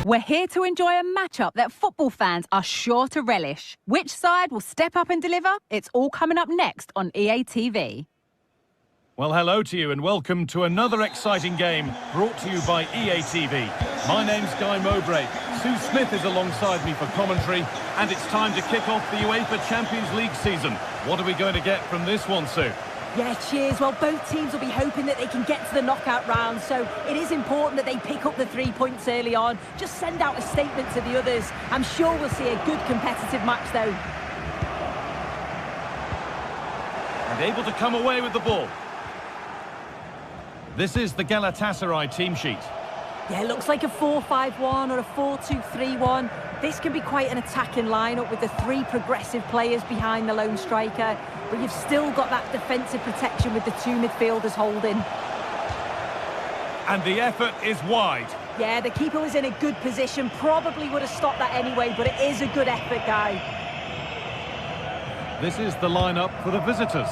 We're here to enjoy a matchup that football fans are sure to relish. Which side will step up and deliver? It's all coming up next on EA TV. Well, hello to you and welcome to another exciting game brought to you by EA TV. My name's Guy Mowbray. Sue Smith is alongside me for commentary, and it's time to kick off the UEFA Champions League season. What are we going to get from this one, Sue? Yeah, cheers. Well, both teams will be hoping that they can get to the knockout round, so it is important that they pick up the 3 points early on. Just send out a statement to the others. I'm sure we'll see a good competitive match, though. And able to come away with the ball. This is the Galatasaray team sheet. Yeah, it looks like a 4-5-1 or a 4-2-3-1. This can be quite an attacking lineup with the 3 progressive players behind the lone striker, but you've still got that defensive protection with the 2 midfielders holding. And the effort is wide. Yeah, the keeper was in a good position, probably would have stopped that anyway, but it is a good effort, Guy. This is the lineup for the visitors.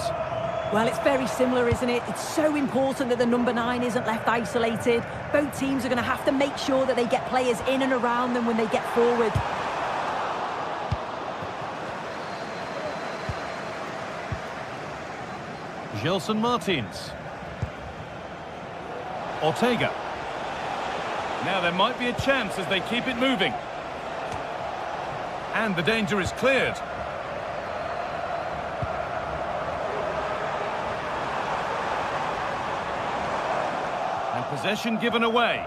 Well, it's very similar, isn't it? It's so important that the number 9 isn't left isolated. Both teams are going to have to make sure that they get players in and around them when they get forward. Gelson Martins. Ortega. Now there might be a chance as they keep it moving. And the danger is cleared. And possession given away.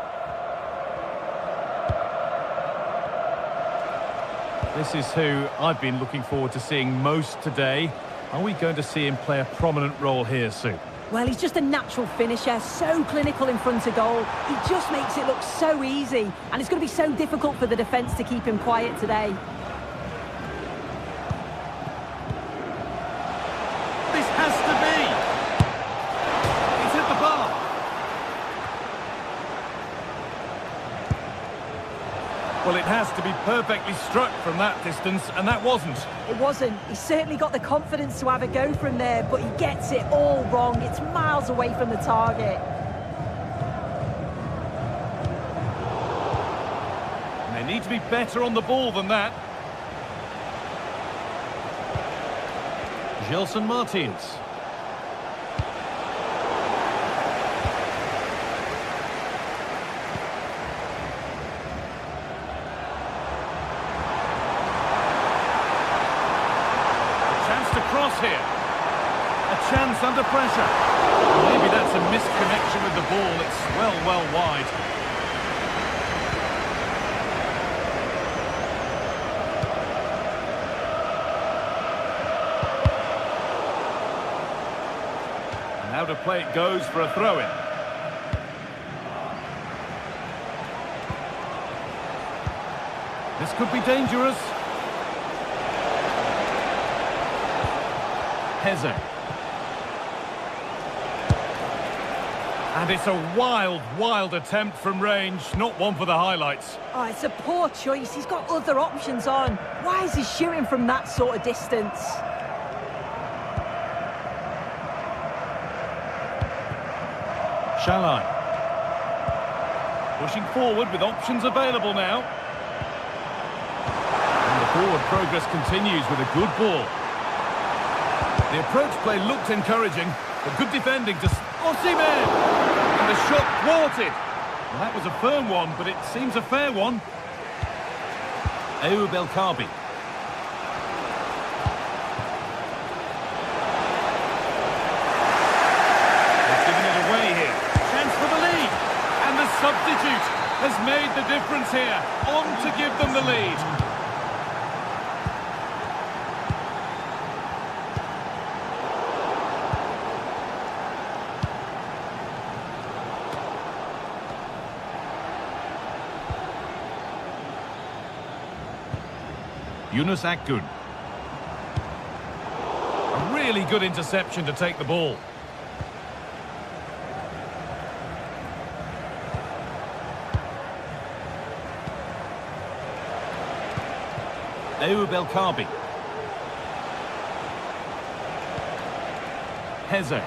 This is who I've been looking forward to seeing most today. Are we going to see him play a prominent role here, Sue? Well, he's just a natural finisher, so clinical in front of goal. He just makes it look so easy, and it's going to be so difficult for the defence to keep him quiet today. This has to be! He's hit the bar! Well, it has to be perfectly struck from that distance, and that wasn't. It wasn't. He certainly got the confidence to have a go from there, but he gets it all wrong. It's miles away from the target. And they need to be better on the ball than that. Gelson Martins. Cross here. A chance under pressure. Maybe that's a missed connection with the ball. It's well wide. And out of play it goes for a throw-in. This could be dangerous. And it's a wild attempt from range, not one for the highlights. Oh, it's a poor choice. He's got other options on. Why is he shooting from that sort of distance? Shalai. Pushing forward with options available now. And the forward progress continues with a good ball. The approach play looked encouraging, but good defending to Osimhen! And the shot thwarted. Well, that was a firm one, but it seems a fair one. Ayoub El Kaabi. They've given it away here. Chance for the lead. And the substitute has made the difference here. On to give them the lead. Yunus Akgün. A really good interception to take the ball. Ayoub El Kaabi. Heze.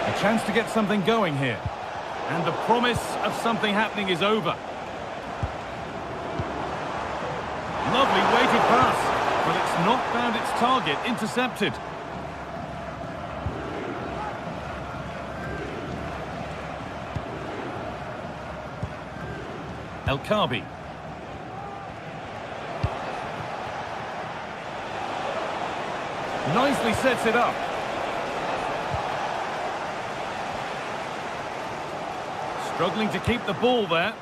A chance to get something going here. And the promise of something happening is over. Lovely weighted pass, but it's not found its target. Intercepted. El Kabi. Nicely sets it up. Struggling to keep the ball there.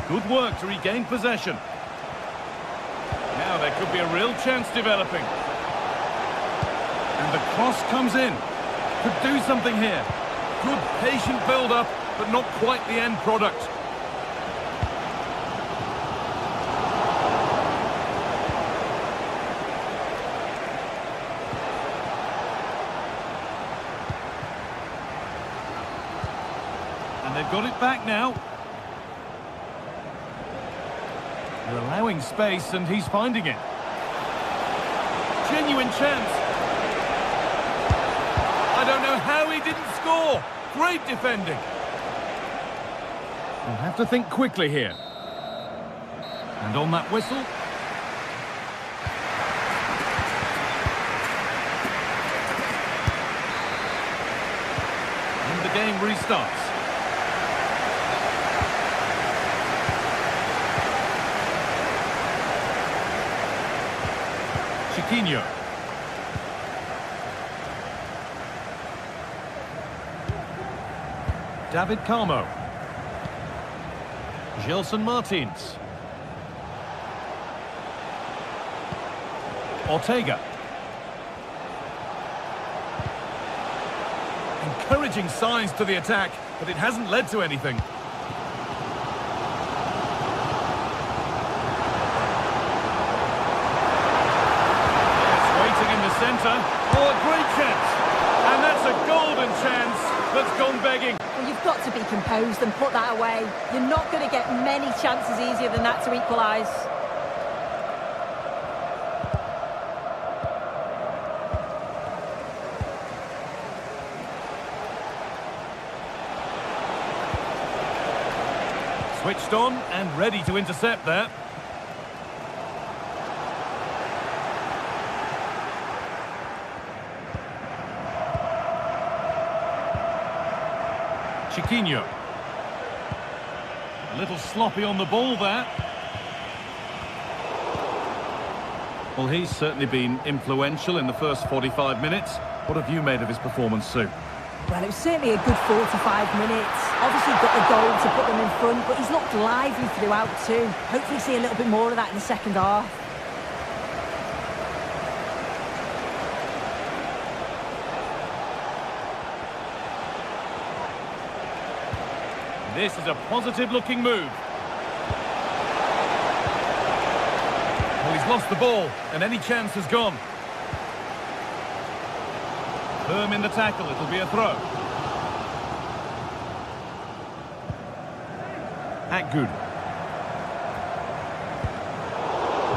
Good work to regain possession. Now there could be a real chance developing. And the cross comes in. Could do something here. Good patient build-up, but not quite the end product. And they've got it back now. They're allowing space, and he's finding it. Genuine chance. I don't know how he didn't score. Great defending. We'll have to think quickly here. And on that whistle. And the game restarts. Chiquinho. David Carmo. Gelson Martins. Ortega. Encouraging signs to the attack, but it hasn't led to anything. Yes, waiting in the centre. Oh, a great chance. And that's a golden chance that's gone begging. Well, you've got to be composed and put that away. You're not going to get many chances easier than that to equalise. Switched on and ready to intercept there. Chiquinho. A little sloppy on the ball there. Well, he's certainly been influential in the first 45 minutes. What have you made of his performance, Sue? Well, it was certainly a good 45 minutes. Obviously got the goal to put them in front, but he's looked lively throughout too. Hopefully see a little bit more of that in the second half. This is a positive-looking move. Well, he's lost the ball, and any chance has gone. Firm in the tackle, it'll be a throw. Good.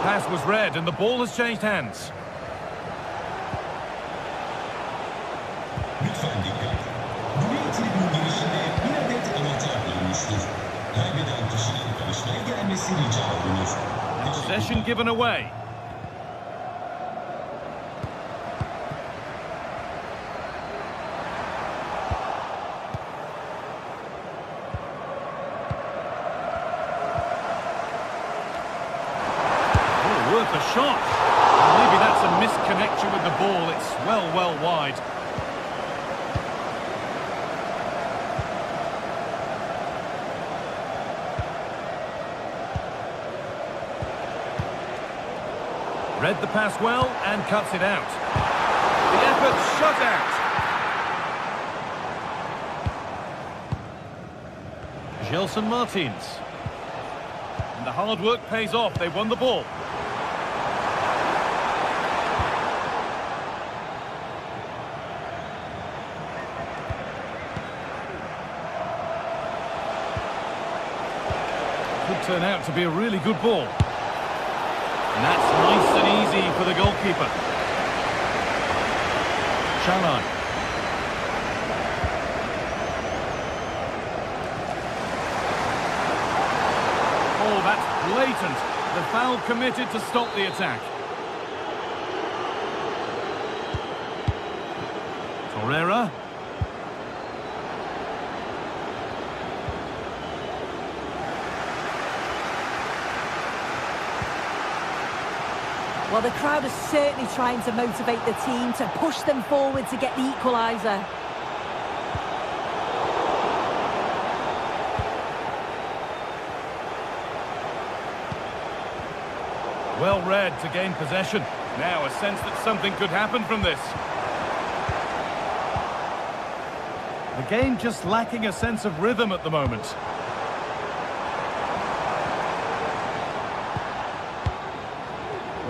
Pass was read, and the ball has changed hands. And possession given away. Worth a shot. Maybe that's a misconnection with the ball. It's well wide. Read the pass well and cuts it out. The effort shut out. Gelson Martins. And the hard work pays off. They won the ball. Could turn out to be a really good ball. And that's nice and easy for the goalkeeper. Shalai. Oh, that's blatant. The foul committed to stop the attack. Torreira. Well, the crowd is certainly trying to motivate the team to push them forward to get the equaliser. Well read to gain possession. Now a sense that something could happen from this. The game just lacking a sense of rhythm at the moment.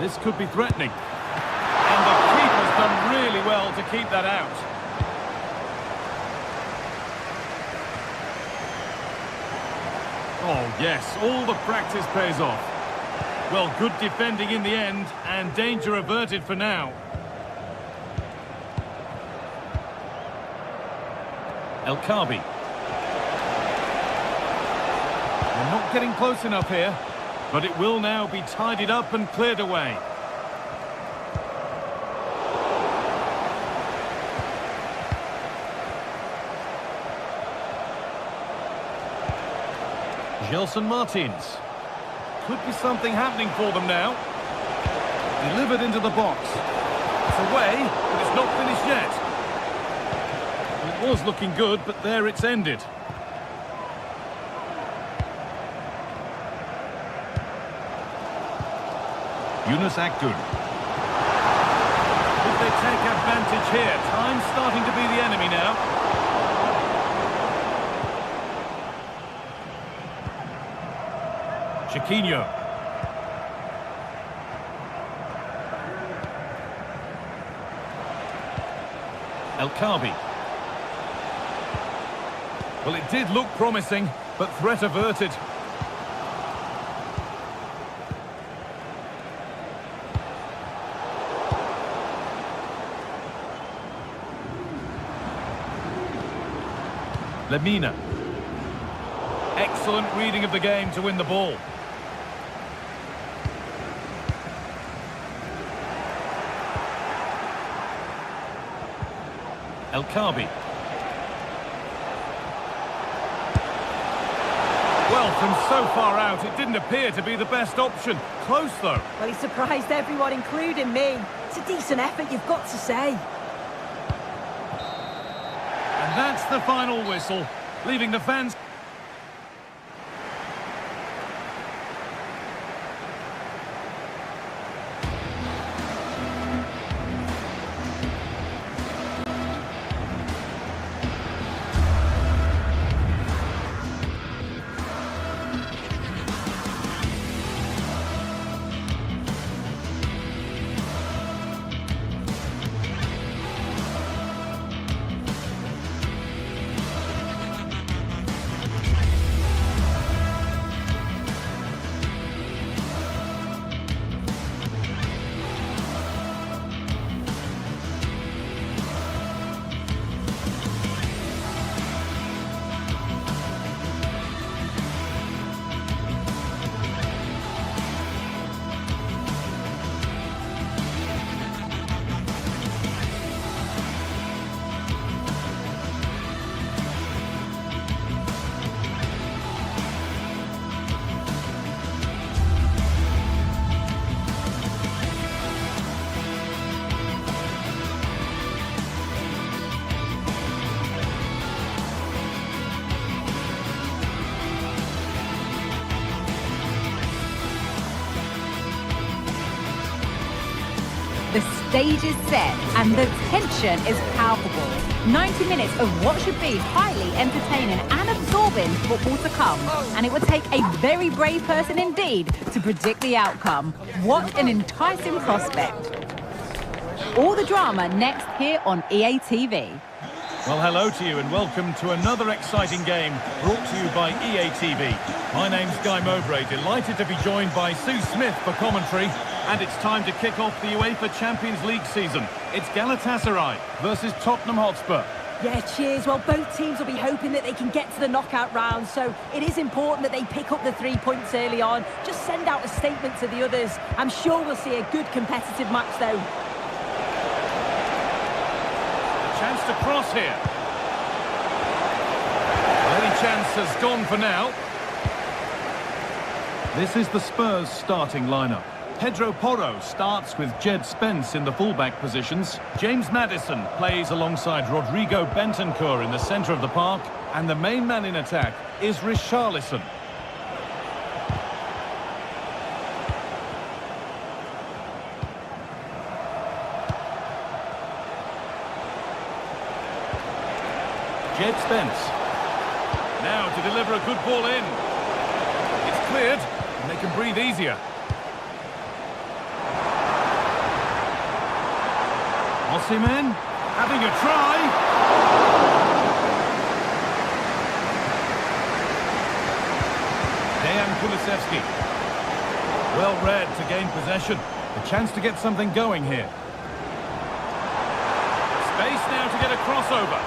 This could be threatening. And the keeper's done really well to keep that out. Oh yes, all the practice pays off. Well, good defending in the end, and danger averted for now. El Khabi. They're not getting close enough here, but it will now be tidied up and cleared away. Gelson Martins. Could be something happening for them now. Delivered into the box. It's away, but it's not finished yet. It was looking good, but there it's ended. Yunus Akgün. Could they take advantage here? Time's starting to be the enemy now. Chiquinho. El Khabi. Well, it did look promising, but threat averted. Lemina. Excellent reading of the game to win the ball. El Khabi. Well, from so far out, it didn't appear to be the best option. Close, though. Well, he surprised everyone, including me. It's a decent effort, you've got to say. And that's the final whistle, leaving the fans... The stage is set and the tension is palpable. 90 minutes of what should be highly entertaining and absorbing football to come. And it would take a very brave person indeed to predict the outcome. What an enticing prospect. All the drama next here on EA TV. Well, hello to you and welcome to another exciting game brought to you by EA TV. My name's Guy Mowbray, delighted to be joined by Sue Smith for commentary. And it's time to kick off the UEFA Champions League season. It's Galatasaray versus Tottenham Hotspur. Yeah, cheers. Well, both teams will be hoping that they can get to the knockout round, so it is important that they pick up the 3 points early on. Just send out a statement to the others. I'm sure we'll see a good competitive match, though. Chance to cross here. Any chance has gone for now. This is the Spurs starting lineup. Pedro Porro starts with Jed Spence in the fullback positions. James Maddison plays alongside Rodrigo Bentancur in the centre of the park. And the main man in attack is Richarlison. Jed Spence. Now to deliver a good ball in. It's cleared and they can breathe easier. Osimhen having a try. Dejan Kulusevski. Well read to gain possession. A chance to get something going here. Space now to get a crossover.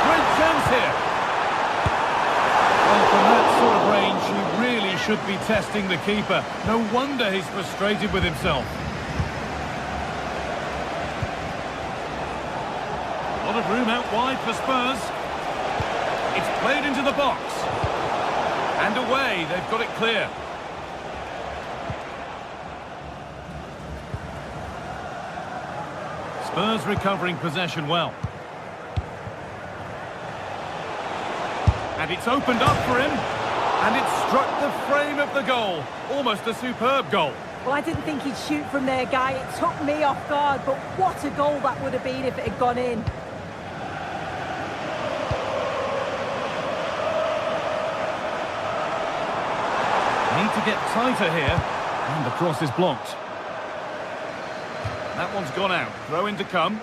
Great chance here. Well, from that sort of range, he really should be testing the keeper. No wonder he's frustrated with himself. A lot of room out wide for Spurs. It's played into the box. And away, they've got it clear. Spurs recovering possession well. And it's opened up for him. And it struck the frame of the goal. Almost a superb goal. Well, I didn't think he'd shoot from there, Guy. It took me off guard, but what a goal that would have been if it had gone in. Need to get tighter here. And the cross is blocked. That one's gone out. Throw in to come.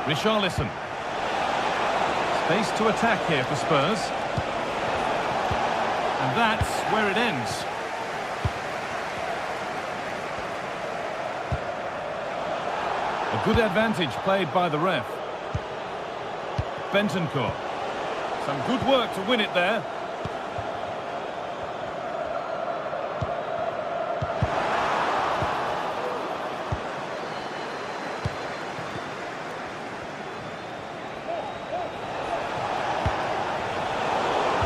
Richarlison. Space to attack here for Spurs. And that's where it ends. A good advantage played by the ref. Bentancur. Some good work to win it there.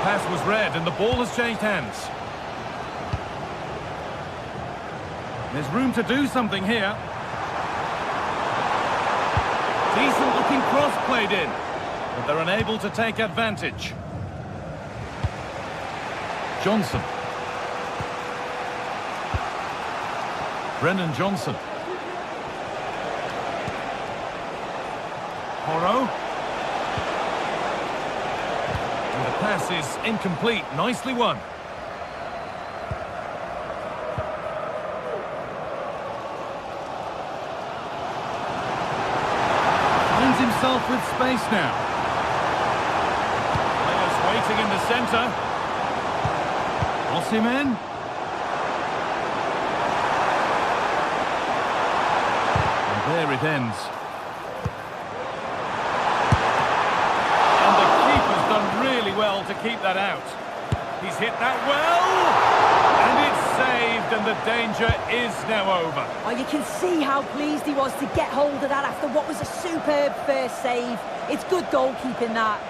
Pass was read and the ball has changed hands. There's room to do something here. Decent looking cross played in. But they're unable to take advantage. Johnson. Brennan Johnson. Porro. And the pass is incomplete. Nicely won. Finds himself with space now. Waiting in the centre. Osimhen. And there it ends. And the keeper's done really well to keep that out. He's hit that well. And it's saved and the danger is now over. Oh, you can see how pleased he was to get hold of that after what was a superb first save. It's good goalkeeping, that.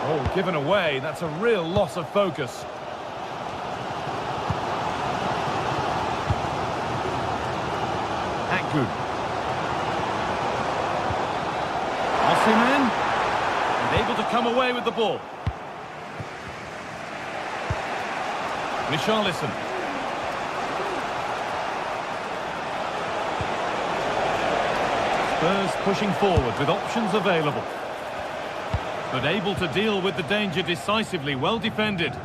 Oh, given away. That's a real loss of focus. Good. Osimhen, and able to come away with the ball. Richarlison. Spurs pushing forward with options available. But able to deal with the danger decisively, well defended.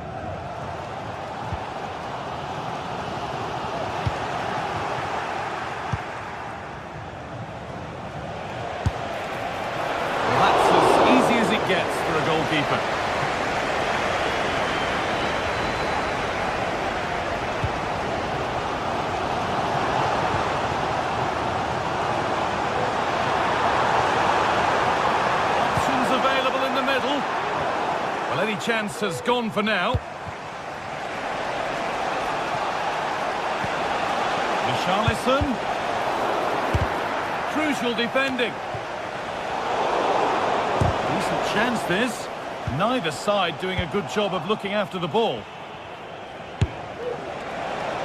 goalkeeper. Options available in the middle. Well, any chance has gone for now. Richarlison. Crucial defending. Decent chance this. Neither side doing a good job of looking after the ball.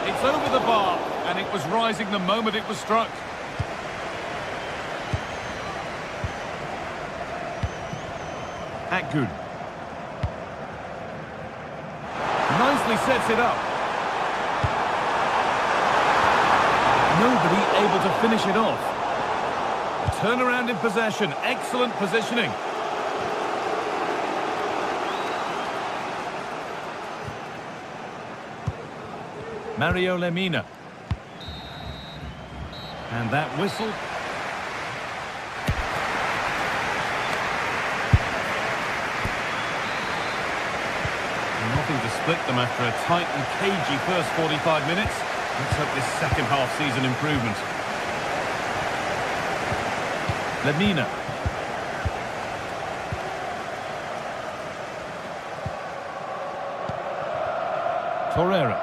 It's over the bar, and it was rising the moment it was struck. Akgün. Nicely sets it up. Nobody able to finish it off. Turnaround in possession. Excellent positioning. Mario Lemina. And that whistle. Nothing to split them after a tight and cagey first 45 minutes. Let's hope this second half sees an improvement. Lemina. Torreira.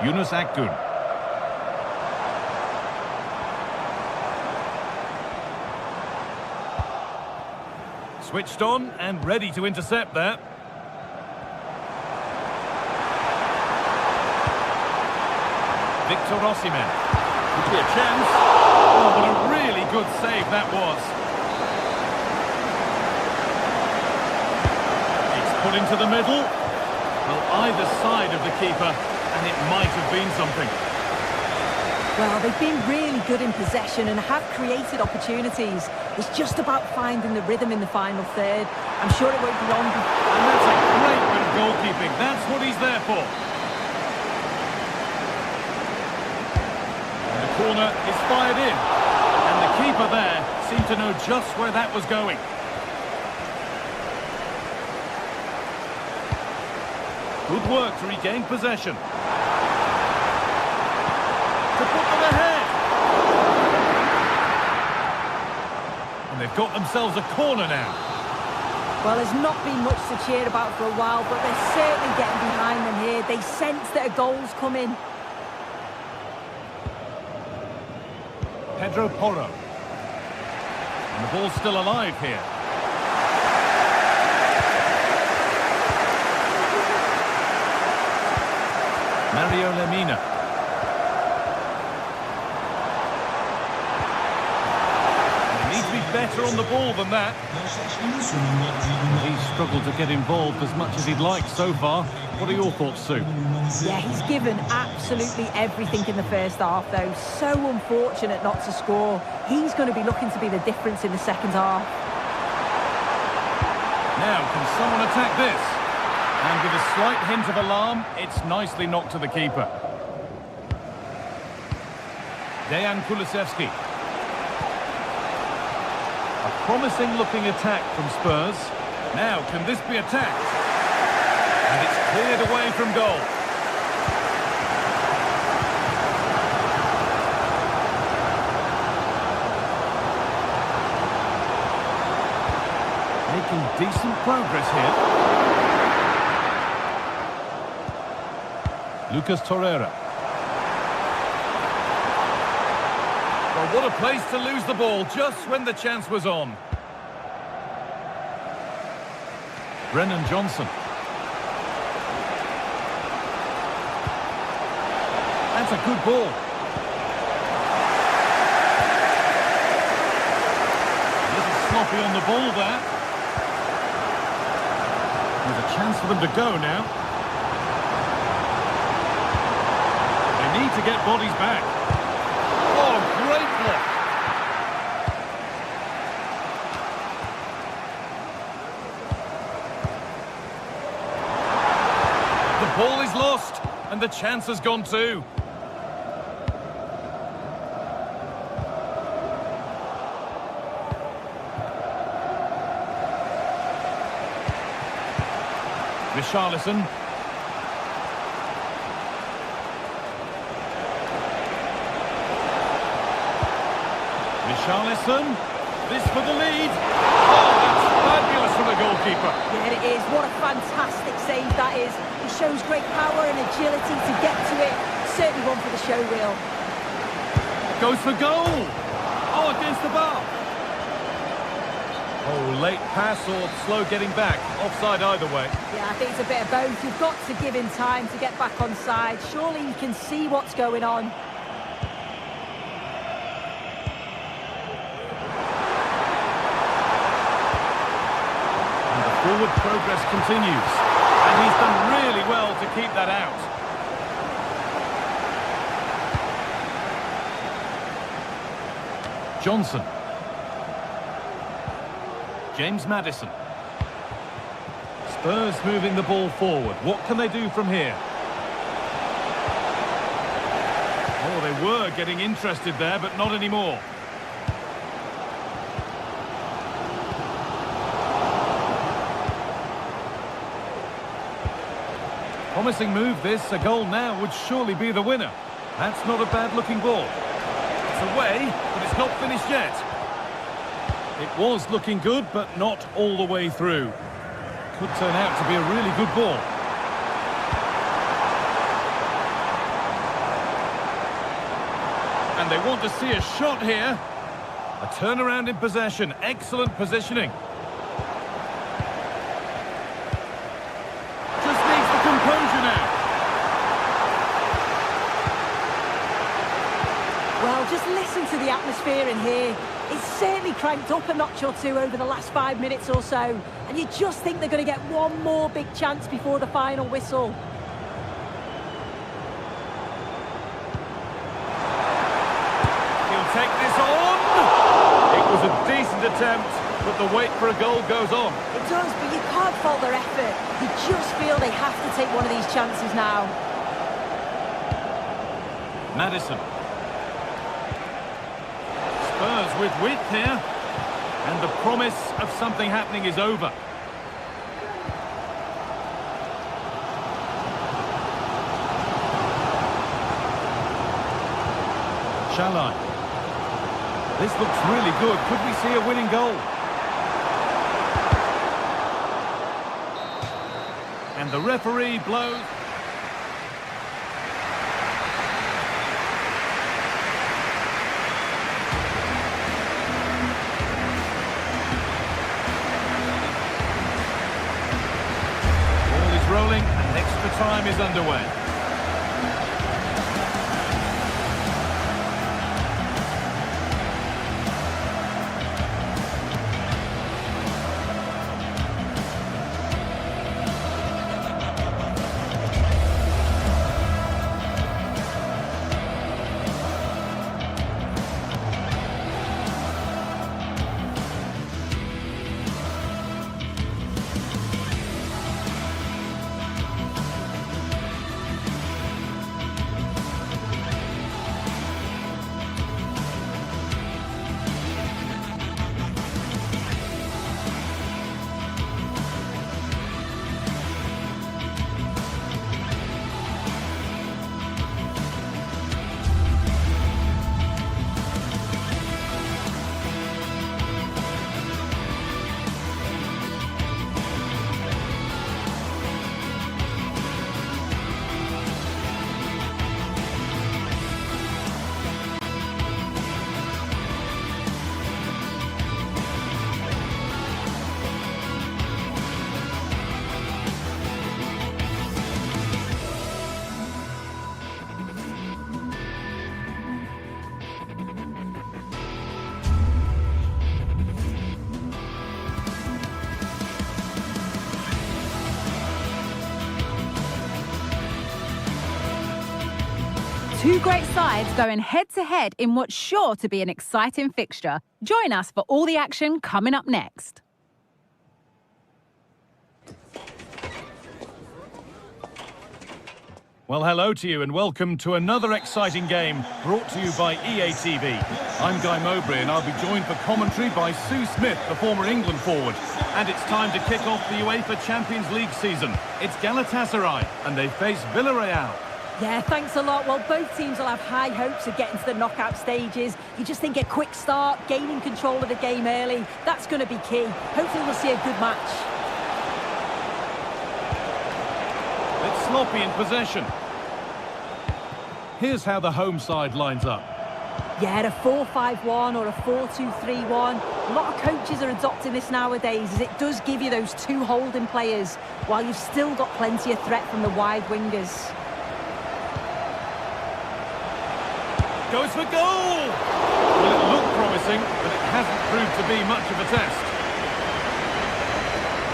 Yunus Akgün. Switched on and ready to intercept that. Victor Osimhen. Could be a chance. Oh, what a really good save that was. It's put into the middle. Well, either side of the keeper, and it might have been something. Well, they've been really good in possession and have created opportunities. It's just about finding the rhythm in the final third. I'm sure it won't be long. And that's a great bit of goalkeeping. That's what he's there for. And the corner is fired in. And the keeper there seemed to know just where that was going. Good work to regain possession. To put them ahead. And they've got themselves a corner now. Well, there's not been much to cheer about for a while, but they're certainly getting behind them here. They sense that a goal's coming. Pedro Porro. And the ball's still alive here. Mario Lemina. They need to be better on the ball than that. He's struggled to get involved as much as he'd like so far. What are your thoughts, Sue? Yeah, he's given absolutely everything in the first half, though. So unfortunate not to score. He's going to be looking to be the difference in the second half. Now, can someone attack this? And with a slight hint of alarm, it's nicely knocked to the keeper. Dejan Kulusevski. A promising-looking attack from Spurs. Now, can this be attacked? And it's cleared away from goal. Making decent progress here. Lucas Torreira. Well, what a place to lose the ball just when the chance was on. Brennan Johnson. That's a good ball. A little sloppy on the ball there. There's a chance for them to go now. Need to get bodies back. Oh, great block. The ball is lost, and the chance has gone too. Richarlison. Richarlison. This for the lead. Oh, that's fabulous from the goalkeeper. Yeah, it is. What a fantastic save that is. It shows great power and agility to get to it. Certainly one for the show reel. Goes for goal. Oh, against the bar. Oh, late pass or slow getting back. Offside either way. Yeah, I think it's a bit of both. You've got to give him time to get back on side. Surely you can see what's going on. And the forward progress continues. And he's done really well to keep that out. Johnson. James Maddison. Spurs moving the ball forward. What can they do from here? Oh, they were getting interested there, but not anymore. Promising move this. A goal now would surely be the winner. That's not a bad-looking ball. It's away, but it's not finished yet. It was looking good, but not all the way through. Could turn out to be a really good ball. And they want to see a shot here. A turnaround in possession. Excellent positioning. Just needs the composure now. Well, just listen to the atmosphere in here. It's certainly cranked up a notch or two over the last 5 minutes or so. And you just think they're going to get one more big chance before the final whistle. He'll take this on. It was a decent attempt, but the wait for a goal goes on. It does, but you can't fault their effort. You just feel they have to take one of these chances now. Maddison. Spurs with width here, and the promise of something happening is over. Shalai. This looks really good. Could we see a winning goal? And the referee blows. Rolling and extra time is underway. Two great sides going head-to-head in what's sure to be an exciting fixture. Join us for all the action coming up next. Well, hello to you and welcome to another exciting game brought to you by EA TV. I'm Guy Mowbray and I'll be joined for commentary by Sue Smith, the former England forward. And it's time to kick off the UEFA Champions League season. It's Galatasaray and they face Villarreal. Yeah, thanks a lot. Well, both teams will have high hopes of getting to the knockout stages. You just think a quick start, gaining control of the game early, that's going to be key. Hopefully we'll see a good match. It's sloppy in possession. Here's how the home side lines up. Yeah, a 4-5-1 or a 4-2-3-1. A lot of coaches are adopting this nowadays as it does give you those two holding players while you've still got plenty of threat from the wide wingers. Goes for goal! Well, it looked promising, but it hasn't proved to be much of a test.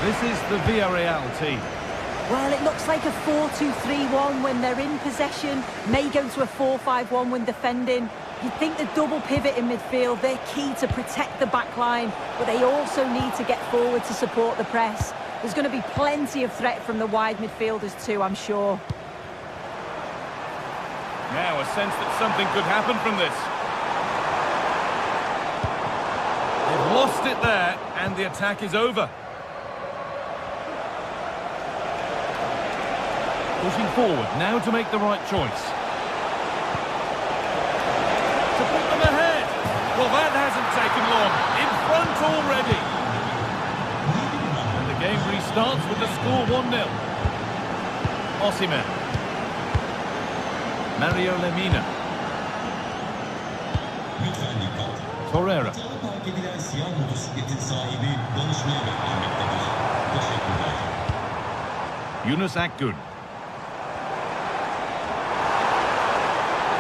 This is the Villarreal team. Well, it looks like a 4-2-3-1 when they're in possession, may go to a 4-5-1 when defending. You'd think the double pivot in midfield, they're key to protect the back line, but they also need to get forward to support the press. There's going to be plenty of threat from the wide midfielders too, I'm sure. Now a sense that something could happen from this. They've lost it there, and the attack is over. Pushing forward, now to make the right choice. To put them ahead. Well, that hasn't taken long. In front already. And the game restarts with the score 1-0. Osimhen. Mario Lemina. Torreira. Yunus Akgün.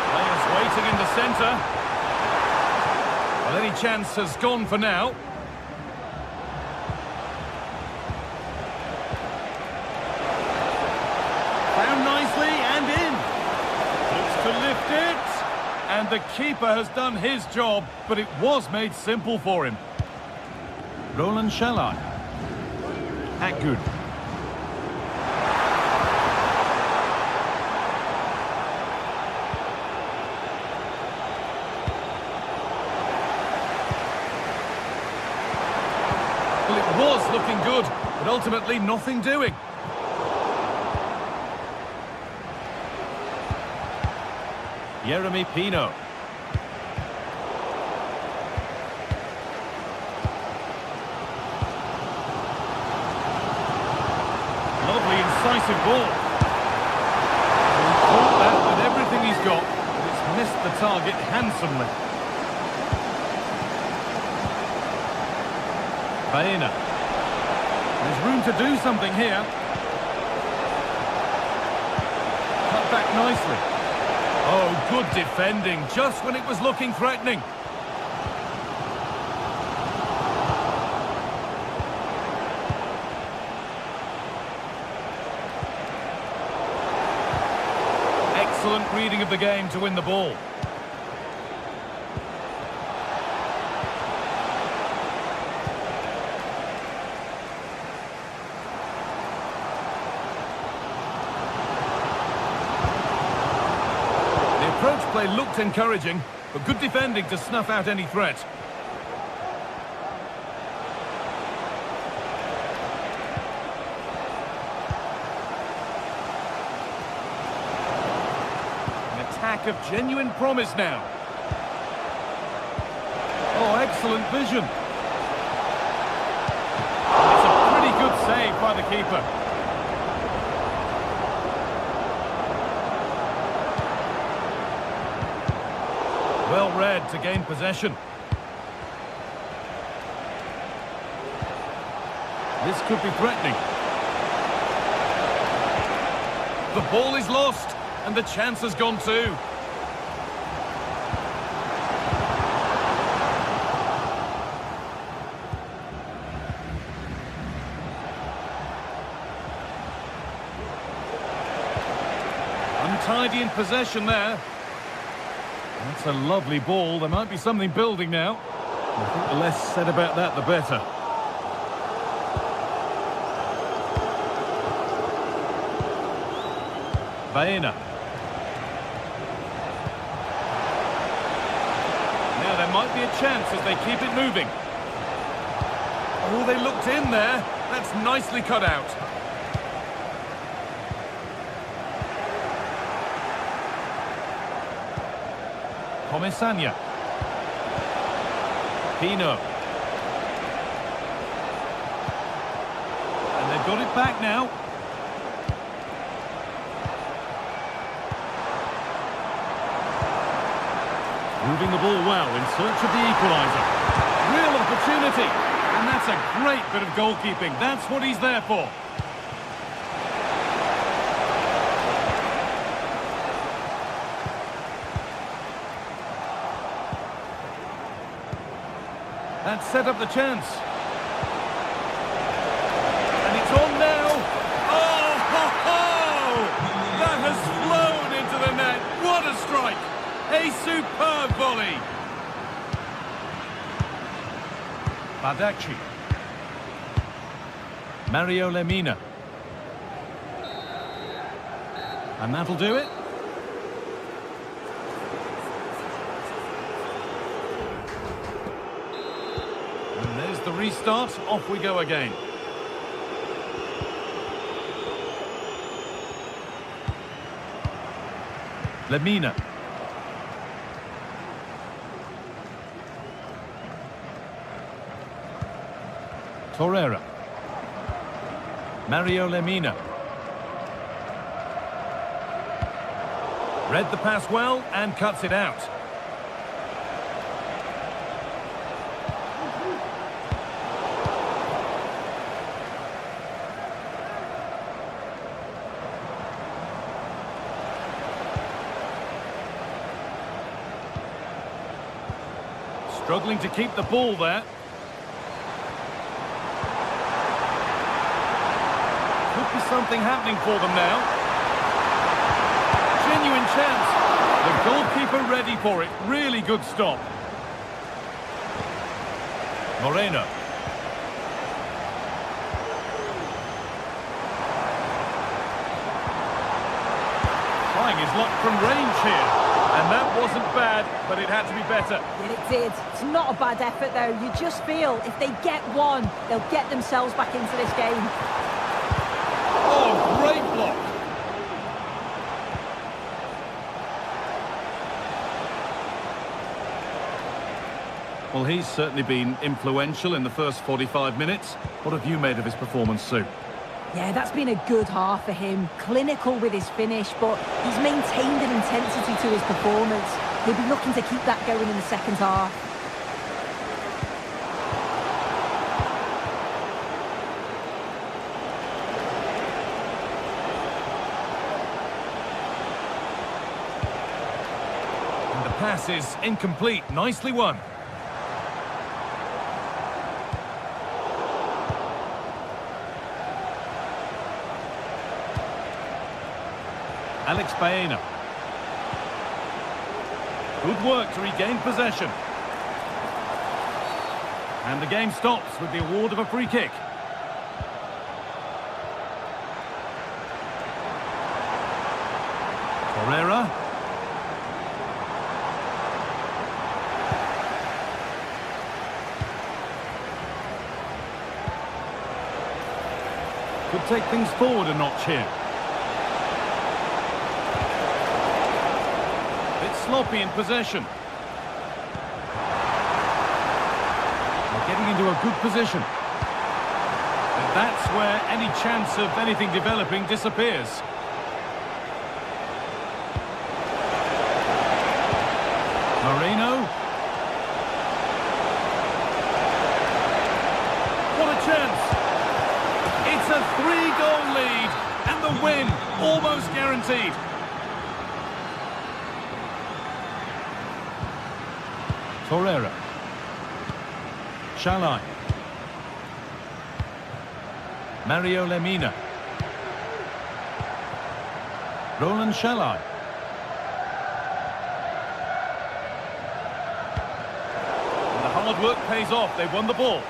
Players waiting in the centre. Well, any chance has gone for now. Found nicely and in. To lift it, and the keeper has done his job, but it was made simple for him. Roland Shalai. Akgün. Well, it was looking good, but ultimately nothing doing. Jeremy Pino. Lovely, incisive ball. He caught that with everything he's got, but it's missed the target handsomely. Baena. There's room to do something here. Cut back nicely. Oh, good defending, just when it was looking threatening. Excellent reading of the game to win the ball. Approach play looked encouraging, but good defending to snuff out any threat. An attack of genuine promise now. Oh, excellent vision. It's a pretty good save by the keeper. Well read to gain possession. This could be threatening. The ball is lost, and the chance has gone too. Untidy in possession there. That's a lovely ball. There might be something building now. I think the less said about that, the better. Baena. Now there might be a chance as they keep it moving. Oh, they looked in there. That's nicely cut out. Comesaña. Pino. And they've got it back now. Moving the ball well in search of the equaliser. Real opportunity. And that's a great bit of goalkeeping. That's what he's there for. That set up the chance. And it's on now. Oh, ho, ho! That has flown into the net. What a strike. A superb volley. Badaci. Mario Lemina. And that'll do it. And there's the restart. Off we go again. Lemina. Torreira. Mario Lemina. Read the pass well and cuts it out. Struggling to keep the ball there. Could be something happening for them now. Genuine chance. The goalkeeper ready for it. Really good stop. Moreno. Trying his luck from range here. And that wasn't bad, but it had to be better. Yeah, it did. It's not a bad effort, though. You just feel if they get one, they'll get themselves back into this game. Oh, great block. Well, he's certainly been influential in the first 45 minutes. What have you made of his performance, Sue? Yeah, that's been a good half for him. Clinical with his finish, but he's maintained an intensity to his performance. He'll be looking to keep that going in the second half. And the pass is incomplete. Nicely won. Alex Baena. Good work to regain possession. And the game stops with the award of a free kick. Torreira. Could take things forward a notch here. Sloppy in possession. They're getting into a good position. But that's where any chance of anything developing disappears. Moreno. What a chance. It's a 3-goal lead and the win almost guaranteed. Torreira. Shalai. Mario Lemina. Roland Shalai. And the hard work pays off. They've won the ball.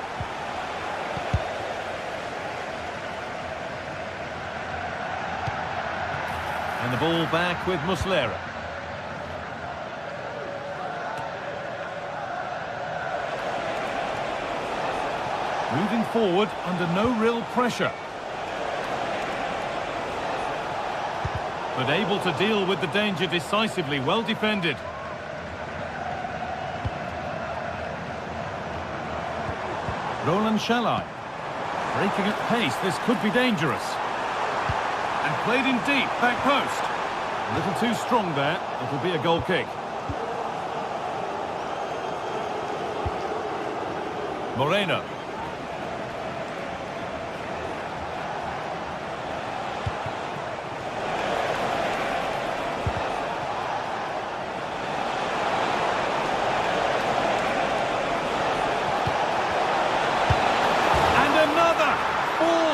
And the ball back with Muslera. Moving forward under no real pressure. But able to deal with the danger decisively, well defended. Roland Shalai. Breaking at pace, this could be dangerous. And played in deep, back post. A little too strong there, it'll be a goal kick. Moreno.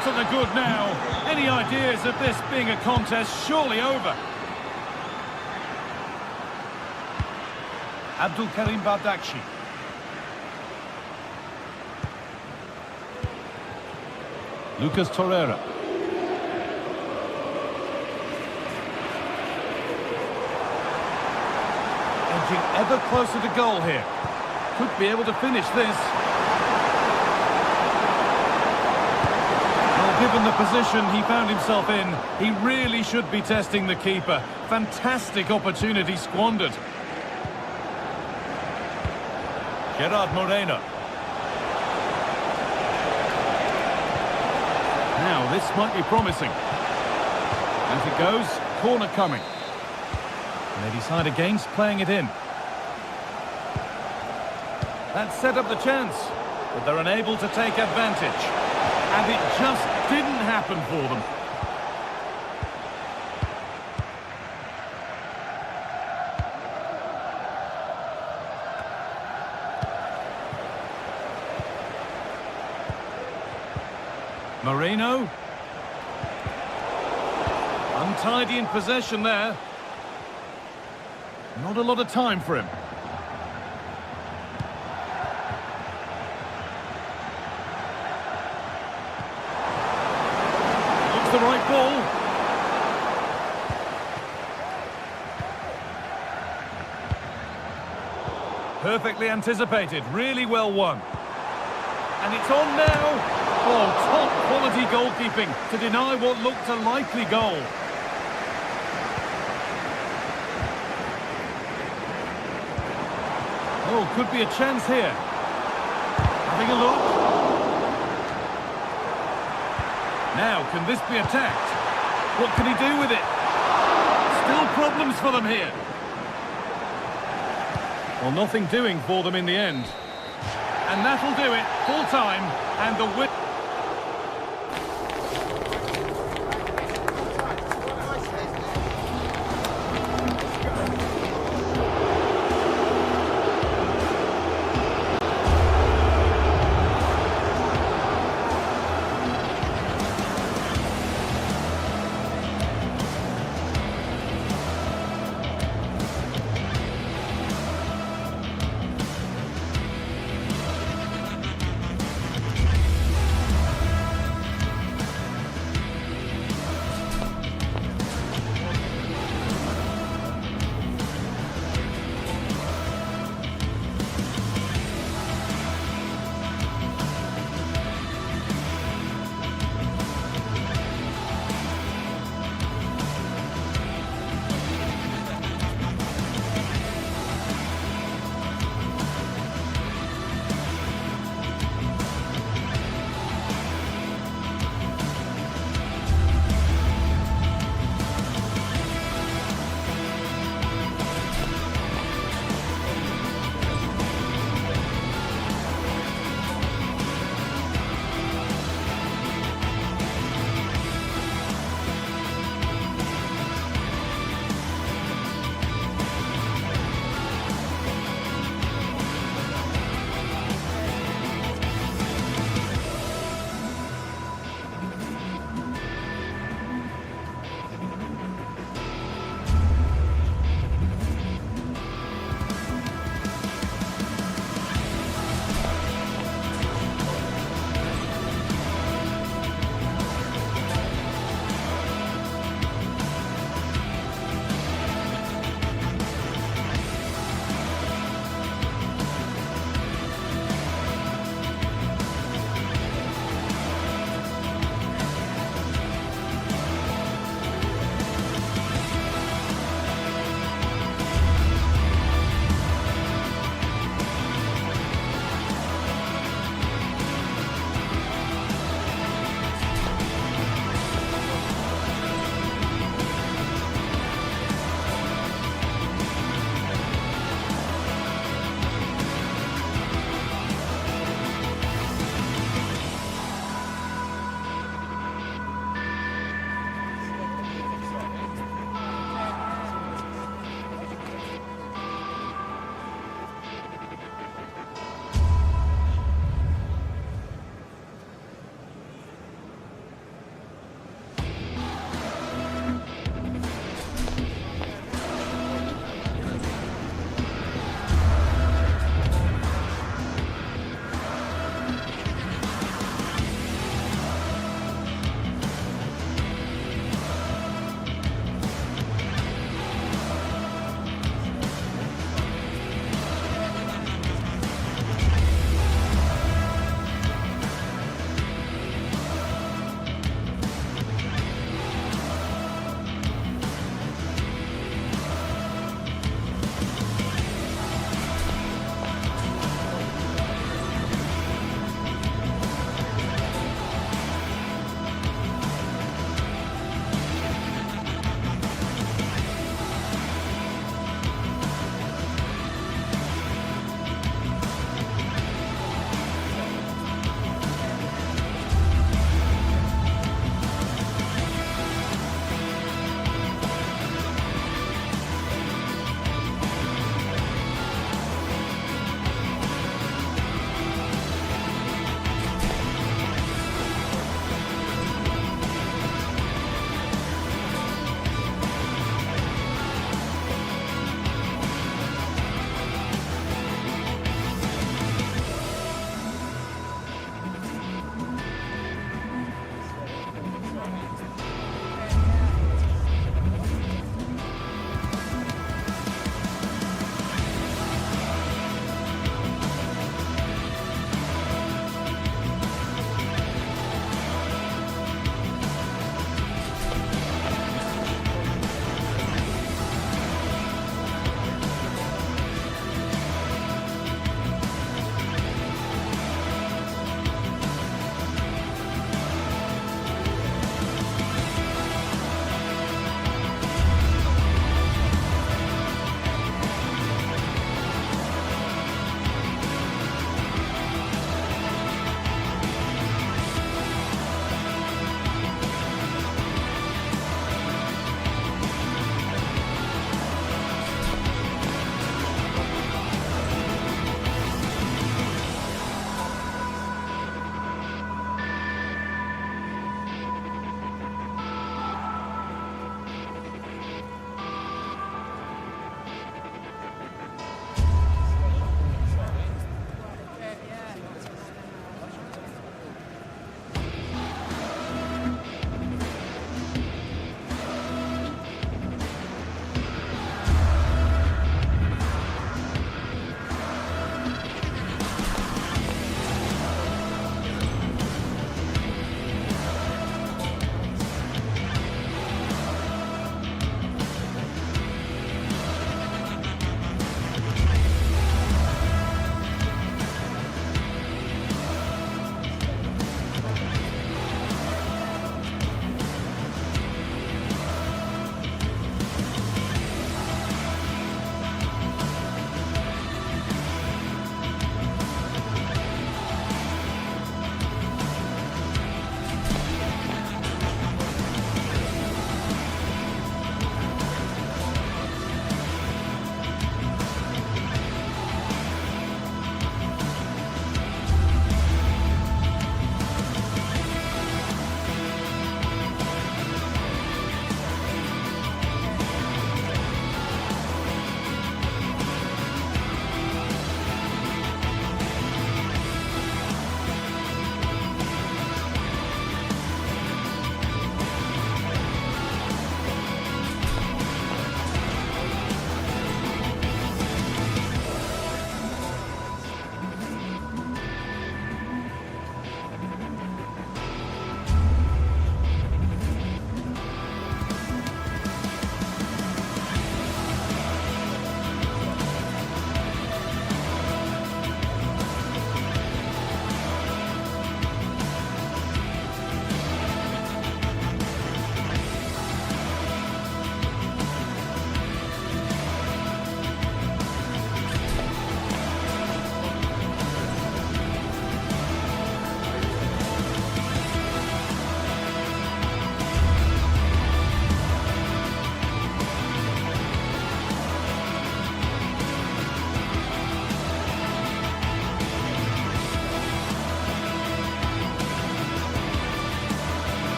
To the good now. Any ideas of this being a contest surely over? Abdul Karim Bardakshi. Lucas Torreira. Edging ever closer to goal here. Could be able to finish this. Given the position he found himself in, he really should be testing the keeper. Fantastic opportunity squandered. Gerard Moreno. Now, this might be promising. As it goes, corner coming. And they decide against playing it in. That set up the chance, but they're unable to take advantage. And it just didn't happen for them. Moreno. Untidy in possession there. Not a lot of time for him. The right ball. Perfectly anticipated, really well won. And it's on now. Oh, top quality goalkeeping to deny what looked a likely goal. Oh, could be a chance here. Having a look. Now, can this be attacked? What can he do with it? Still problems for them here. Well, nothing doing for them in the end. And that'll do it, full time, and the win.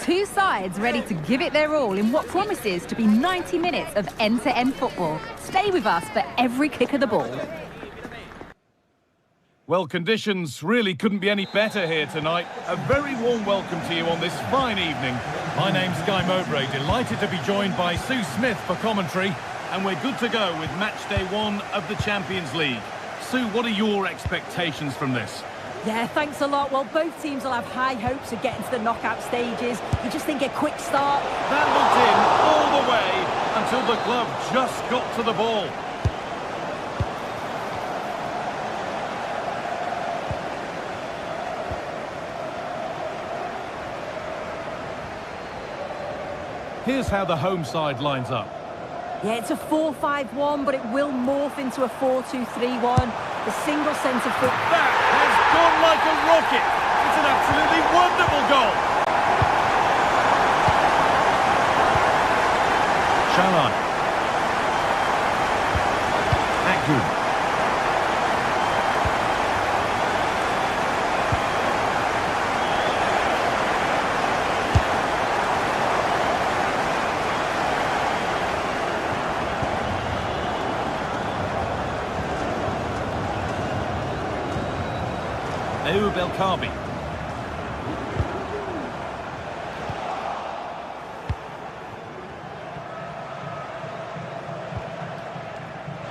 Two sides ready to give it their all in what promises to be 90 minutes of end-to-end football. Stay with us for every kick of the ball. Well, conditions really couldn't be any better here tonight. A very warm welcome to you on this fine evening. My name's Guy Mowbray, delighted to be joined by Sue Smith for commentary. And we're good to go with match day 1 of the Champions League. Sue, what are your expectations from this? Yeah, thanks a lot. Well, both teams will have high hopes of getting to the knockout stages. You just think a quick start. That looked in all the way until the glove just got to the ball. Here's how the home side lines up. Yeah, it's a 4-5-1, but it will morph into a 4-2-3-1. The single centre foot. That has gone like a rocket. It's an absolutely wonderful goal. Shalan. Akgün. Belkabi.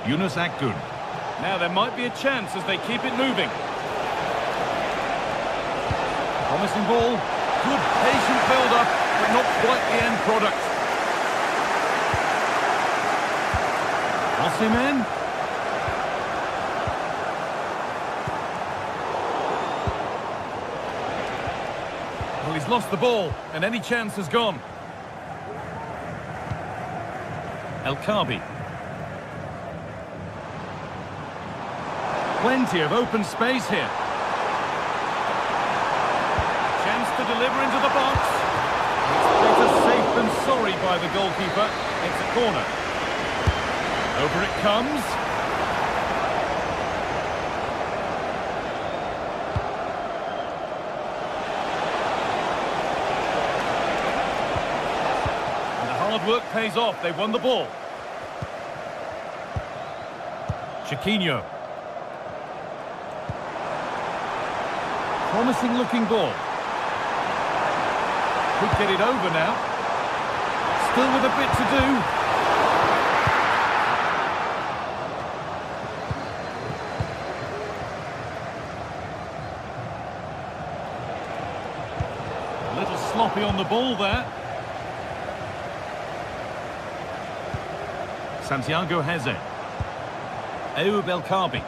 Yunus Akgün. Now there might be a chance as they keep it moving. Promising ball. Good patient build-up, but not quite the end product. Osimhen. Well, he's lost the ball, and any chance has gone. El-Kabi. Plenty of open space here. Chance to deliver into the box. It's better safe than sorry by the goalkeeper. It's a corner. Over it comes. Hard work pays off. They won the ball. Chiquinho. Promising looking ball. Could get it over now. Still with a bit to do. A little sloppy on the ball there. Santiago Heze. El-Kabi.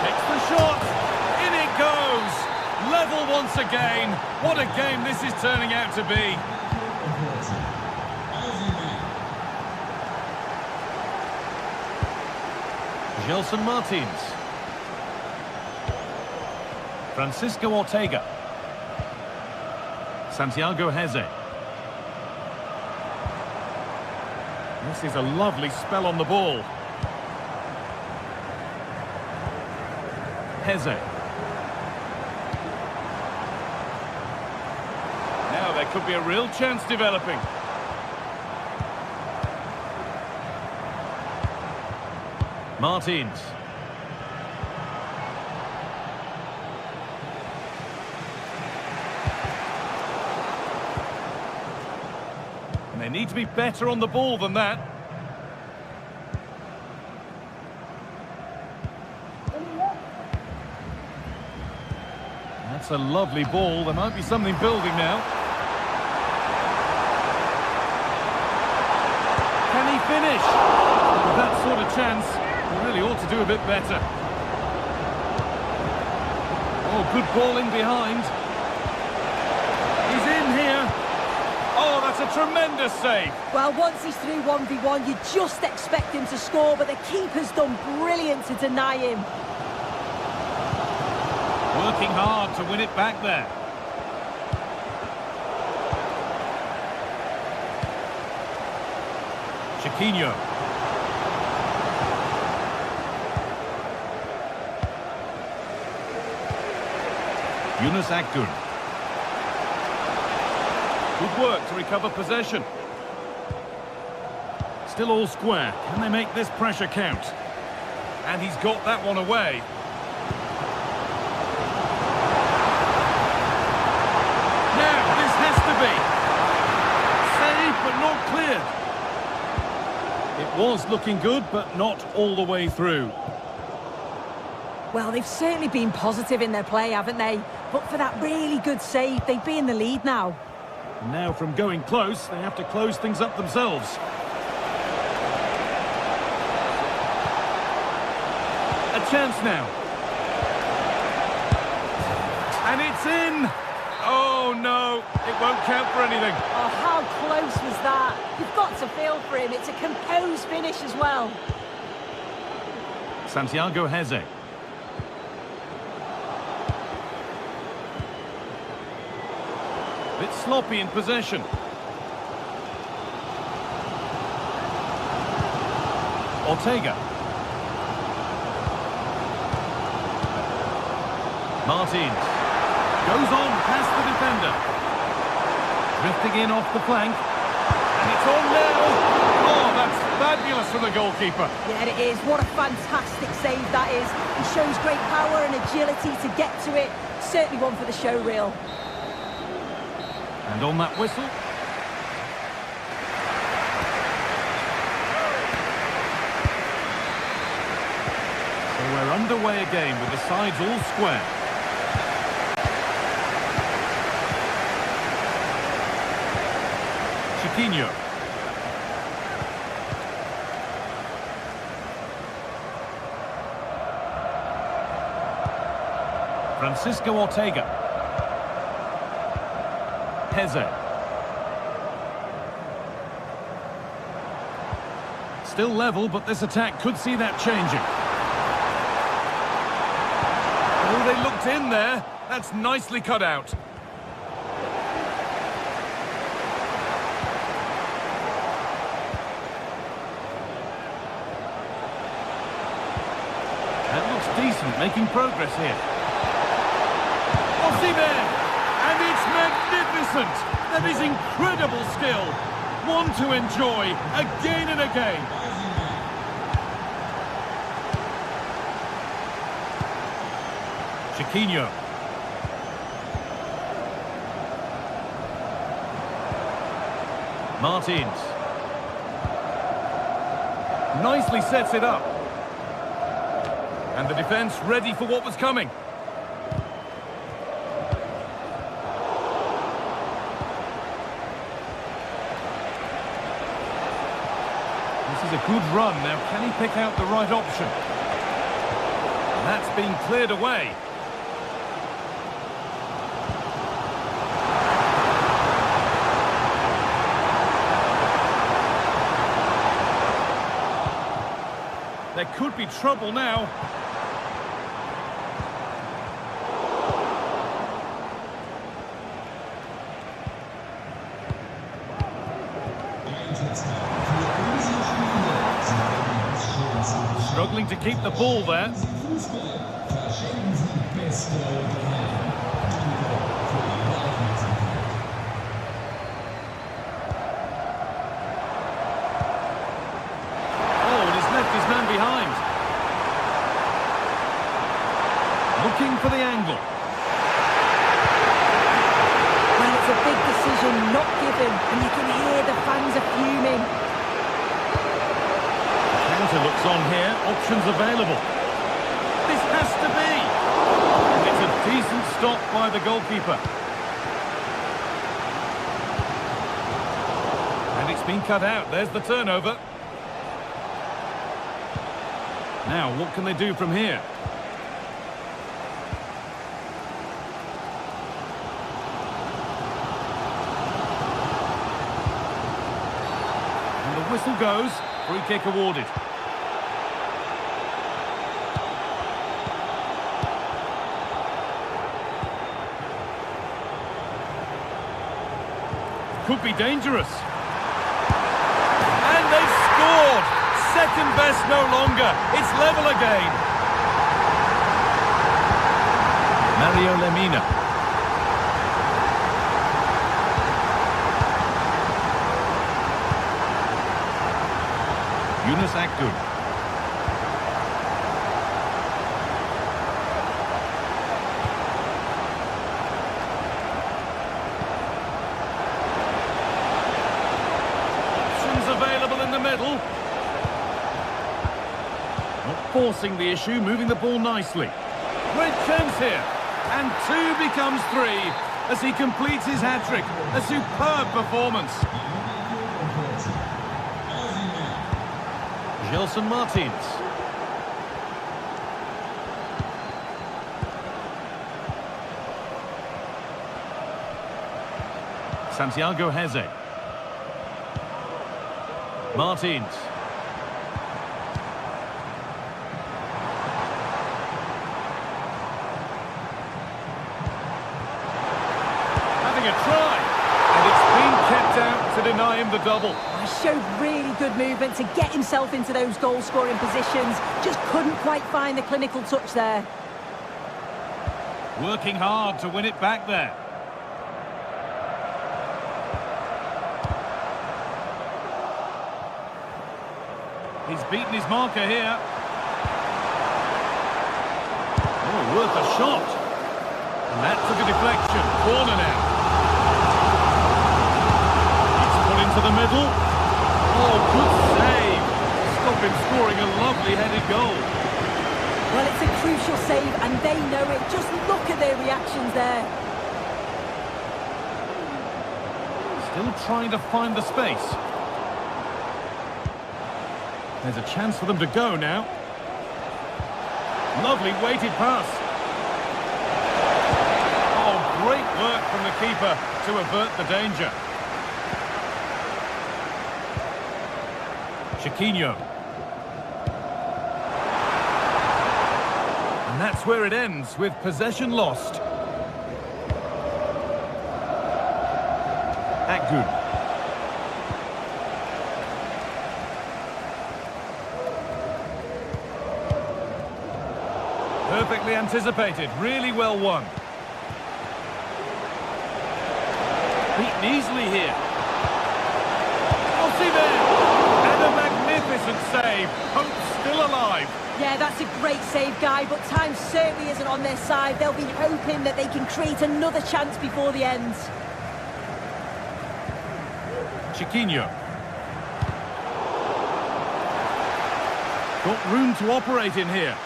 Takes the shot. In it goes. Level once again. What a game this is turning out to be. Gelson Martins. Francisco Ortega. Santiago Heze. This is a lovely spell on the ball. Heze. Now there could be a real chance developing. Martins. They need to be better on the ball than that. That's a lovely ball. There might be something building now. Can he finish? With that sort of chance, he really ought to do a bit better. Oh, good ball in behind. He's in here. Oh, that's a tremendous save. Well, once he's through 1v1, you just expect him to score, but the keeper's done brilliant to deny him. Working hard to win it back there. Chiquinho. Yunus Akgün. Good work to recover possession. Still all square. Can they make this pressure count? And he's got that one away. Now, this has to be. Saved, but not cleared. It was looking good, but not all the way through. Well, they've certainly been positive in their play, haven't they? But for that really good save, they'd be in the lead now. And now from going close, they have to close things up themselves. A chance now. And it's in! Oh no, it won't count for anything. Oh, how close was that? You've got to feel for him. It's a composed finish as well. Santiago Heze. Bit sloppy in possession. Ortega. Martins. Goes on past the defender. Drifting in off the flank. And it's on now. Oh, that's fabulous from the goalkeeper. Yeah, it is. What a fantastic save that is. He shows great power and agility to get to it. Certainly one for the show reel. And on that whistle. So we're underway again with the sides all square. Chiquinho. Francisco Ortega. Heze. Still level, but this attack could see that changing. Oh, they looked in there. That's nicely cut out. That looks decent, making progress here. Osimhen! And it's magnificent! That is incredible skill! One to enjoy again and again. Chiquinho. Martins. Nicely sets it up. And the defence ready for what was coming. This is a good run. Now, can he pick out the right option? And that's been cleared away. There could be trouble now. Struggling to keep the ball there. His man behind. Looking for the angle. Well, it's a big decision not given, and you can hear the fans are fuming. Counter looks on here. Options available. This has to be. It's a decent stop by the goalkeeper. And it's been cut out. There's the turnover. Now, what can they do from here? And the whistle goes. Free kick awarded. Could be dangerous. And they've scored! Second best no longer. It's level again. Mario Lemina. Akgün. Options available in the middle. Not forcing the issue, moving the ball nicely. Great chance here. And 2 becomes 3 as he completes his hat-trick. A superb performance. Gelson Martins. Santiago Heze. Martins. Having a try. And it's been kept out to deny him the double. He showed really good movement to get himself into those goal-scoring positions. Just couldn't quite find the clinical touch there. Working hard to win it back there. He's beaten his marker here. Oh, worth a shot. And that took a deflection. Corner now. He's put into the middle. Oh, good save. Stop him scoring a lovely headed goal. Well, it's a crucial save, and they know it. Just look at their reactions there. Still trying to find the space. There's a chance for them to go now. Lovely weighted pass. Oh, great work from the keeper to avert the danger. Chiquinho. And that's where it ends, with possession lost. Akgün. Perfectly anticipated, really well won. Beaten easily here. Osimhen! And a magnificent save. Hope still alive. Yeah, that's a great save, Guy, but time certainly isn't on their side. They'll be hoping that they can create another chance before the end. Chiquinho. Got room to operate in here.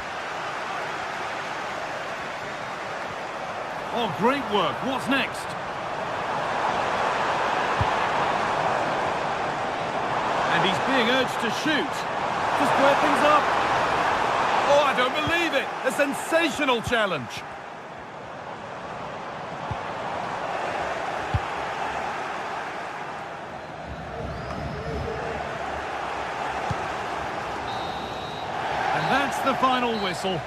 Oh, great work. What's next? And he's being urged to shoot. To square things up. Oh, I don't believe it. A sensational challenge. And that's the final whistle.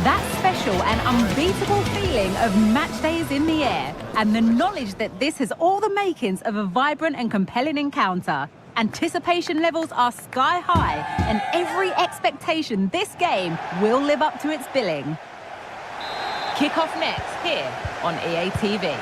That special and unbeatable feeling of match days in the air, and the knowledge that this has all the makings of a vibrant and compelling encounter. Anticipation levels are sky high, and every expectation this game will live up to its billing. Kick-off next here on EA TV.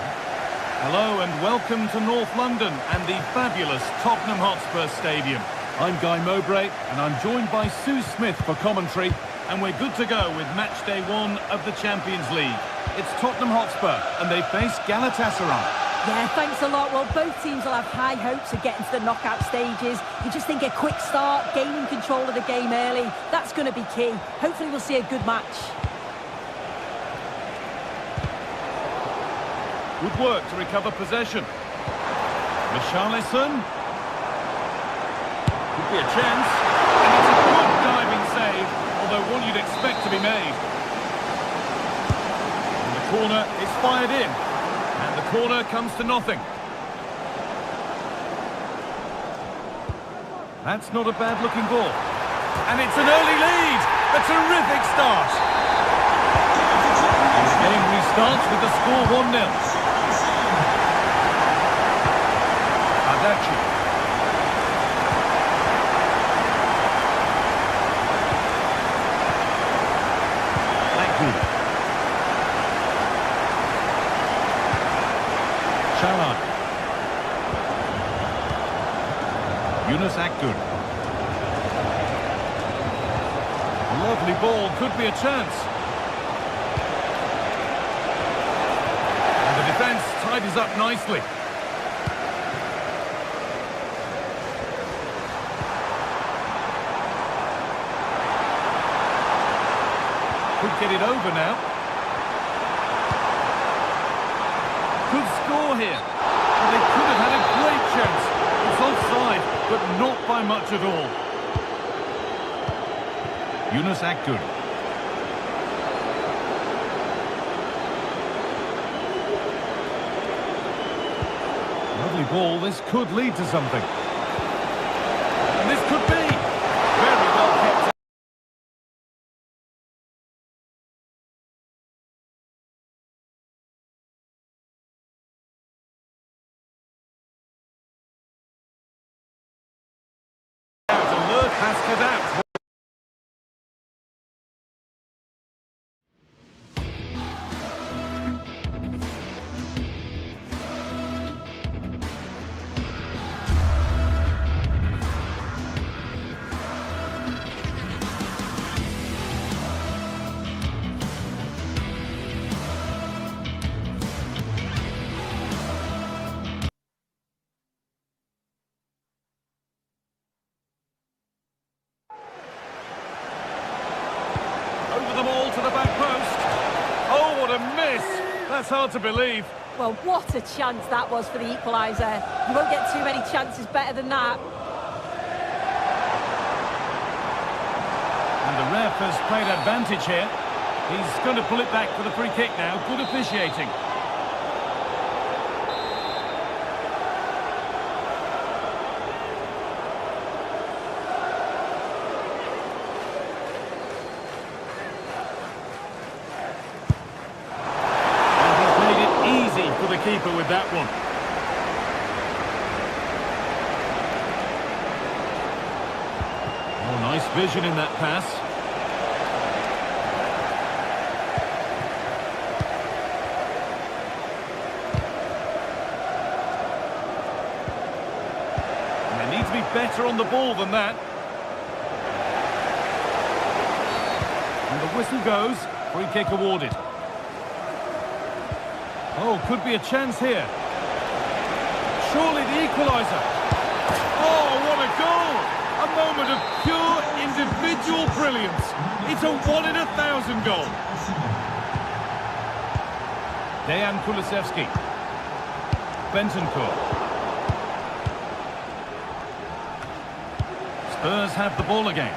Hello and welcome to North London and the fabulous Tottenham Hotspur Stadium. I'm Guy Mowbray and I'm joined by Sue Smith for commentary, and we're good to go with match day 1 of the Champions League. It's Tottenham Hotspur and they face Galatasaray. Yeah, thanks a lot. Well, both teams will have high hopes of getting to the knockout stages. You just think a quick start, gaining control of the game early, that's going to be key. Hopefully we'll see a good match. Good work to recover possession. Richarlison. Could be a chance. And it's a good diving save, although one you'd expect to be made. And the corner is fired in. And the corner comes to nothing. That's not a bad-looking ball. And it's an early lead. A terrific start. The game restarts with the score 1-0. Adachi. Shalan. Yunus Akgün. Lovely ball, could be a chance. And the defence tidies up nicely. Could get it over now. Could score here. And they could have had a great chance. It's offside, but not by much at all. Yunus Akgün. Lovely ball. This could lead to something. And this could be. Very well kept. Alert has cut out. Over the ball to the back post. Oh, what a miss! That's hard to believe. Well, what a chance that was for the equaliser. You won't get too many chances better than that. And the ref has played advantage here. He's going to pull it back for the free kick now. Good officiating. For the keeper with that one. Oh, nice vision in that pass. And they need to be better on the ball than that. And the whistle goes. Free kick awarded. Oh, could be a chance here. Surely the equaliser. Oh, what a goal! A moment of pure individual brilliance. It's a 1 in 1,000 goal. Dejan Kulusevski. Bentancur. Spurs have the ball again.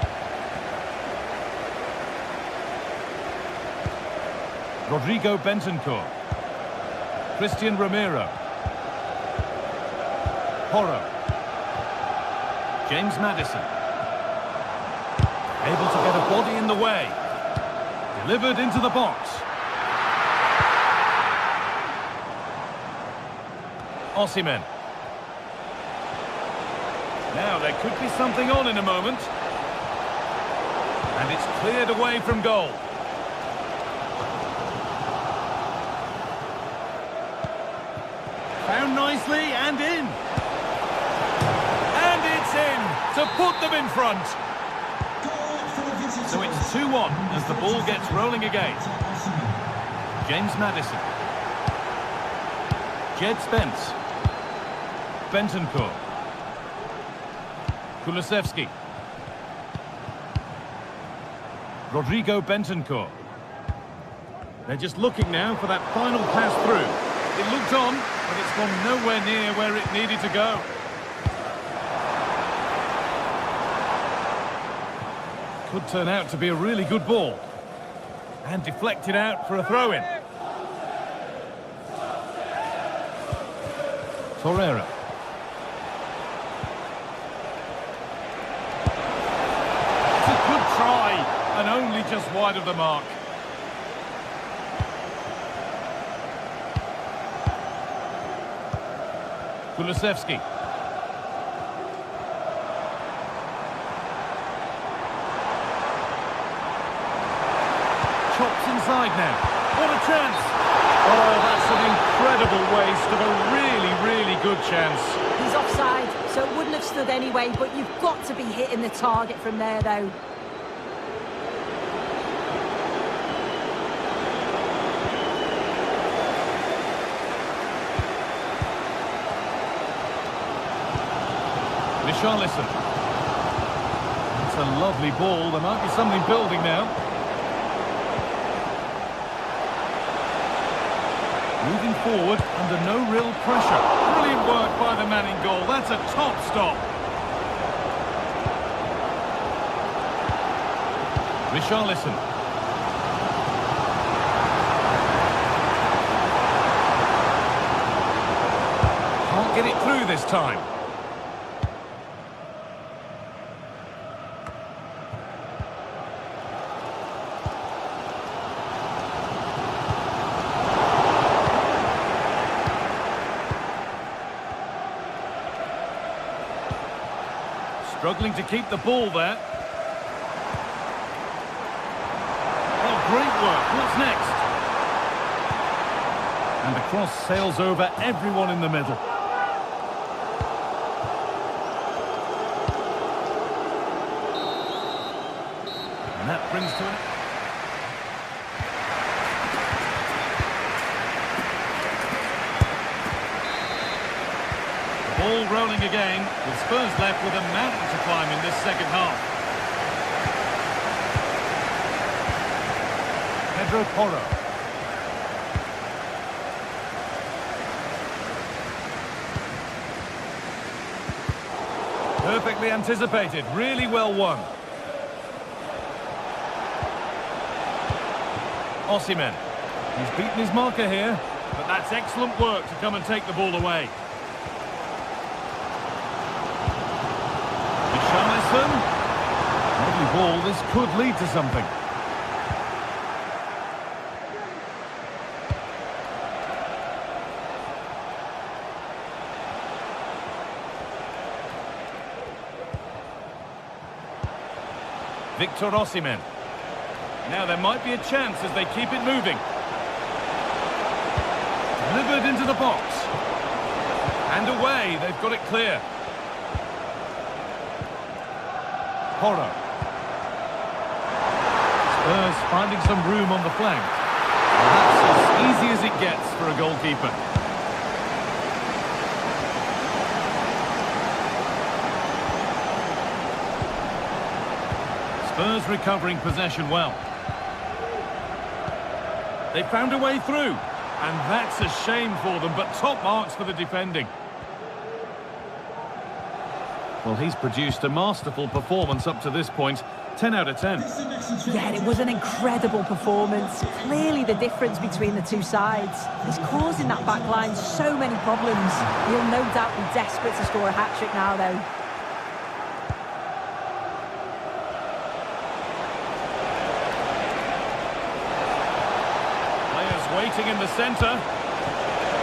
Rodrigo Bentancur. Christian Romero. Porro. James Maddison. Able to get a body in the way. Delivered into the box. Osimhen. Now, there could be something on in a moment. And it's cleared away from goal. Found nicely and in. And it's in to put them in front. So it's 2-1 as the ball gets rolling again. James Maddison. Jed Spence. Bentancur. Kulusevski. Rodrigo Bentancur. They're just looking now for that final pass through. It looked on, but it's gone nowhere near where it needed to go. Could turn out to be a really good ball. And deflected out for a throw-in. Torreira. It's a good try, and only just wide of the mark. Kulusevski. Chops inside now. What a chance! Oh, that's an incredible waste of a really, really good chance. He's offside, so it wouldn't have stood anyway, but you've got to be hitting the target from there, though. Richarlison. It's a lovely ball. There might be something building now. Moving forward under no real pressure. Brilliant work by the man in goal. That's a top stop. Richarlison. Can't get it through this time. Struggling to keep the ball there. Oh, great work. What's next? And the cross sails over everyone in the middle. And that brings to an... Ball rolling again, with Spurs left with a mountain to climb in this second half. Pedro Porro. Perfectly anticipated, really well won. Osimhen. He's beaten his marker here, but that's excellent work to come and take the ball away. Lovely ball, this could lead to something. Victor Osimhen. Now there might be a chance as they keep it moving. Delivered into the box. And away, they've got it clear. Porro. Spurs finding some room on the flank. Well, that's as easy as it gets for a goalkeeper. Spurs recovering possession well. They found a way through, and that's a shame for them, but top marks for the defending. Well, he's produced a masterful performance up to this point. 10 out of 10. Yeah, it was an incredible performance. Clearly the difference between the two sides. He's causing that back line so many problems. He'll no doubt be desperate to score a hat-trick now, though. Players waiting in the centre.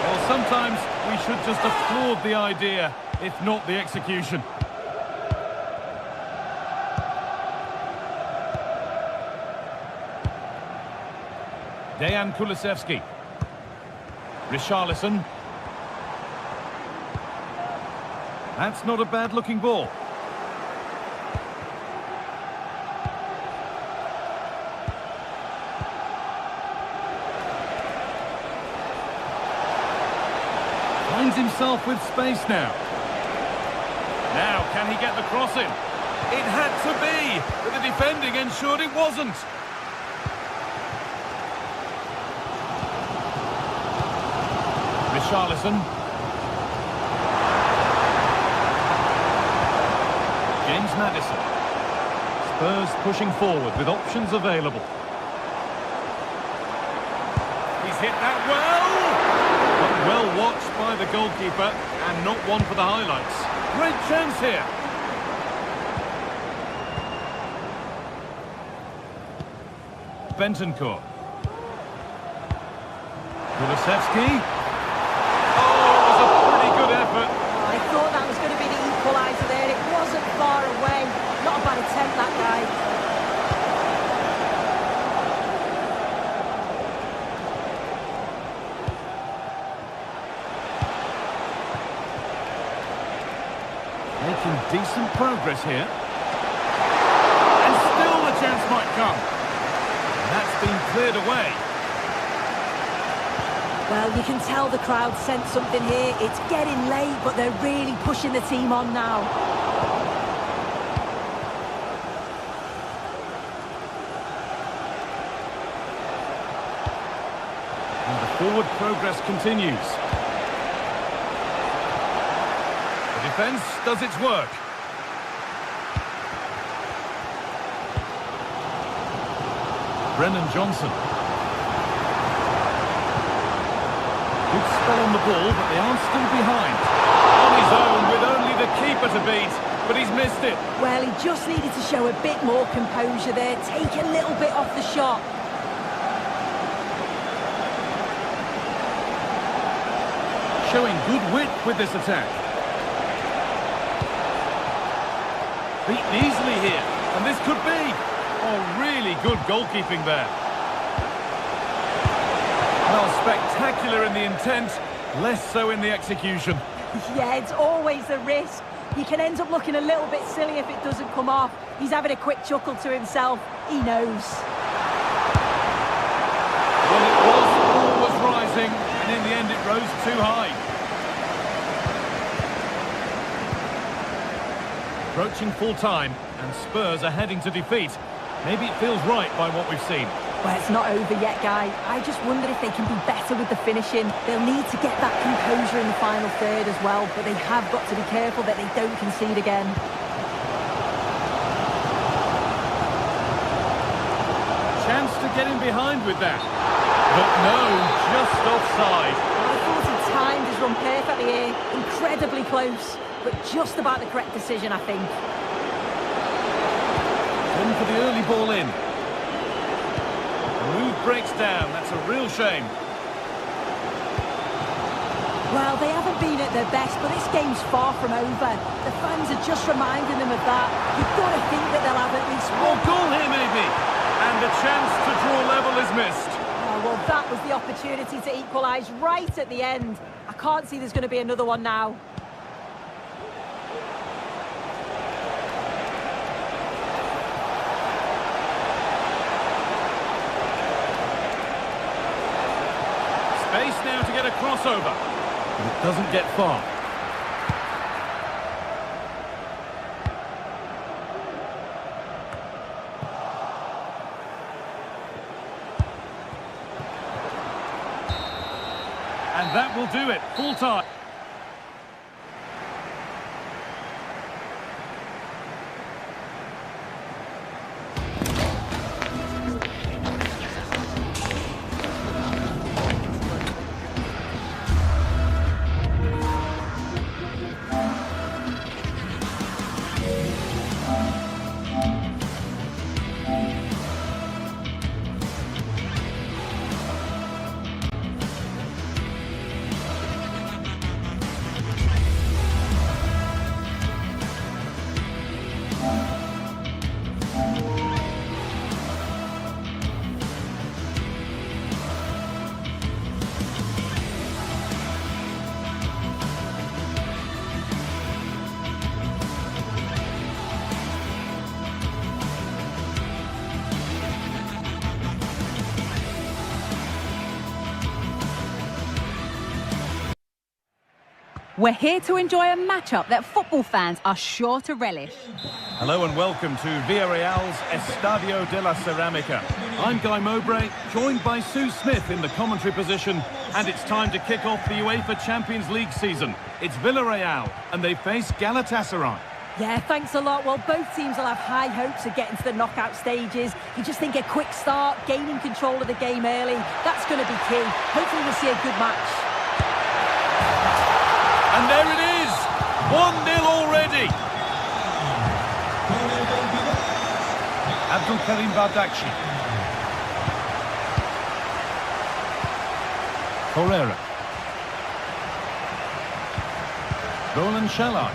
Well, sometimes we should just applaud the idea, if not the execution. Dejan Kulusevski. Richarlison. That's not a bad-looking ball. Finds himself with space now. Now, can he get the cross in? It had to be, but the defending ensured it wasn't. Richarlison. James Maddison. Spurs pushing forward with options available. He's hit that well! But well watched by the goalkeeper and not one for the highlights. Great chance here. Bentancur. Kulusevski. Oh, it was a pretty good effort. I thought that was going to be the equaliser there. It wasn't far away. Not a bad attempt, that guy. Making decent progress here. And still the chance might come. And that's been cleared away. Well, you can tell the crowd sensed something here. It's getting late, but they're really pushing the team on now. And the forward progress continues. The defence does its work. Brennan Johnson. Good spell on the ball, but they are still behind. On his own, with only the keeper to beat, but he's missed it. Well, he just needed to show a bit more composure there, take a little bit off the shot. Showing good width with this attack. Beaten easily here, and this could be. Oh, really good goalkeeping there. Well, spectacular in the intent, less so in the execution. Yeah, it's always a risk. You can end up looking a little bit silly if it doesn't come off. He's having a quick chuckle to himself. He knows. Well, it was rising, and in the end it rose too high. Approaching full time, and Spurs are heading to defeat. Maybe it feels right by what we've seen. Well, it's not over yet, Guy. I just wonder if they can be better with the finishing. They'll need to get that composure in the final third as well, but they have got to be careful that they don't concede again. Chance to get in behind with that. But no, just offside. I thought he timed his run perfectly here. Incredibly close, but just about the correct decision, I think. In for the early ball in. The move breaks down. That's a real shame. Well, they haven't been at their best, but this game's far from over. The fans are just reminding them of that. You've got to think that they'll have at least one goal here, maybe. And the chance to draw level is missed. Oh, well, that was the opportunity to equalise right at the end. I can't see there's going to be another one now. Space now to get a crossover. But it doesn't get far. And that will do it. Full time. We're here to enjoy a matchup that football fans are sure to relish. Hello and welcome to Villarreal's Estadio de la Ceramica. I'm Guy Mowbray, joined by Sue Smith in the commentary position, and it's time to kick off the UEFA Champions League season. It's Villarreal, and they face Galatasaray. Yeah, thanks a lot. Well, both teams will have high hopes of getting to the knockout stages. You just think a quick start, gaining control of the game early, that's going to be key. Hopefully we'll see a good match. And there it is! 1-0 already! Abdul Karim Bardakci. Torreira. Roland Shalai.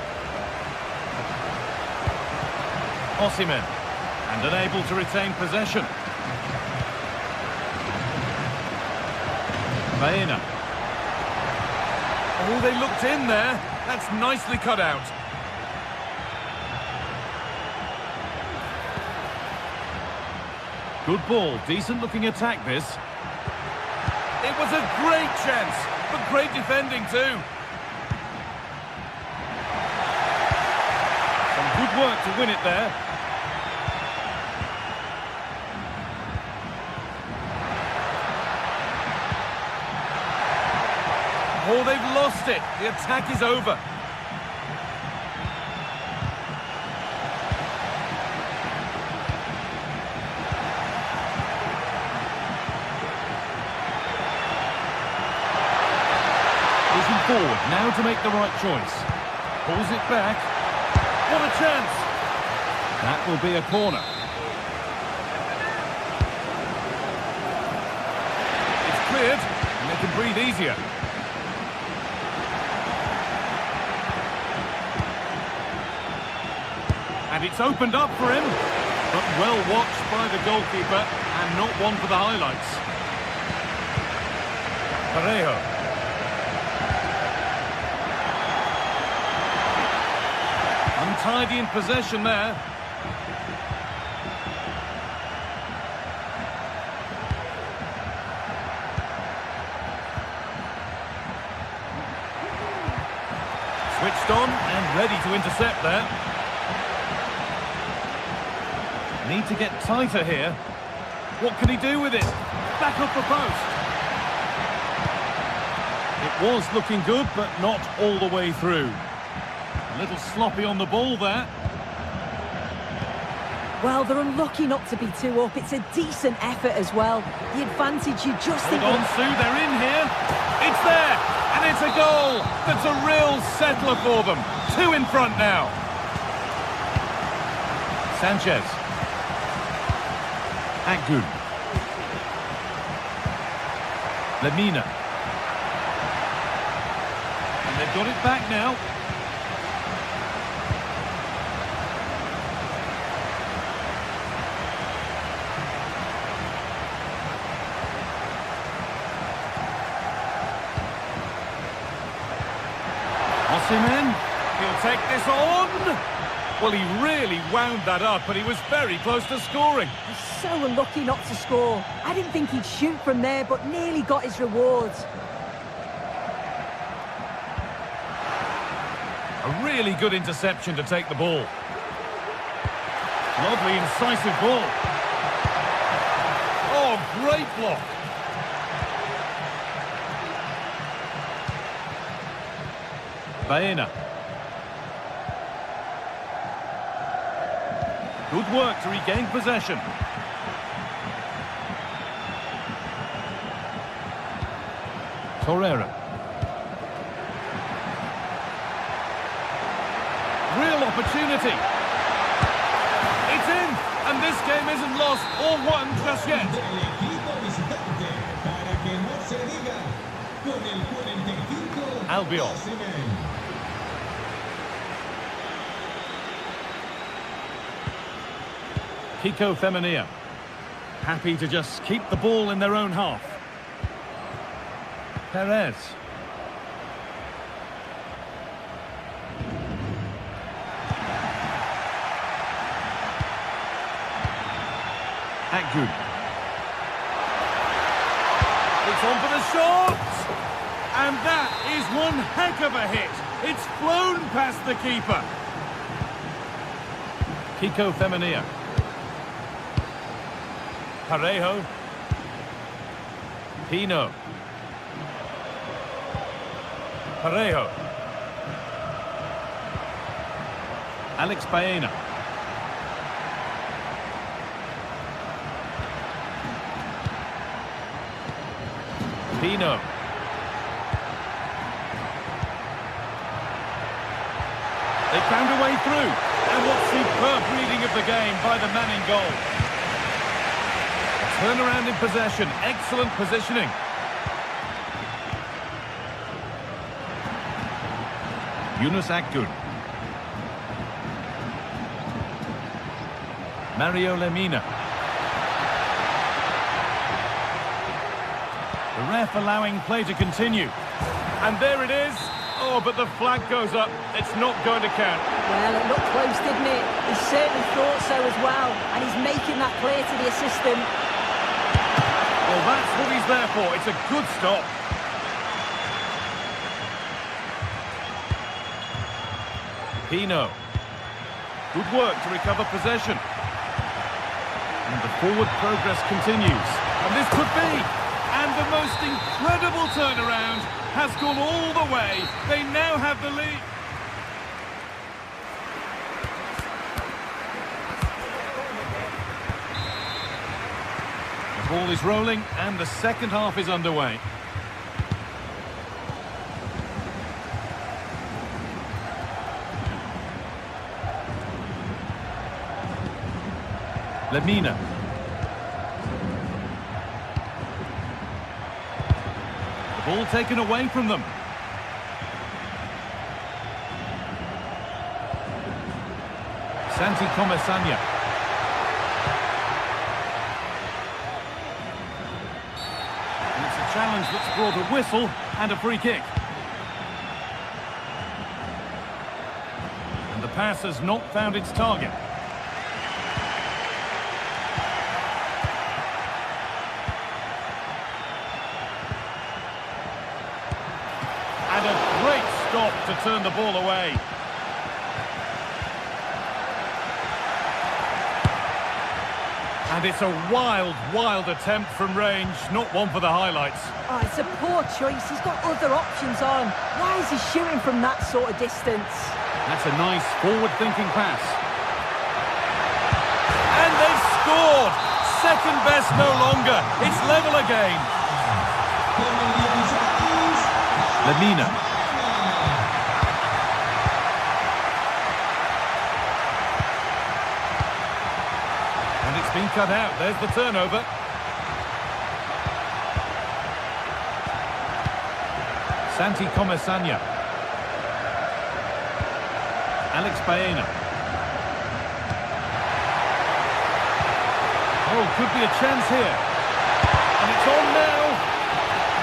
Osimhen, and unable to retain possession. Baena. Oh, they looked in there. That's nicely cut out. Good ball, decent looking attack this. It was a great chance, but great defending too. Some good work to win it there. Oh, they've lost it. The attack is over. Pushing forward, now to make the right choice. Pulls it back. What a chance! That will be a corner. It's cleared, and they can breathe easier. And it's opened up for him, but well watched by the goalkeeper, and not one for the highlights. Parejo. Untidy in possession there. Switched on and ready to intercept there. Need to get tighter here. What can he do with it? Back up the post. It was looking good, but not all the way through. A little sloppy on the ball there. Well, they're unlucky not to be two up. It's a decent effort as well. The advantage you just think... Hold on, Sue, they're in here. It's there, and it's a goal. That's a real settler for them. 2 in front now. Sanchez. Good. Lemina. And they've got it back now. Osimhen, he'll take this on. Well, he really wound that up, but he was very close to scoring. He's so unlucky not to score. I didn't think he'd shoot from there, but nearly got his rewards. A really good interception to take the ball. Lovely, incisive ball. Oh, great block. Baena. Good work to regain possession. Torreira. Real opportunity. It's in, and this game isn't lost or won just yet. Albiol. Kiko Femenia, happy to just keep the ball in their own half. Perez. Good. It's on for the shot! And that is one heck of a hit. It's flown past the keeper. Kiko Femenia. Parejo. Pino. Parejo. Alex Baena. Pino. They found a way through. And what superb reading of the game by the man in goal. Turnaround in possession. Excellent positioning. Yunus Akgün. Mario Lemina. The ref allowing play to continue. And there it is. Oh, but the flag goes up. It's not going to count. Well, it looked close, didn't it? He certainly thought so as well. And he's making that clear to the assistant. Well, that's what he's there for. It's a good stop. Pino. Good work to recover possession. And the forward progress continues. And this could be. And the most incredible turnaround has gone all the way. They now have the lead. The ball is rolling and the second half is underway. Lemina. The ball taken away from them. Santi Comesaña. And it's a challenge that's brought a whistle and a free kick. And the pass has not found its target. And a great stop to turn the ball away. And it's a wild, wild attempt from range, not one for the highlights. Oh, it's a poor choice. He's got other options on. Why is he shooting from that sort of distance? That's a nice forward-thinking pass. And they've scored! Second best no longer. It's level again. Lemina. And it's been cut out. There's the turnover. Santi Comesaña. Alex Baena. Oh, could be a chance here. And it's on now.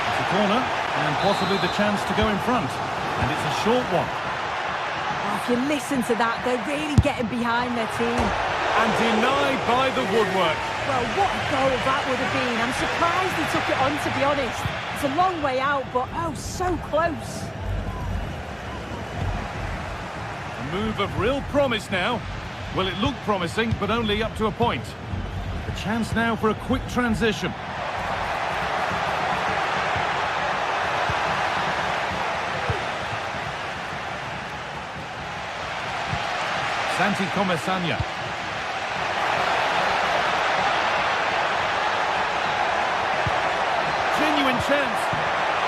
It's a corner. And possibly the chance to go in front. And it's a short one. Oh, if you listen to that, they're really getting behind their team. And denied by the woodwork. Well, what a goal that would have been. I'm surprised he took it on, to be honest. It's a long way out, but oh, so close. A move of real promise now. Well, it looked promising, but only up to a point. A chance now for a quick transition. Santi Comesaña. Genuine chance.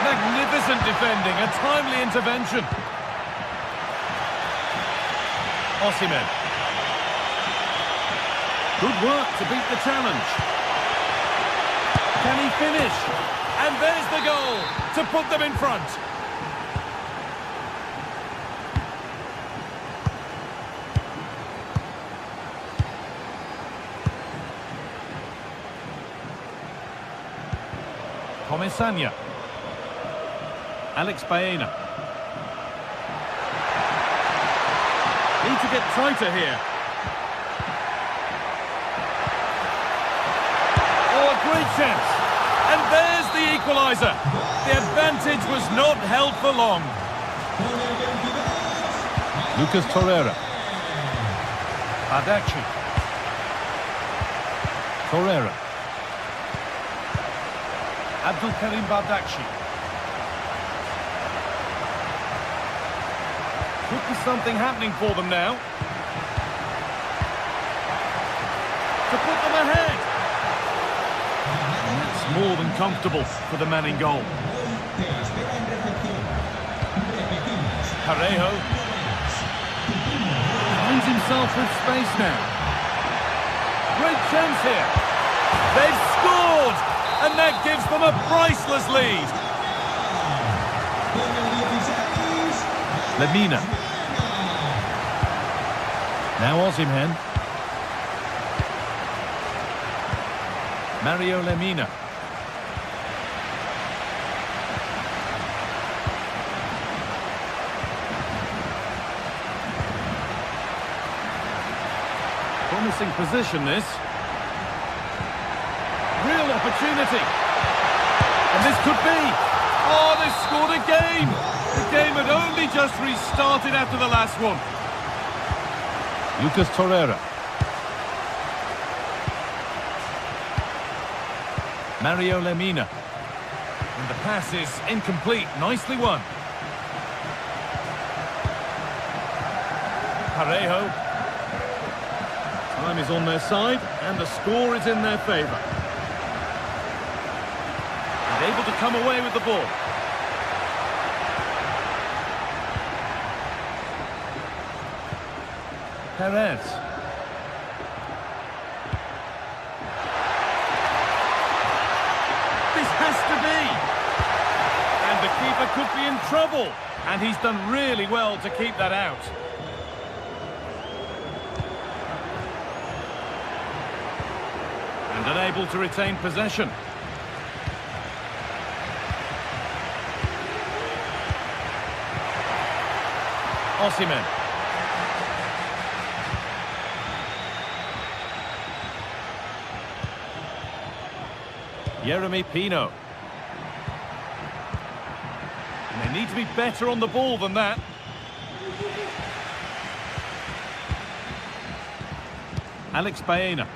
Magnificent defending. A timely intervention. Osimhen. Good work to beat the challenge. Can he finish? And there's the goal to put them in front. Comesaña. Alex Baena. Need to get tighter here. Oh, a great chance. And there's the equaliser. The advantage was not held for long. Lucas Torreira. Badaci. Torreira. Abdul Karim Badaci. Could be something happening for them now. To put them ahead. And that's more than comfortable for the man in goal. Parejo finds himself with space now. Great chance here. They've scored, and that gives them a priceless lead. Lemina. Now Osimhen. Mario Lemina. Promising position, this. Real opportunity. And this could be. Oh, they've scored again. The game had only just restarted after the last one. Lucas Torreira. Mario Lemina. And the pass is incomplete. Nicely won. Parejo. Time is on their side, and the score is in their favour. And able to come away with the ball. Perez. This has to be. And the keeper could be in trouble. And he's done really well to keep that out. And unable to retain possession. Osimhen. Yeremy Pino. And they need to be better on the ball than that. Alex Baena.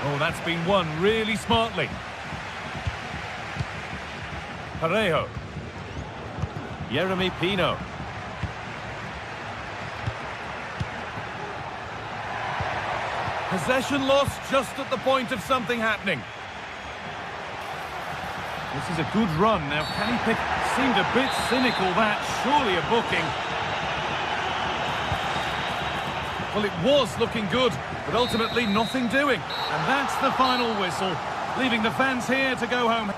Oh, that's been won really smartly. Parejo. Yeremy Pino. Possession lost just at the point of something happening. This is a good run. Now, can he pick? Seemed a bit cynical, that. Surely a booking. Well, it was looking good, but ultimately nothing doing. And that's the final whistle, leaving the fans here to go home.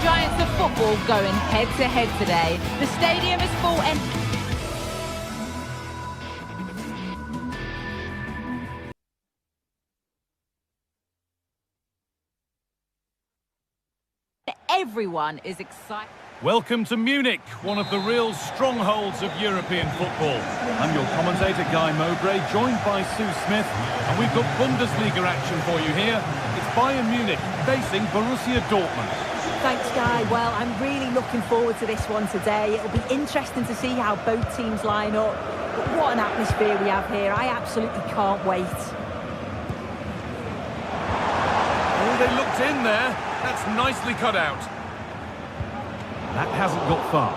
giants of football going head-to-head today. The stadium is full and... Everyone is excited. Welcome to Munich, one of the real strongholds of European football. I'm your commentator, Guy Mowbray, joined by Sue Smith, and we've got Bundesliga action for you here. It's Bayern Munich facing Borussia Dortmund. Thanks, Guy. Well, I'm really looking forward to this one today. It'll be interesting to see how both teams line up. But what an atmosphere we have here. I absolutely can't wait. Oh, they looked in there. That's nicely cut out. That hasn't got far.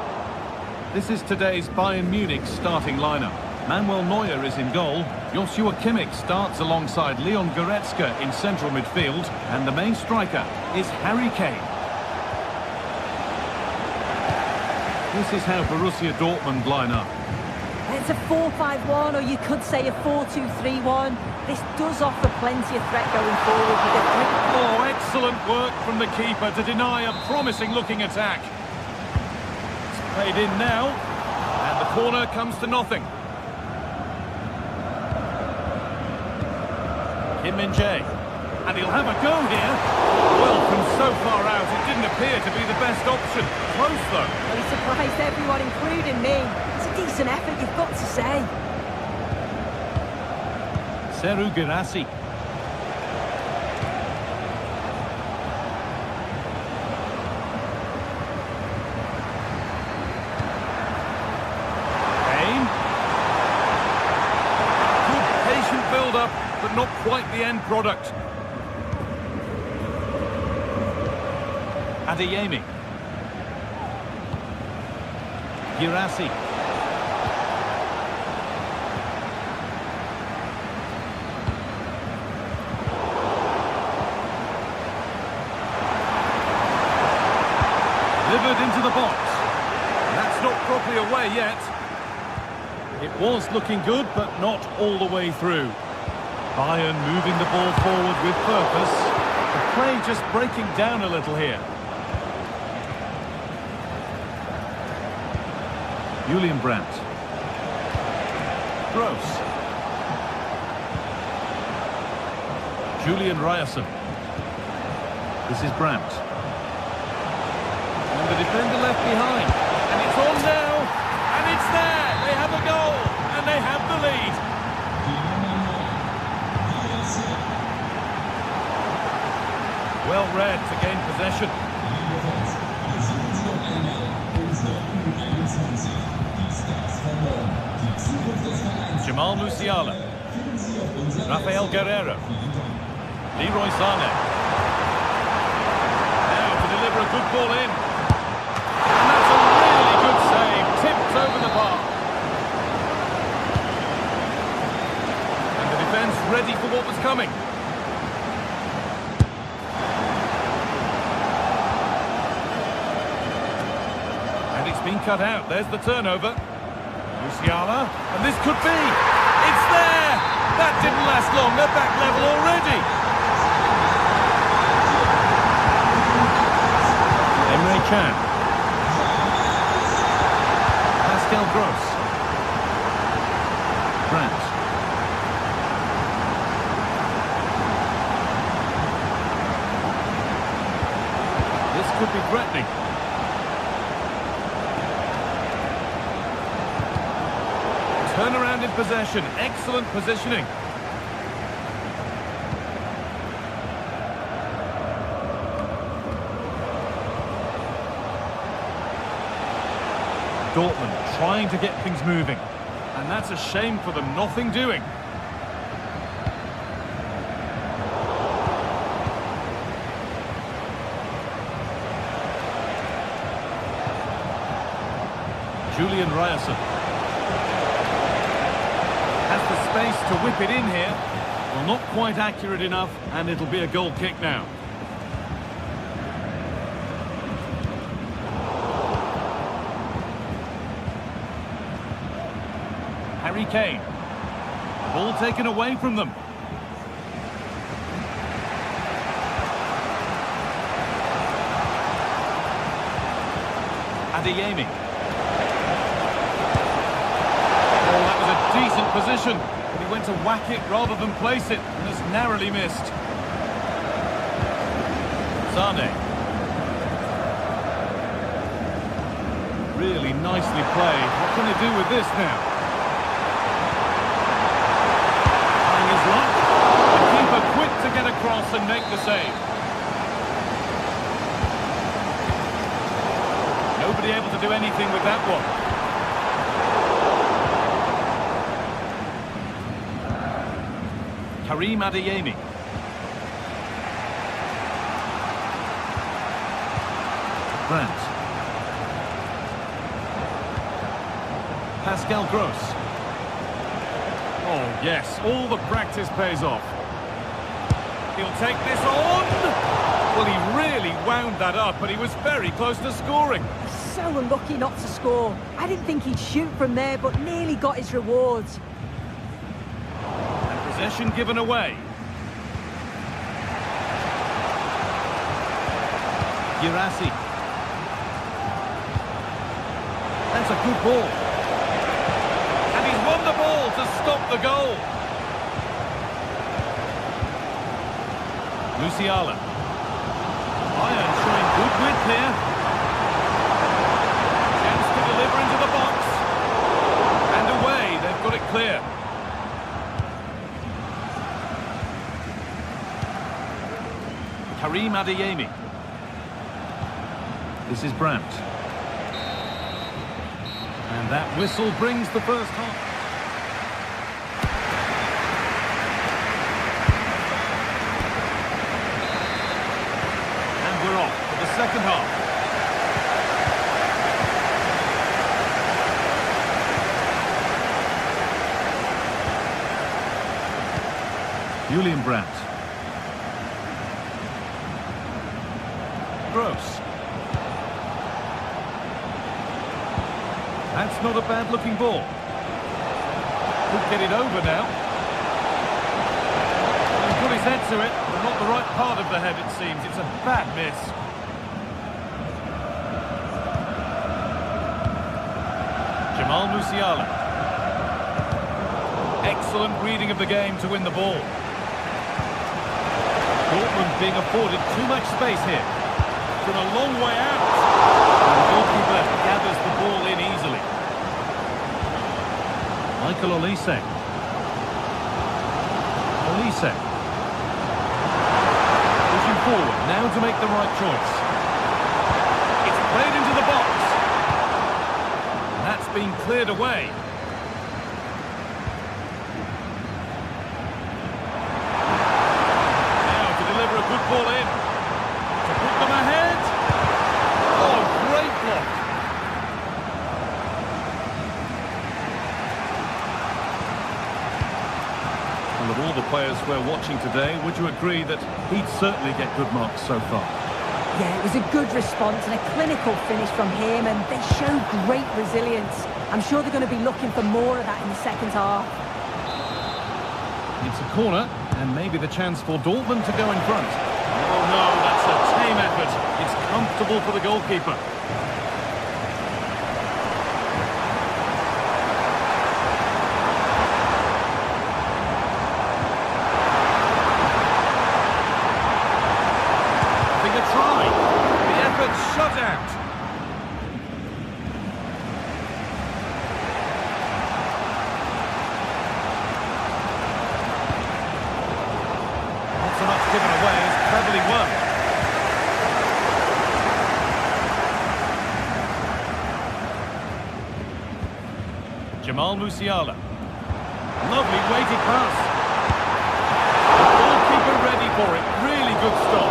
This is today's Bayern Munich starting lineup. Manuel Neuer is in goal. Joshua Kimmich starts alongside Leon Goretzka in central midfield. And the main striker is Harry Kane. This is how Borussia Dortmund line up. It's a 4-5-1, or you could say a 4-2-3-1. This does offer plenty of threat going forward with a quick... Oh, excellent work from the keeper to deny a promising-looking attack. It's played in now, and the corner comes to nothing. Kim Min-jae, and he'll have a go here. Well, from so far out, it didn't appear to be the best option. Close, though. Well, he surprised everyone, including me. It's a decent effort, you've got to say. Serhou Guirassy. Kane. Good patient build-up, but not quite the end product. Adeyemi. Guirassy. Delivered into the box. That's not properly away yet. It was looking good, but not all the way through. Bayern moving the ball forward with purpose. The play just breaking down a little here. Julian Brandt. Gross. Julian Ryerson. This is Brandt. And the defender left behind. And it's on now. And it's there. They have a goal. And they have the lead. Well read to gain possession. Jamal Musiala. Rafael Guerreiro. Leroy Sané. Now to deliver a good ball in. And that's a really good save. Tipped over the bar. And the defence ready for what was coming. And it's been cut out. There's the turnover. Musiala, and this could be. It's there! That didn't last long. They're back level already. Emre Can. Pascal Gross. Brandt. This could be threatening. Turn around in possession. Excellent positioning. Dortmund trying to get things moving. And that's a shame for them. Nothing doing. Julian Ryerson. Has the space to whip it in here. Well, not quite accurate enough, and it'll be a goal kick now. Harry Kane. Ball taken away from them. Adeyemi. Oh, that was a decent position. But he went to whack it rather than place it, and has narrowly missed. Zane. Really nicely played. What can they do with this now? Trying his luck. The keeper quick to get across and make the save. Nobody able to do anything with that one. Karim Adeyemi. Brandt. Pascal Gross. Oh, yes, all the practice pays off. He'll take this on. Well, he really wound that up, but he was very close to scoring. So unlucky not to score. I didn't think he'd shoot from there, but nearly got his rewards. And possession given away. Girassi. That's a good ball. And he's won the ball to stop the goal. Musiala. Bayern showing good width here. Chance to deliver into the box. And away, they've got it clear. Karim Adeyemi. This is Brandt. And that whistle brings the first half. And we're off for the second half. Julian Brandt. Gross. That's not a bad-looking ball. Could get it over now. He put his head to it, but not the right part of the head, it seems. It's a bad miss. Jamal Musiala. Excellent reading of the game to win the ball. Dortmund being afforded too much space here. From a long way out. The goalkeeper gathers the ball in easily. Michael Olise. Olise. Pushing forward, now to make the right choice. It's played into the box. And that's been cleared away. Now to deliver a good ball in. To put them ahead. Oh, great block. Well, of all the players we're watching today, would you agree that he'd certainly get good marks so far? Yeah, it was a good response and a clinical finish from him, and they show great resilience. I'm sure they're going to be looking for more of that in the second half. It's a corner, and maybe the chance for Dortmund to go in front. Oh no, that's a tame effort. It's comfortable for the goalkeeper. Having a try. The effort shut out. Not so much given away as cleverly won. Jamal Musiala. Lovely weighted pass. The goalkeeper ready for it. Really good stop.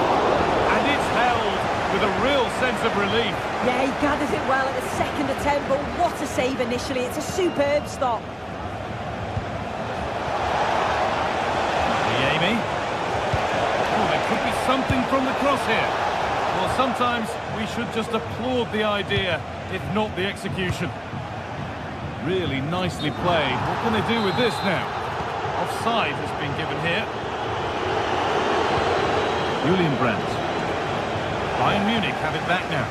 And it's held with a real sense of relief. Yeah, he gathers it well at the second attempt, but what a save initially. It's a superb stop. Adeyemi. Oh, there could be something from the cross here. Well, sometimes we should just applaud the idea, if not the execution. Really nicely played. What can they do with this now? Offside has been given here. Julian Brandt. Bayern Munich have it back now.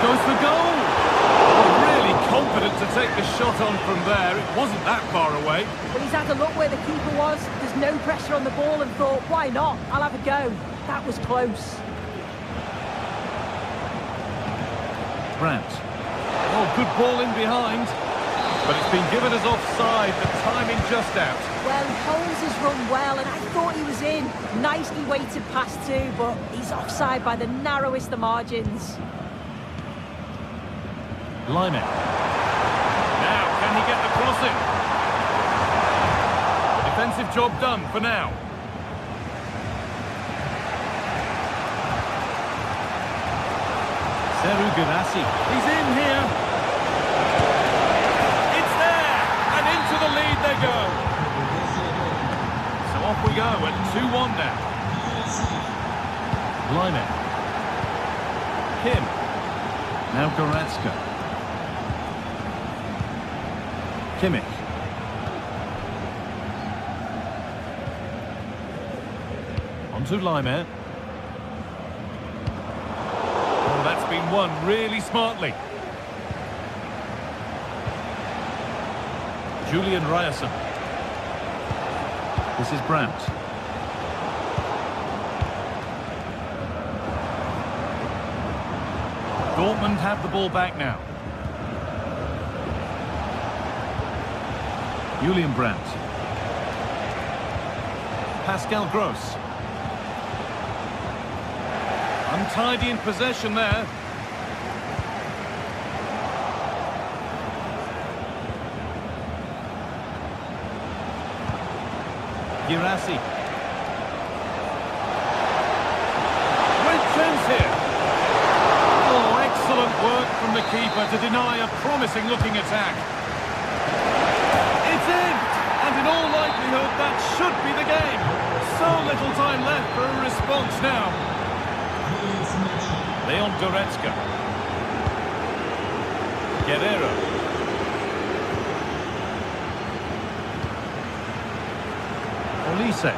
Goes for goal! Oh, really confident to take the shot on from there. It wasn't that far away. Well, he's had a look where the keeper was. There's no pressure on the ball and thought, why not? I'll have a go. That was close. Brandt. Oh, good ball in behind. But it's been given as offside, the timing just out. Well, he holds his run well, and I thought he was in. Nicely weighted pass too, but he's offside by the narrowest of margins. Lyman. Now, can he get the cross in? The defensive job done for now. Seru Girassi. He's in here. It's there, and into the lead they go. So off we go at 2-1 now. Lyman. Kim. Now Goretzka. Kimmich. On to Lyman. Oh, that's been won really smartly. Julian Ryerson. This is Brandt. Dortmund have the ball back now. Julian Brandt. Pascal Gross. Untidy in possession there. Girassi. Great chance here. Oh, excellent work from the keeper to deny a promising looking attack. It's in! And in all likelihood, that should be the game. So little time left for a response now. Leon Goretzka. Guerrero. Olise.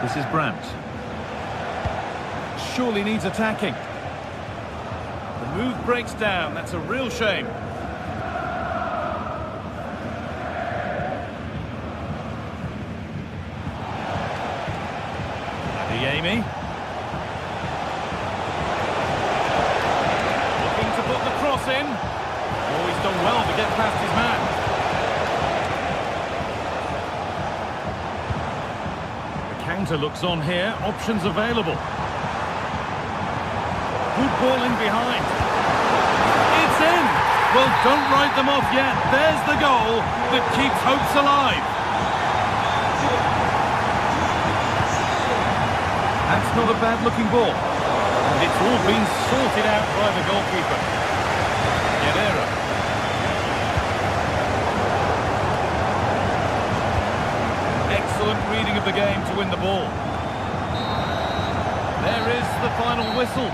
This is Brandt. Surely needs attacking. The move breaks down. That's a real shame. Amy. Looking to put the cross in. Oh, he's done well to get past his man. The counter looks on here. Options available. Good ball in behind. It's in. Well, don't write them off yet. There's the goal that keeps hopes alive. That's not a bad-looking ball. And it's all been sorted out by the goalkeeper. Guerrero. Excellent reading of the game to win the ball. There is the final whistle.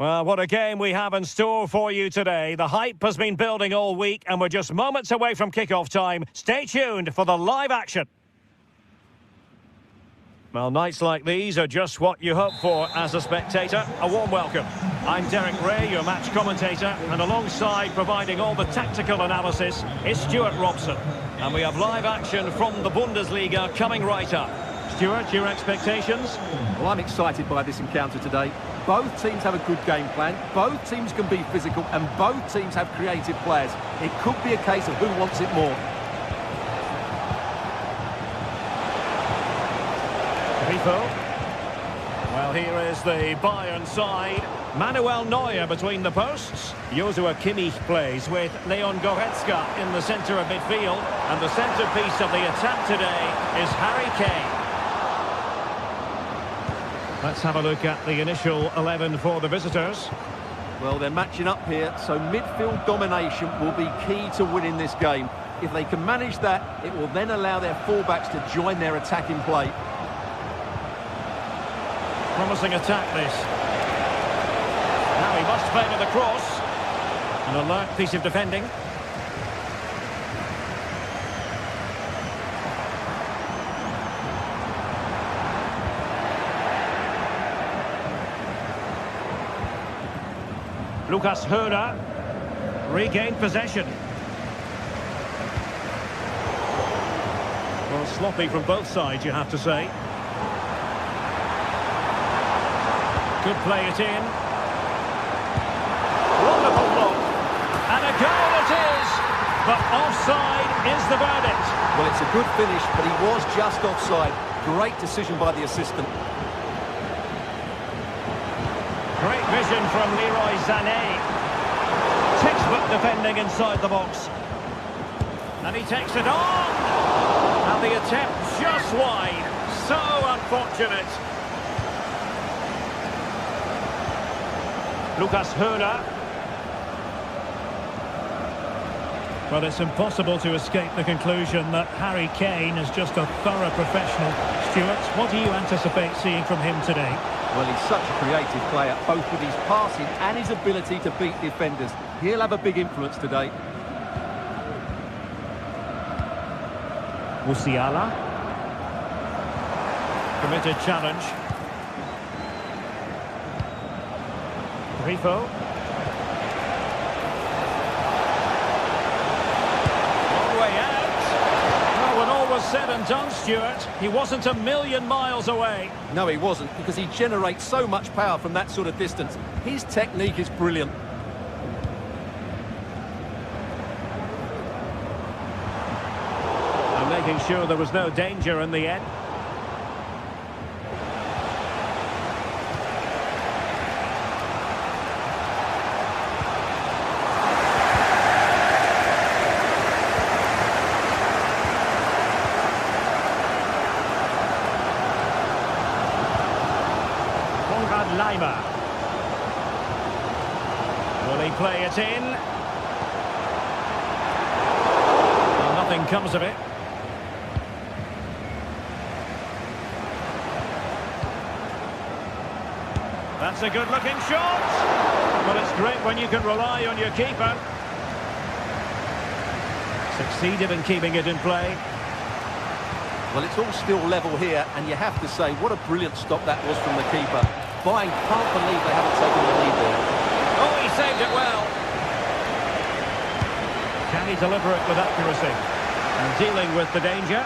Well, what a game we have in store for you today. The hype has been building all week and we're just moments away from kick-off time. Stay tuned for the live action. Well, nights like these are just what you hope for as a spectator. A warm welcome. I'm Derek Ray, your match commentator, and alongside providing all the tactical analysis is Stuart Robson. And we have live action from the Bundesliga coming right up. Stuart, your expectations? Well, I'm excited by this encounter today. Both teams have a good game plan, both teams can be physical, and both teams have creative players. It could be a case of who wants it more. Well, here is the Bayern side. Manuel Neuer between the posts. Joshua Kimmich plays with Leon Goretzka in the centre of midfield. And the centrepiece of the attack today is Harry Kane. Let's have a look at the initial 11 for the visitors. Well, they're matching up here, so midfield domination will be key to winning this game. If they can manage that, it will then allow their fullbacks to join their attacking play. Promising attack, this. Now he must favour the cross. An alert piece of defending. Lucas Höhler regained possession. Well, sloppy from both sides, you have to say. Could play it in. Wonderful block. And a goal it is. But offside is the verdict. Well, it's a good finish, but he was just offside. Great decision by the assistant. Great vision from Leroy Sané. Textbook defending inside the box. And he takes it on. And the attempt just wide. So unfortunate. Lucas Höhler. Well, it's impossible to escape the conclusion that Harry Kane is just a thorough professional. Stuart, what do you anticipate seeing from him today? Well, he's such a creative player, both with his passing and his ability to beat defenders. He'll have a big influence today. Musiala. Committed challenge. Grifo. Long way out. Well, when all was said and done, Stuart, he wasn't a million miles away. No, he wasn't, because he generates so much power from that sort of distance. His technique is brilliant. And making sure there was no danger in the end. Lima. Will he play it in? Well, nothing comes of it. That's a good-looking shot. Well, it's great when you can rely on your keeper. Succeeded in keeping it in play. Well, it's all still level here, and you have to say, what a brilliant stop that was from the keeper. Bayern can't believe they haven't taken the lead there. Oh, he saved it well. Can he deliver it with accuracy? And dealing with the danger.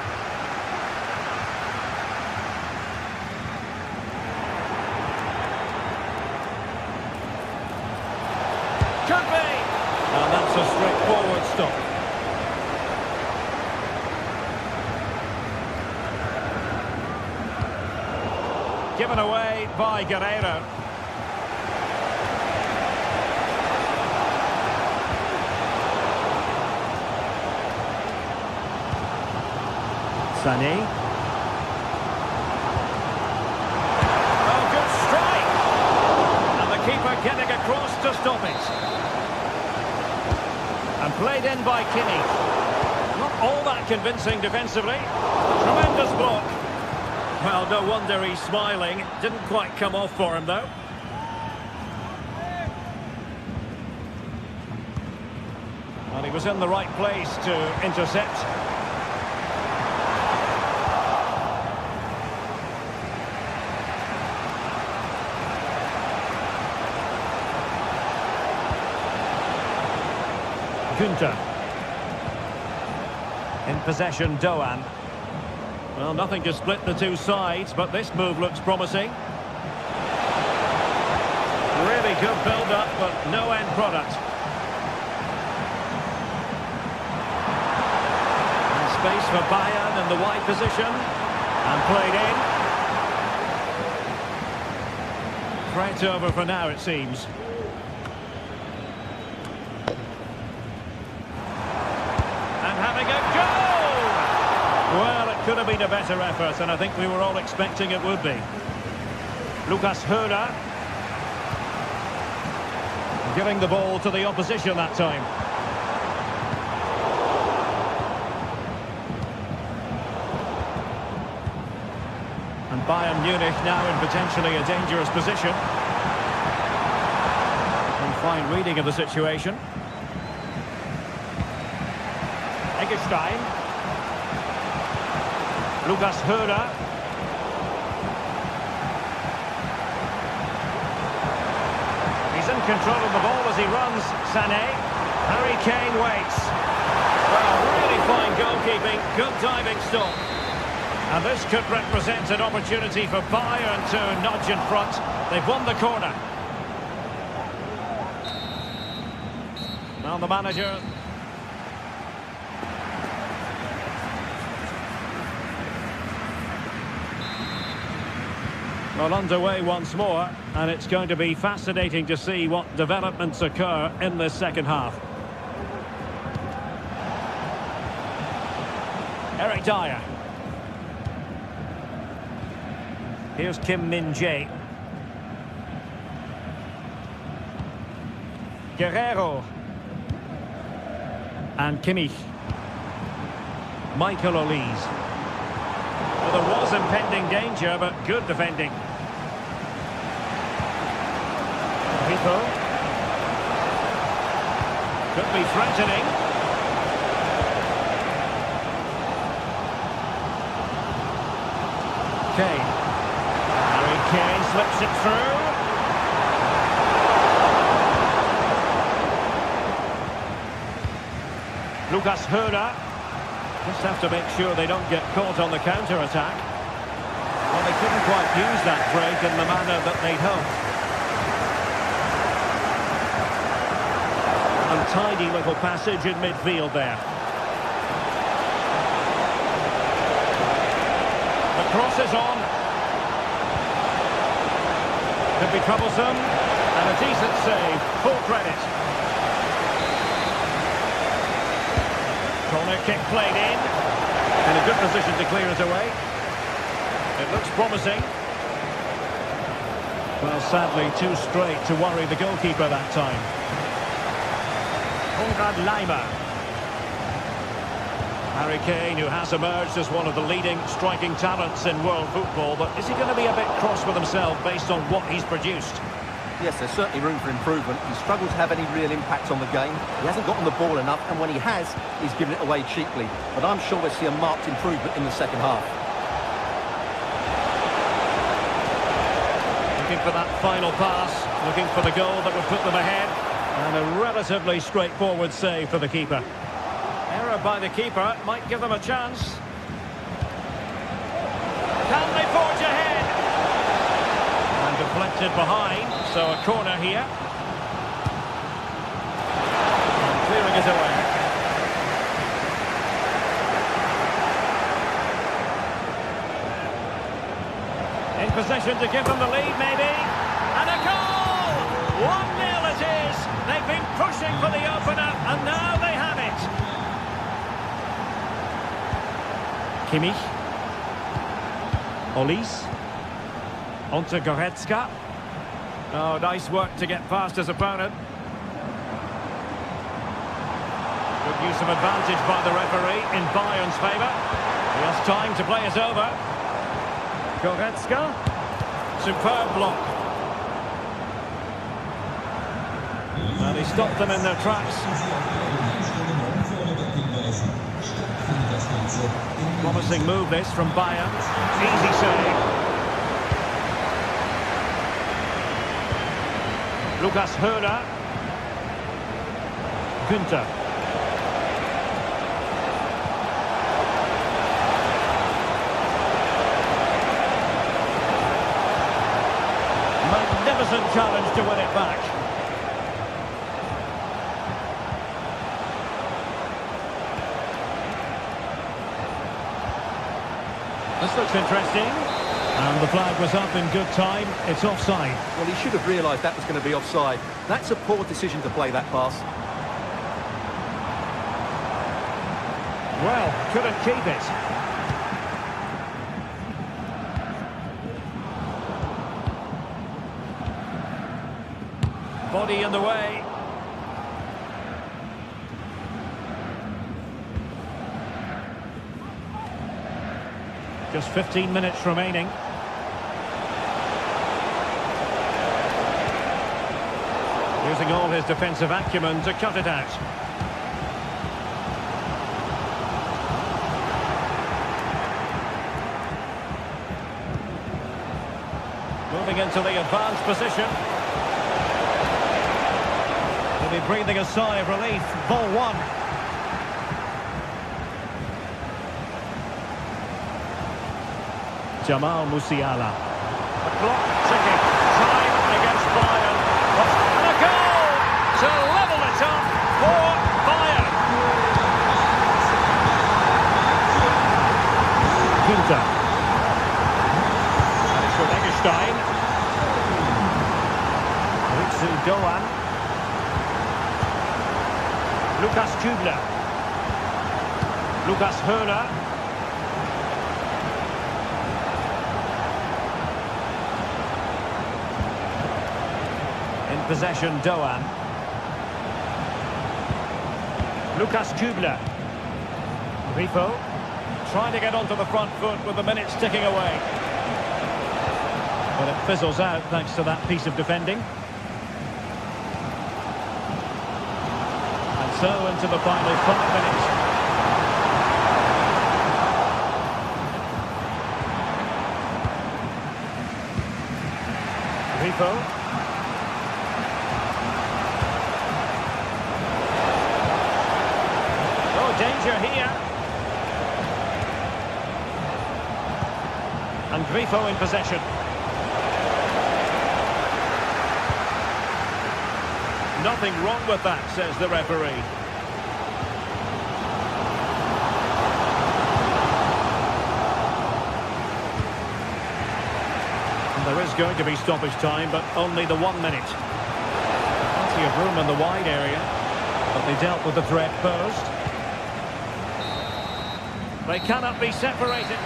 Could be! And that's a straightforward stop. Given away by Guerreiro. Sané. Oh, good strike! And the keeper getting across to stop it. And played in by Kimmich. Not all that convincing defensively. Tremendous block. Well, no wonder he's smiling. Didn't quite come off for him, though. Well, he was in the right place to intercept. Günther. In possession, Doan. Well, nothing to split the two sides, but this move looks promising. Really good build-up, but no end product. And space for Bayern in the wide position. And played in. Threat over for now, it seems. And having a goal! Well, it could have been a better effort, and I think we were all expecting it would be. Lucas Höhler. Giving the ball to the opposition that time. And Bayern Munich now in potentially a dangerous position. And fine reading of the situation. Eggestein. Lucas Höhler. He's in control of the ball as he runs. Sané. Harry Kane waits. Well, really fine goalkeeping. Good diving stop. And this could represent an opportunity for Bayern to nudge in front. They've won the corner. Now the manager. Well, underway once more, and it's going to be fascinating to see what developments occur in this second half. Eric Dyer. Here's Kim Min-jae. Guerrero. And Kimmich. Michael Olise. Well, there was impending danger, but good defending. Hito. Could be threatening. Kane. Harry Kane slips it through. Lucas Höhler. Just have to make sure they don't get caught on the counter-attack. Well, they couldn't quite use that break in the manner that they'd hoped. Untidy little passage in midfield there. The cross is on. Could be troublesome. And a decent save. Full credit. Corner kick played in. In a good position to clear it away. It looks promising. Well, sadly, too straight to worry the goalkeeper that time. Konrad Laimer. Harry Kane, who has emerged as one of the leading striking talents in world football, but is he going to be a bit cross with himself based on what he's produced? Yes, there's certainly room for improvement. He's struggled to have any real impact on the game. He hasn't gotten the ball enough, and when he has, he's given it away cheaply. But I'm sure we'll see a marked improvement in the second half. Looking for that final pass, looking for the goal that would put them ahead. And a relatively straightforward save for the keeper. Error by the keeper might give them a chance. Can they forge ahead? And deflected behind, so a corner here. And clearing it away. In possession to give them the lead, maybe. And a goal! 1-0 it is. They've been pushing for the opener, and now they have it. Kimmich. Olise. Onto Goretzka. Oh, nice work to get past his opponent. Good use of advantage by the referee in Bayern's favour. He has time to play it over. Goretzka. Superb block. And he stopped them in their tracks. Promising move this from Bayern. Easy save. Lucas Höhler. Günther. magnificent challenge to win it back. This looks interesting. And the flag was up in good time. It's offside. Well, he should have realised that was going to be offside. That's a poor decision to play that pass. Well, couldn't keep it. Body in the way. Just 15 minutes remaining. Using all his defensive acumen to cut it out. Moving into the advanced position. He'll be breathing a sigh of relief. Ball one. Jamal Musiala. The clock ticking. Time against Bayern. And a goal to level it up for Bayern. Ginter. And it's for Eggestein. Ritsu Doan. Lukas Kübler. Lukas Höhler. Possession, Doan. Lukas Kübler. Grifo trying to get onto the front foot with the minutes ticking away. But it fizzles out thanks to that piece of defending. And so into the final 5 minutes. Grifo. Danger here. And Grifo in possession. Nothing wrong with that, says the referee. And there is going to be stoppage time, but only the 1 minute. Plenty of room in the wide area, but they dealt with the threat posed. They cannot be separated.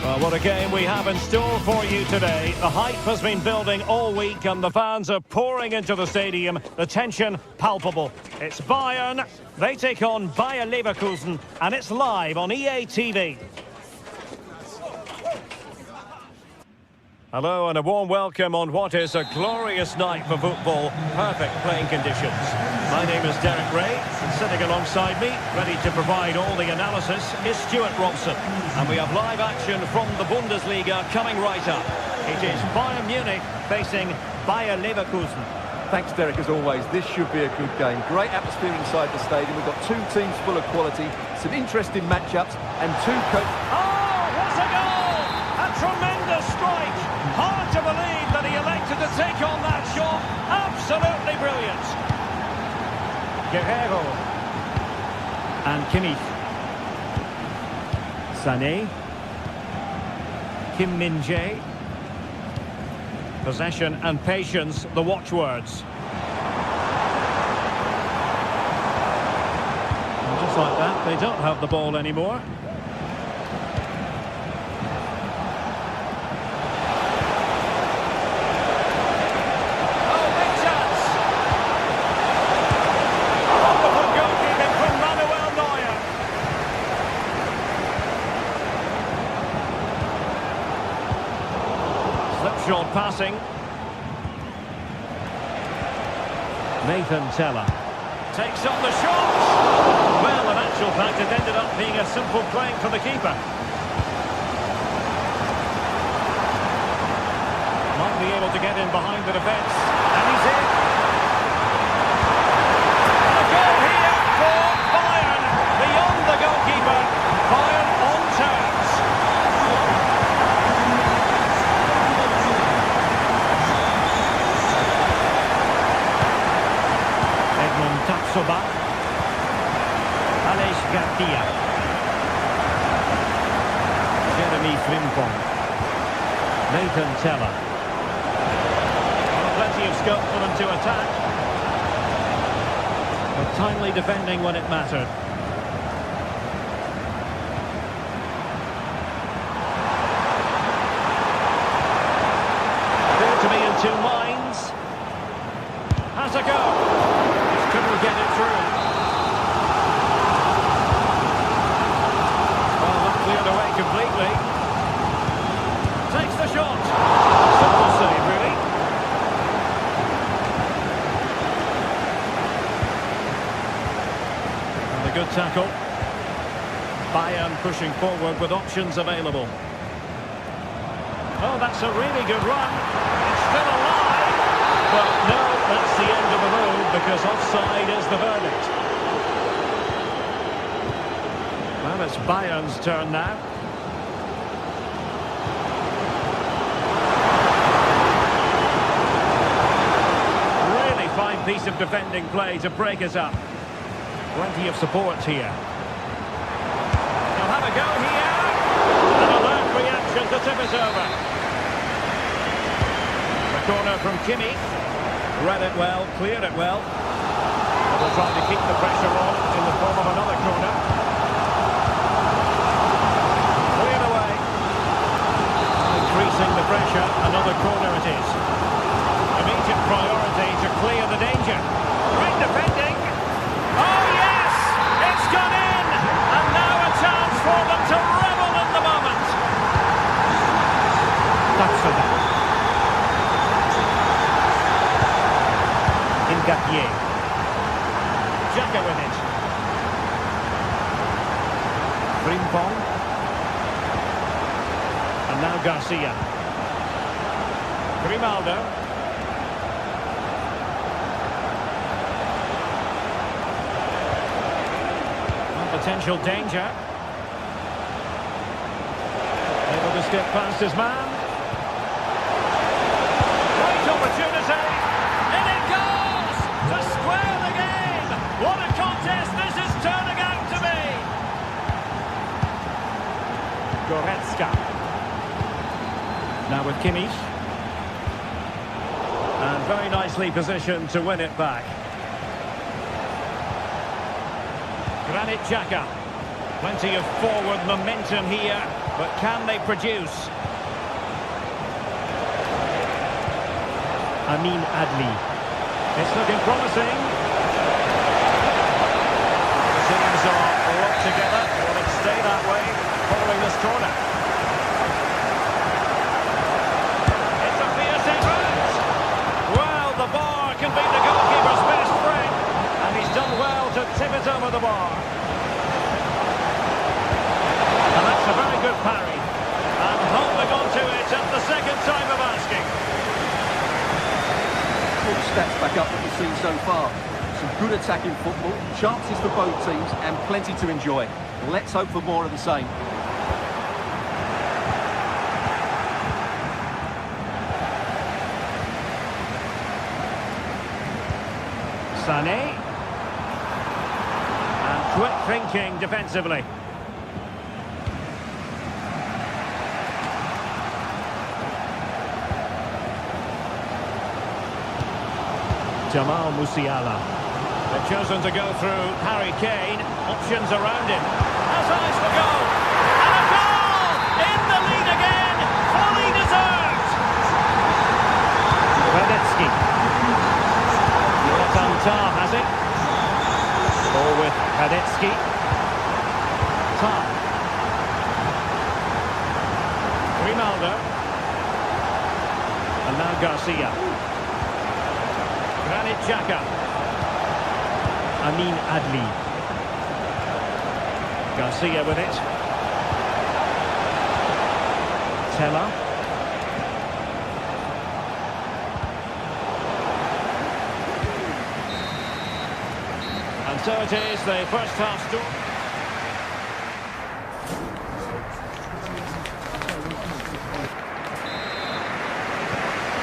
Well, what a game we have in store for you today. The hype has been building all week and the fans are pouring into the stadium. The tension palpable. It's Bayern. They take on Bayer Leverkusen and it's live on EA TV. Hello and a warm welcome on what is a glorious night for football. Perfect playing conditions. My name is Derek Ray, and sitting alongside me, ready to provide all the analysis, is Stuart Robson. And we have live action from the Bundesliga coming right up. It is Bayern Munich facing Bayer Leverkusen. Thanks, Derek, as always. This should be a good game. Great atmosphere inside the stadium. We've got two teams full of quality, some interesting matchups, and two coaches. Oh, what a goal! A tremendous strike! Hard to believe that he elected to take on that shot. Absolutely brilliant. Guerrero. And Kimmich. Sané. Kim Min-jae. Possession and patience, the watchwords. And just like that, they don't have the ball anymore. Oh, big chance! Wonderful goalkeeping from Manuel Neuer. Slipshod passing. Nathan Teller takes on the shot. Well, in actual fact, it ended up being a simple claim for the keeper. Might be able to get in behind the defence, and he's in. A goal here for Bayern, beyond the goalkeeper. Bayern on terms. Tapsoba. Alex Garcia. Jeremy Frimpong. Nathan Teller. Plenty of scope for them to attack. But timely defending when it mattered. Appear to be in two minds. Has a go. Couldn't get it through. Well, not cleared away completely. Takes the shot. Simple save, really. And a good tackle. Bayern pushing forward with options available. Oh, that's a really good run. It's still alive. But no, that's the end of the road because offside is the verdict. Well, it's Bayern's turn now. Really fine piece of defending play to break us up. Plenty of support here. He'll have a go here. An alert reaction to tip it over. The corner from Kimmich. Read it well, cleared it well. They'll try to keep the pressure on in the form of another corner. Cleared away. Increasing the pressure, another corner it is. Immediate priority to clear the danger. Great defending. Oh yes! It's gone in! And now a chance for them to revel in the moment. That's for them. Gapier. Xhaka with it. Frimpong. And now Garcia. Grimaldo. Potential danger. Able to skip past his man. Great opportunity. And it goes to square the game. What a contest this is turning out to be. Goretzka. Now with Kimmich. And very nicely positioned to win it back. Granit Xhaka. Plenty of forward momentum here, but can they produce? Amin Adli. It's looking promising. The teams are locked together. Will it stay that way following this corner? It's a fierce effort. Well, the bar can be the goalkeeper's best friend. And he's done well to tip it over the bar. And that's a very good parry. And holding on to it at the second time of asking. Good stats back up what we've seen so far. Some good attacking football, chances for both teams, and plenty to enjoy. Let's hope for more of the same. Sané. And quick thinking defensively. Jamal Musiala. They've chosen to go through Harry Kane. Options around him. Has eyes for goal. And a goal! In the lead again. Fully deserved. Radetsky. Tar has it. Ball with Radetsky. Tar. Grimaldo. And now Garcia. Granit Xhaka. Amin Adli. Garcia with it. Teller. And so it is, the first half score.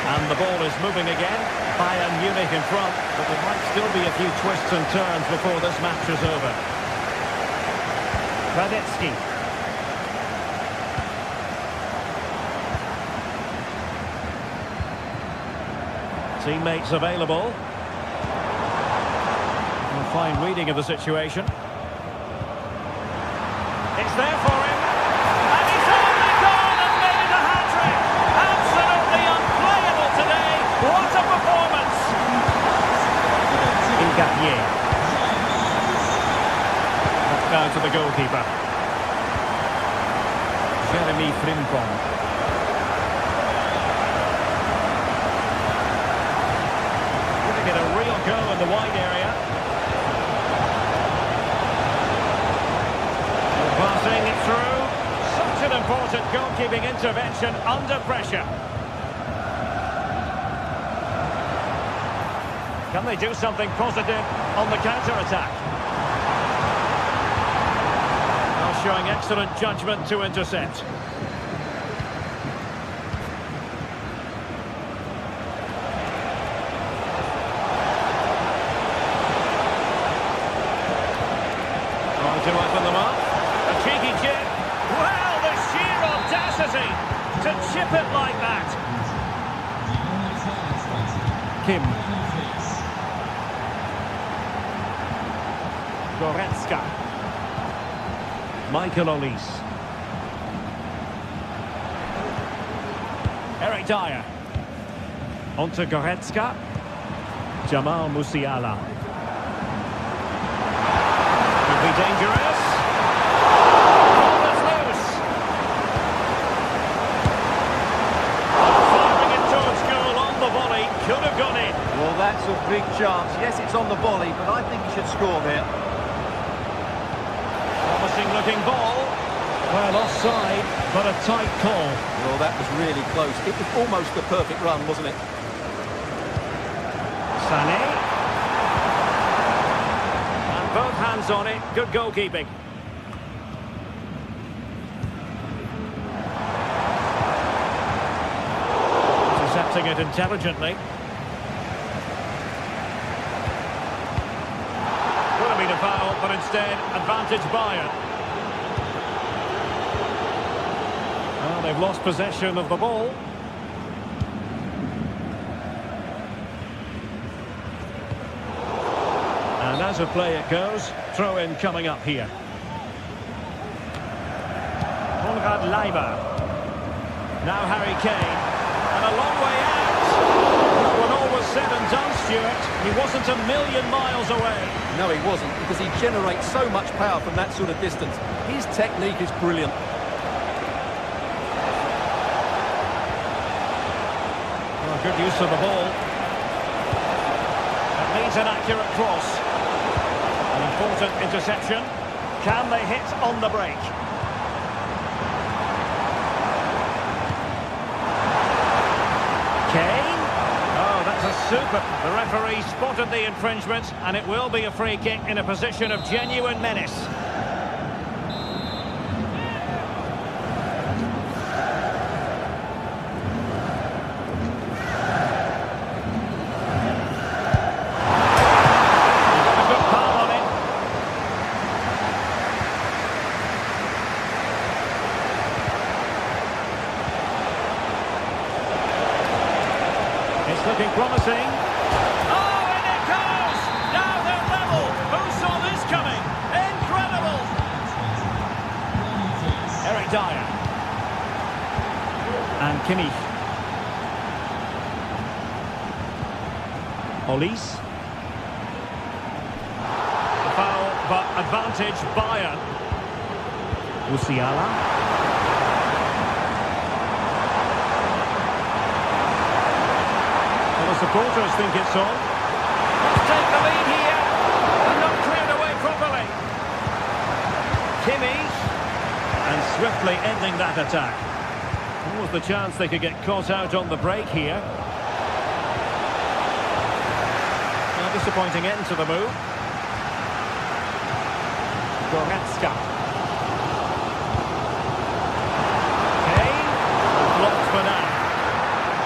And the ball is moving again. Bayern Munich in front, but there might still be a few twists and turns before this match is over. Radetsky. Teammates available. A fine reading of the situation. It's there for him. And he's only gone and made it a hat-trick. Absolutely unplayable today. What a performance. Ingagne. That's down to the goalkeeper. Jeremy Frimpong. Giving it a real go in the wide area. Passing it through. Such an important goalkeeping intervention under pressure. Can they do something positive on the counter-attack? Now showing excellent judgment to intercept. Trying to open them up. A cheeky chip. Well, the sheer audacity to chip it like that. Kim. Goretzka. Michael Olise. Eric Dyer. Onto Goretzka. Jamal Musiala. Could be dangerous. Ball is loose. Firing it towards goal on the volley. Could have gone in. Well, that's a big chance. Yes, it's on the volley, but I think he should score there. Promising looking ball. Well, offside, but a tight call. Well, that was really close. It was almost the perfect run, wasn't it? Sané. And both hands on it. Good goalkeeping. Intercepting it intelligently. Would have been a foul, but instead, advantage Bayern. Well, they've lost possession of the ball. And as a play it goes, throw-in coming up here. Konrad Leiber. Now Harry Kane. And a long way out. When all was said and done, Stuart, he wasn't a million miles away. No, he wasn't, because he generates so much power from that sort of distance. His technique is brilliant. Well, good use of the ball. That needs an accurate cross. An important interception. Can they hit on the break? Kane. Oh, that's a Super. The referee spotted the infringement, and it will be a free kick in a position of genuine menace. A good foul on it. It's looking promising. Oh, and it goes! Now they're level. Who saw this coming? Incredible! Eric Dyer. And Kimmich. Olise. The foul, but advantage Bayern. Musiala. The supporters think it's on. Let's take the lead here. And not cleared away properly. Kimmich. And swiftly ending that attack. What was the chance they could get caught out on the break here? A disappointing end to the move. Goretzka. Kane. Blocked for now.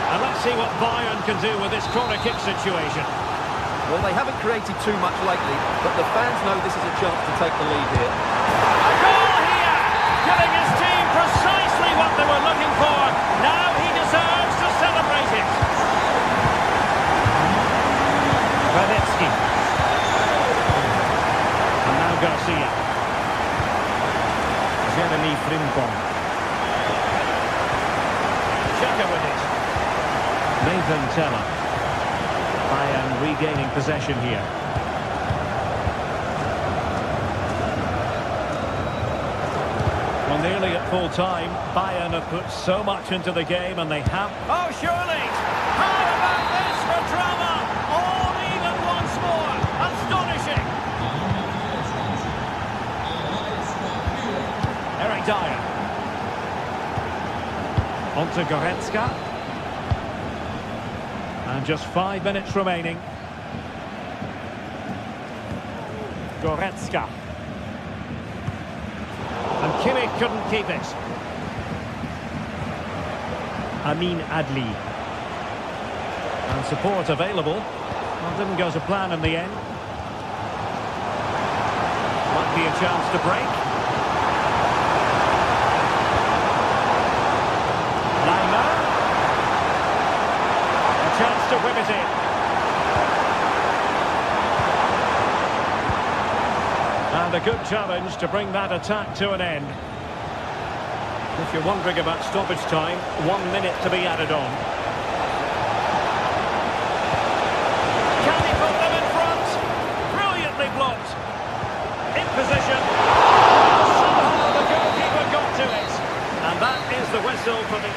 And let's see what Bayern can do with this corner kick situation. Well, they haven't created too much lately, but the fans know this is a chance to take the lead here. A goal here! Giving his team precisely what they were looking for. Now he deserves to celebrate it. Radetsky. And now Garcia. Jeremy Frimpong. Xhaka with it. Nathan Teller. Bayern regaining possession here. Well, nearly at full time, Bayern have put so much into the game and they have... Oh, surely! How about this for drama? All even once more. Astonishing! Eric Dyer. On to Goretzka. And just 5 minutes remaining. Goretzka. And Kimmich couldn't keep it. Amin Adli. And support available. Well, didn't go to plan in the end. Might be a chance to break. Chance to whip it in. And a good challenge to bring that attack to an end. If you're wondering about stoppage time, 1 minute to be added on. Can he put them in front? Brilliantly blocked. In position. Somehow the goalkeeper got to it. And that is the whistle for the...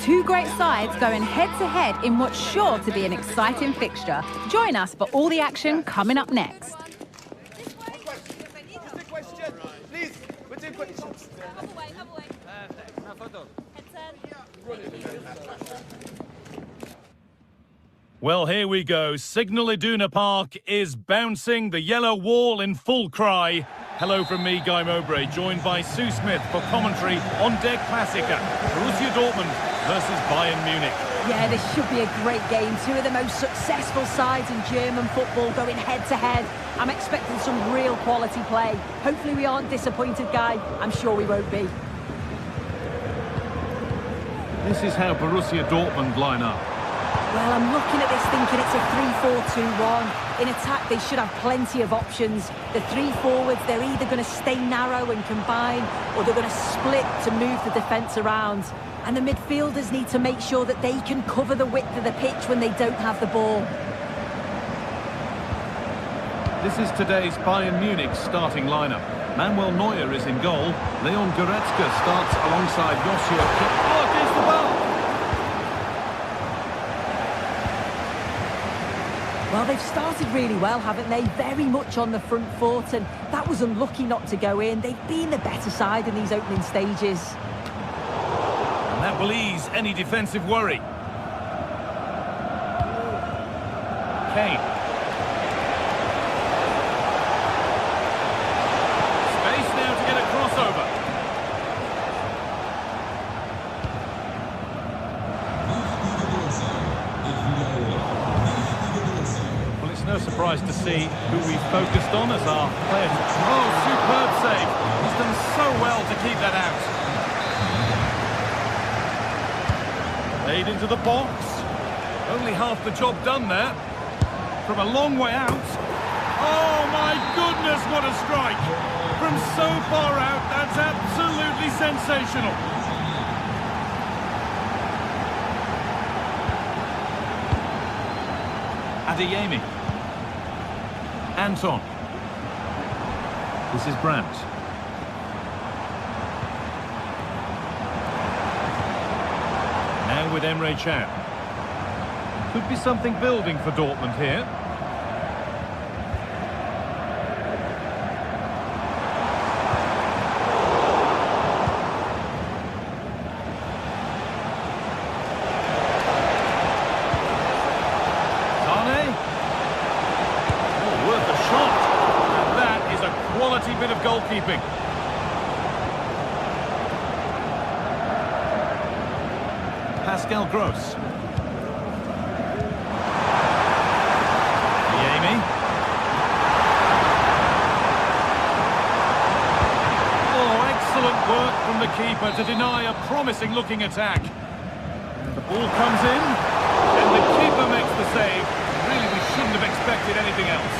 Two great sides going head-to-head in what's sure to be an exciting fixture. Join us for all the action coming up next. Well, here we go. Signal Iduna Park is bouncing, the yellow wall in full cry. Hello from me, Guy Mowbray, joined by Sue Smith for commentary on Der Klassiker, Borussia Dortmund versus Bayern Munich. Yeah, this should be a great game. Two of the most successful sides in German football going head-to-head. I'm expecting some real quality play. Hopefully we aren't disappointed, Guy. I'm sure we won't be. This is how Borussia Dortmund line up. Well, I'm looking at this thinking it's a 3-4-2-1. In attack, they should have plenty of options. The three forwards, they're either going to stay narrow and combine, or they're going to split to move the defence around. And the midfielders need to make sure that they can cover the width of the pitch when they don't have the ball. This is today's Bayern Munich starting lineup. Manuel Neuer is in goal. Leon Goretzka starts alongside Joshua Kimmich. Oh, against the ball! Well, they've started really well, haven't they? Very much on the front foot, and that was unlucky not to go in. They've been the better side in these opening stages. And that will ease any defensive worry. Kane. Space now to get a crossover. Well, it's no surprise to see who we've focused on as our player. Oh, superb save. He's done so well to keep that out. Laid into the box. Only half the job done there. From a long way out. Oh my goodness, what a strike! From so far out, that's absolutely sensational. Adeyemi. Anton. This is Brandt. Now with Emre Can. Could be something building for Dortmund here. Sane. Oh, worth a shot. And that is a quality bit of goalkeeping. Pascal Gross. Adeyemi. Oh, excellent work from the keeper to deny a promising-looking attack. The ball comes in, and the keeper makes the save. Really, we shouldn't have expected anything else.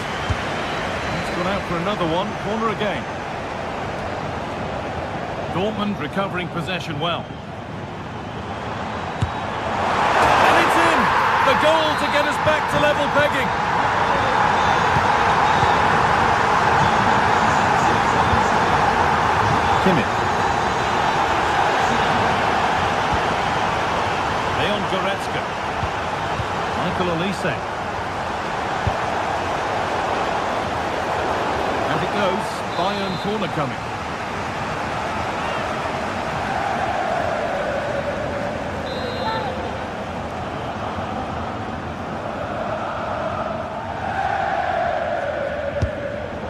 He's gone out for another one. Corner again. Dortmund recovering possession well. The goal to get us back to level pegging. Kimmich. Leon Goretzka. Michael Olise. And it goes. Bayern corner coming.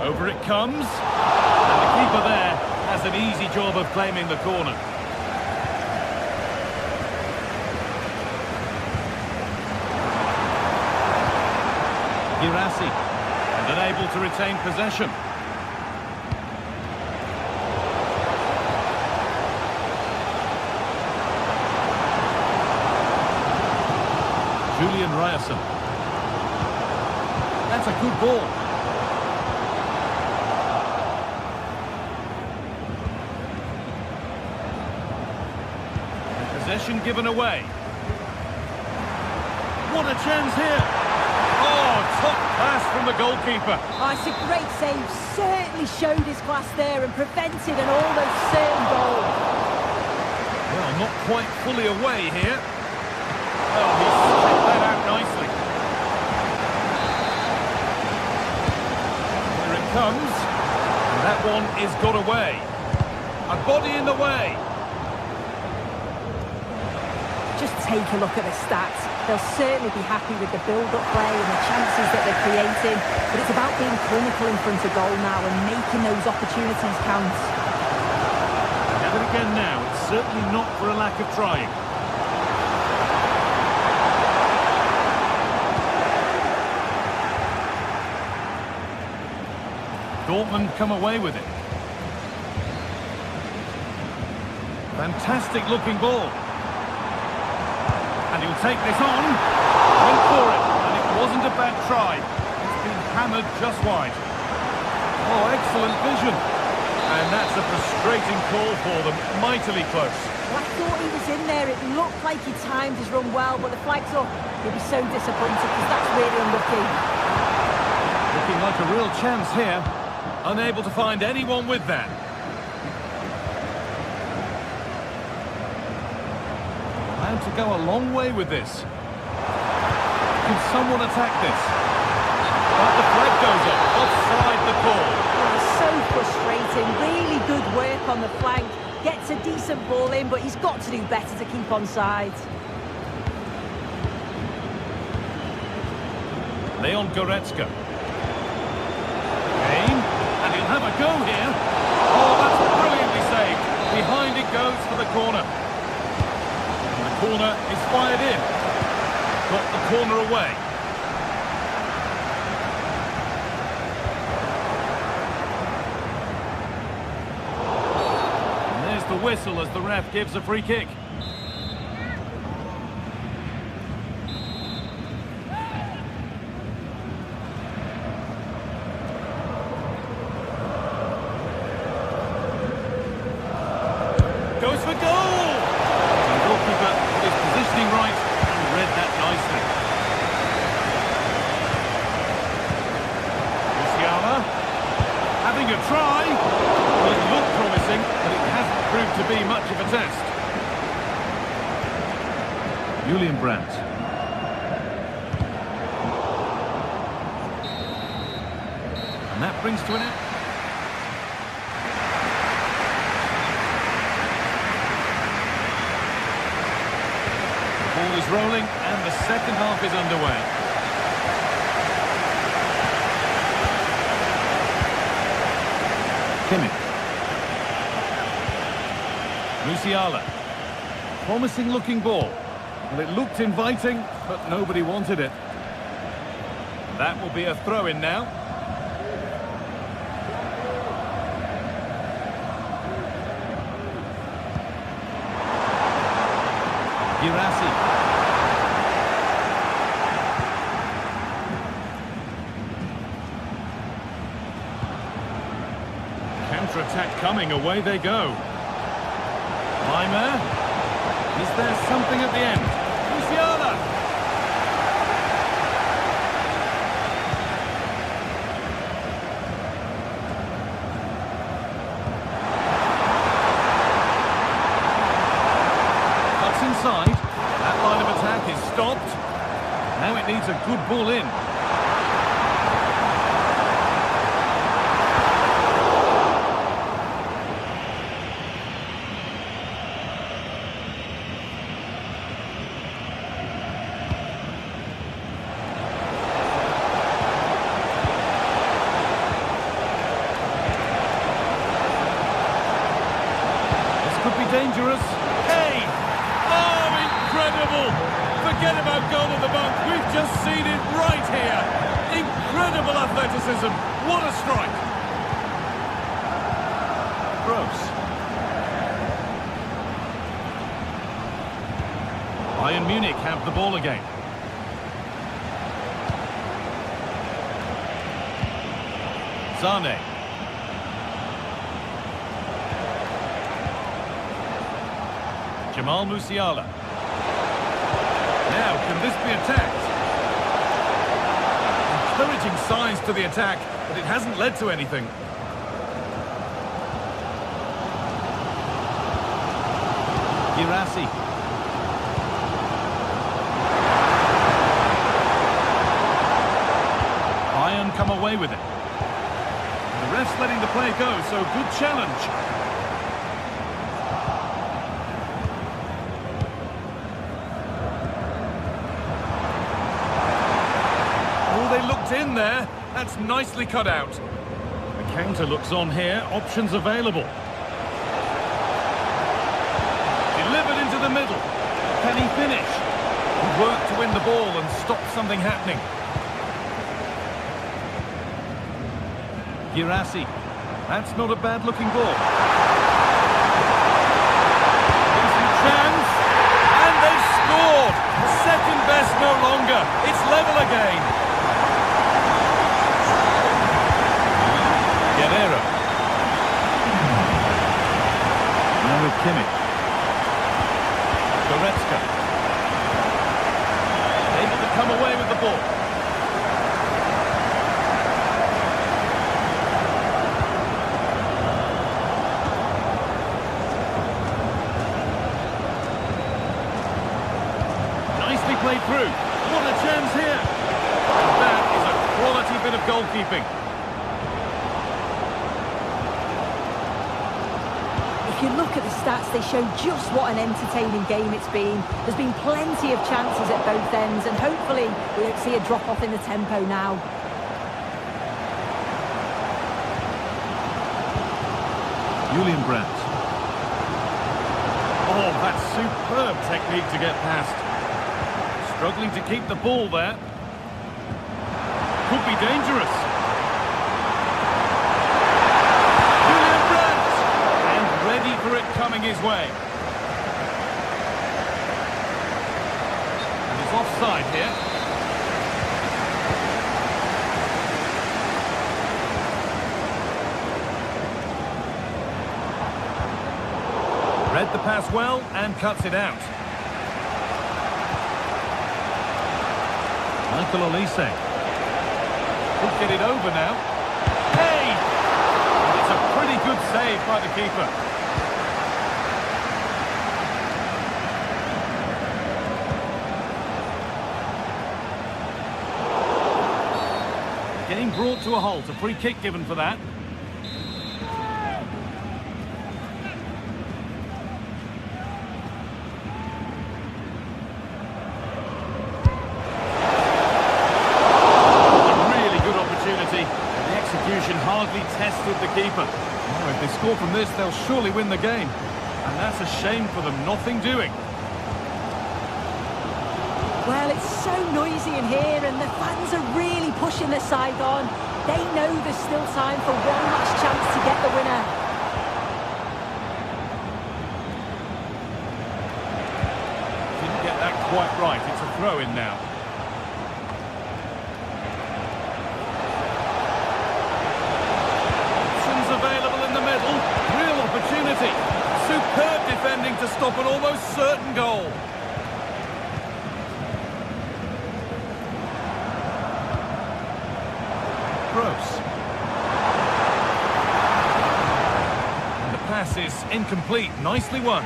Over it comes, and the keeper there has an easy job of claiming the corner. Girassi, and unable to retain possession. Julian Ryerson. That's a good ball. Possession given away. What a chance here. Oh, top pass from the goalkeeper. Oh, it's a great save. Certainly showed his class there and prevented an almost certain goal. Well, not quite fully away here. Oh, he stripped that out nicely. Here it comes. And that one is got away. A body in the way. Just take a look at the stats. They'll certainly be happy with the build-up play and the chances that they're creating, but it's about being clinical in front of goal now and making those opportunities count. Have it again now. It's certainly not for a lack of trying. Dortmund come away with it. Fantastic looking ball. And he'll take this on. Went for it, and it wasn't a bad try. It's been hammered just wide. Oh, excellent vision. And that's a frustrating call for them. Mightily close. Well, I thought he was in there. It looked like he timed his run well, but the flag's up. He'll be so disappointed because that's really unlucky. Looking like a real chance here. Unable to find anyone with that. Allowed to go a long way with this. Can someone attack this? But the flag goes up. Offside the call. Oh, so frustrating. Really good work on the flank. Gets a decent ball in, but he's got to do better to keep onside. Leon Goretzka. Kane. And he'll have a go here. Oh, that's brilliantly saved. Behind it goes for the corner. And the corner is fired in. Got the corner away. And there's the whistle as the ref gives a free kick. Goes for goal! The goalkeeper is positioning right and read that nicely. Musiala having a try. Well, it looked promising, but it hasn't proved to be much of a test. Julian Brandt. And that brings to an end. Ball is rolling and the second half is underway. Kimmich. Musiala. Promising looking ball. Well, it looked inviting, but nobody wanted it. That will be a throw-in now. Girassi. Counter-attack coming, away they go. Weimer. Is there something at the end? Musiala. Cuts inside. That line of attack is stopped. Now it needs a good ball in. Could be dangerous. Kane! Oh, incredible! Forget about goal at the month. We've just seen it right here. Incredible athleticism. What a strike. Gross. Bayern Munich have the ball again. Zane. Jamal Musiala. Now, can this be attacked? Encouraging signs to the attack, but it hasn't led to anything. Girassi. Bayern come away with it. The ref's letting the play go, so good challenge. Oh, they looked in there. That's nicely cut out. The counter looks on here. Options available. Delivered into the middle. Can he finish? Good work to win the ball and stop something happening. Girassi. That's not a bad-looking ball. Decent chance. And they've scored. Second best no longer. It's level again. Guerrero. Now with Kimmich. Goretzka. Able to come away with the ball. Nicely played through. What a chance here. That is a quality bit of goalkeeping. If you look at the stats, they show just what an entertaining game it's been. There's been plenty of chances at both ends, and hopefully we don't see a drop-off in the tempo now. Julian Brandt. Oh, that's superb technique to get past. Struggling to keep the ball there. Could be dangerous. Julian Brandt! And ready for it coming his way. And he's offside here. Read the pass well and cuts it out. Michael Olise. Could get it over now. Hey! And it's a pretty good save by the keeper. Game brought to a halt. A free kick given for that. Hardly tested the keeper. Oh, if they score from this, they'll surely win the game. And that's a shame for them, nothing doing. Well, it's so noisy in here, and the fans are really pushing their side on. They know there's still time for one last chance to get the winner. Didn't get that quite right. It's a throw-in now. Available in the middle, real opportunity. Superb defending to stop an almost certain goal. Gross. And the pass is incomplete, nicely won.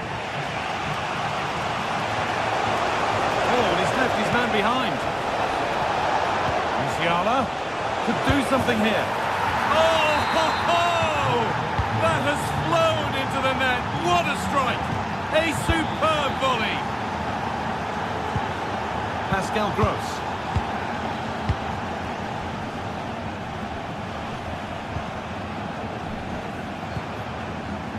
Oh, and he's left his man behind. Musiala could do something here. Oh, ho, ho! That has flown into the net. What a strike! A superb volley. Pascal Gross.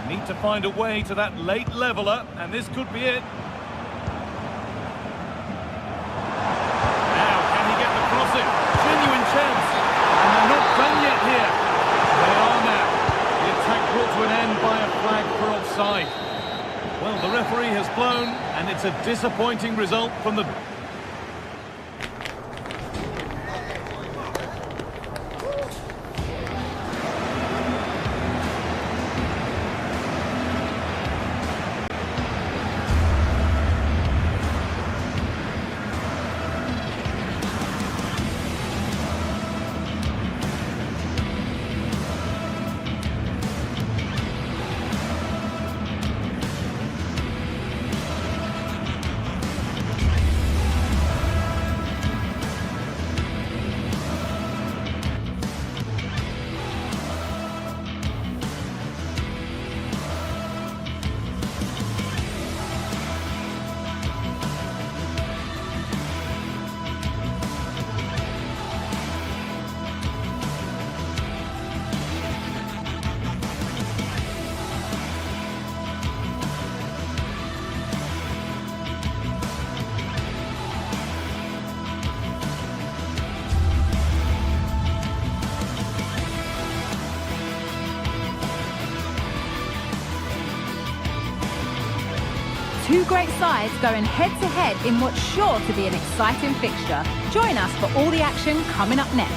Need to find a way to that late leveller, and this could be it. Now, can he get the crossing? Genuine chance. And they're not done yet here. They are now. The attack brought to an end by a flag for offside. Well, the referee has blown, and it's a disappointing result from the... Two great sides going head-to-head in what's sure to be an exciting fixture. Join us for all the action coming up next.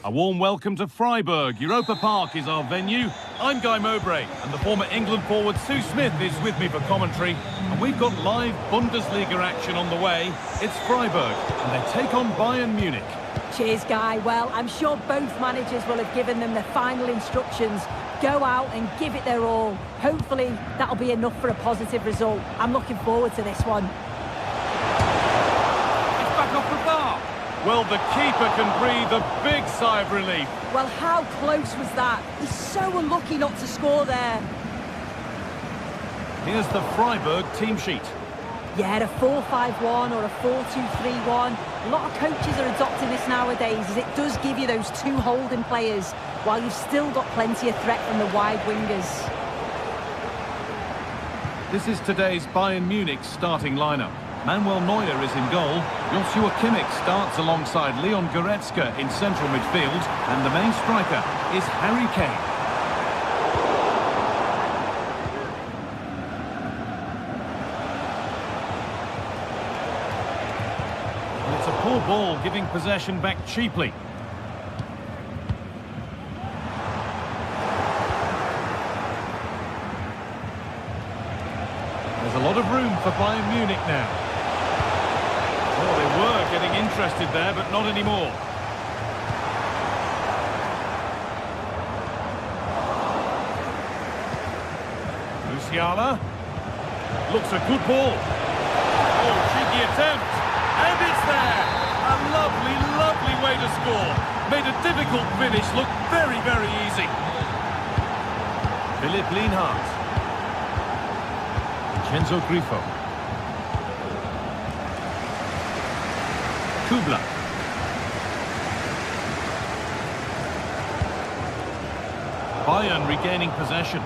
A warm welcome to Freiburg. Europa Park is our venue. I'm Guy Mowbray, and the former England forward Sue Smith is with me for commentary. And we've got live Bundesliga action on the way. It's Freiburg, and they take on Bayern Munich. Cheers, Guy. Well, I'm sure both managers will have given them the final instructions. Go out and give it their all. Hopefully, that'll be enough for a positive result. I'm looking forward to this one. It's back off the bar. Well, the keeper can breathe a big sigh of relief. Well, how close was that? He's so unlucky not to score there. Here's the Freiburg team sheet. Yeah, a 4-5-1 or a 4-2-3-1. A lot of coaches are adopting this nowadays, as it does give you those two holding players, while you've still got plenty of threat from the wide wingers. This is today's Bayern Munich starting lineup. Manuel Neuer is in goal. Joshua Kimmich starts alongside Leon Goretzka in central midfield. And the main striker is Harry Kane. And it's a poor ball, giving possession back cheaply. There's a lot of room for Bayern Munich now. Oh, they were getting interested there, but not anymore. Musiala. Looks a good ball. Oh, cheeky attempt. And it's there. A lovely, lovely way to score. Made a difficult finish look very, very easy. Philipp Lienhardt. Enzo Grifo. Kubla. Bayern regaining possession.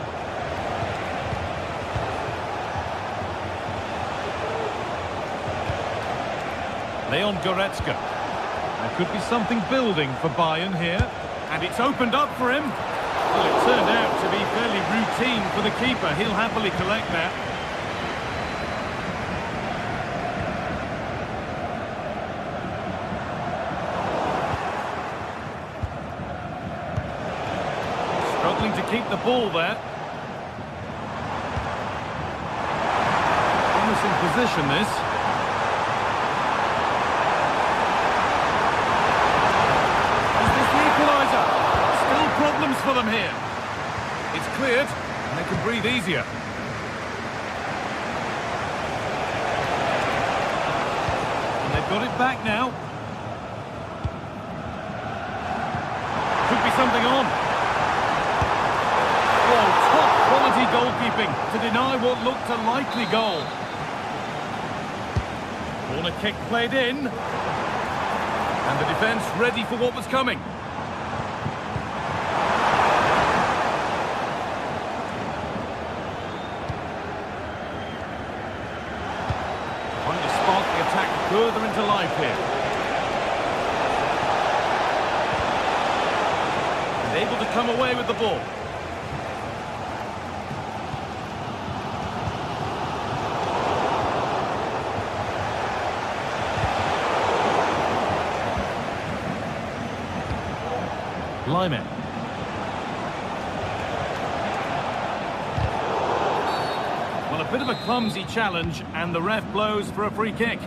Leon Goretzka. There could be something building for Bayern here. And it's opened up for him. Well, it turned out to be fairly routine for the keeper. He'll happily collect that. Struggling to keep the ball there. Promising position, this. Is this the equaliser? Still problems for them here. It's cleared, and they can breathe easier. And they've got it back now. Could be something on. Top-quality goalkeeping to deny what looked a likely goal. Corner kick played in. And the defence ready for what was coming. Trying to spark the attack further into life here. And able to come away with the ball. Lyman. Well, a bit of a clumsy challenge, and the ref blows for a free kick.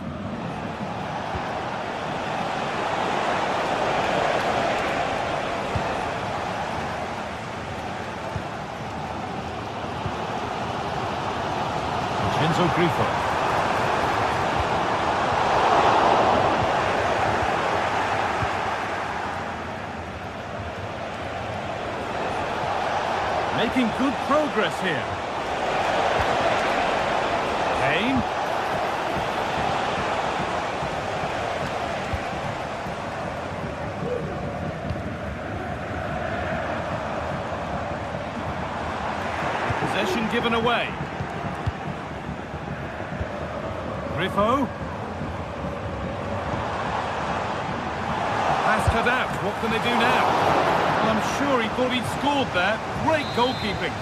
Enzo Grifo. Making good progress here. Kane. Possession given away. Grifo. Pass cut out. What can they do now? Well, I'm sure he thought he'd scored there. Great goalkeeping.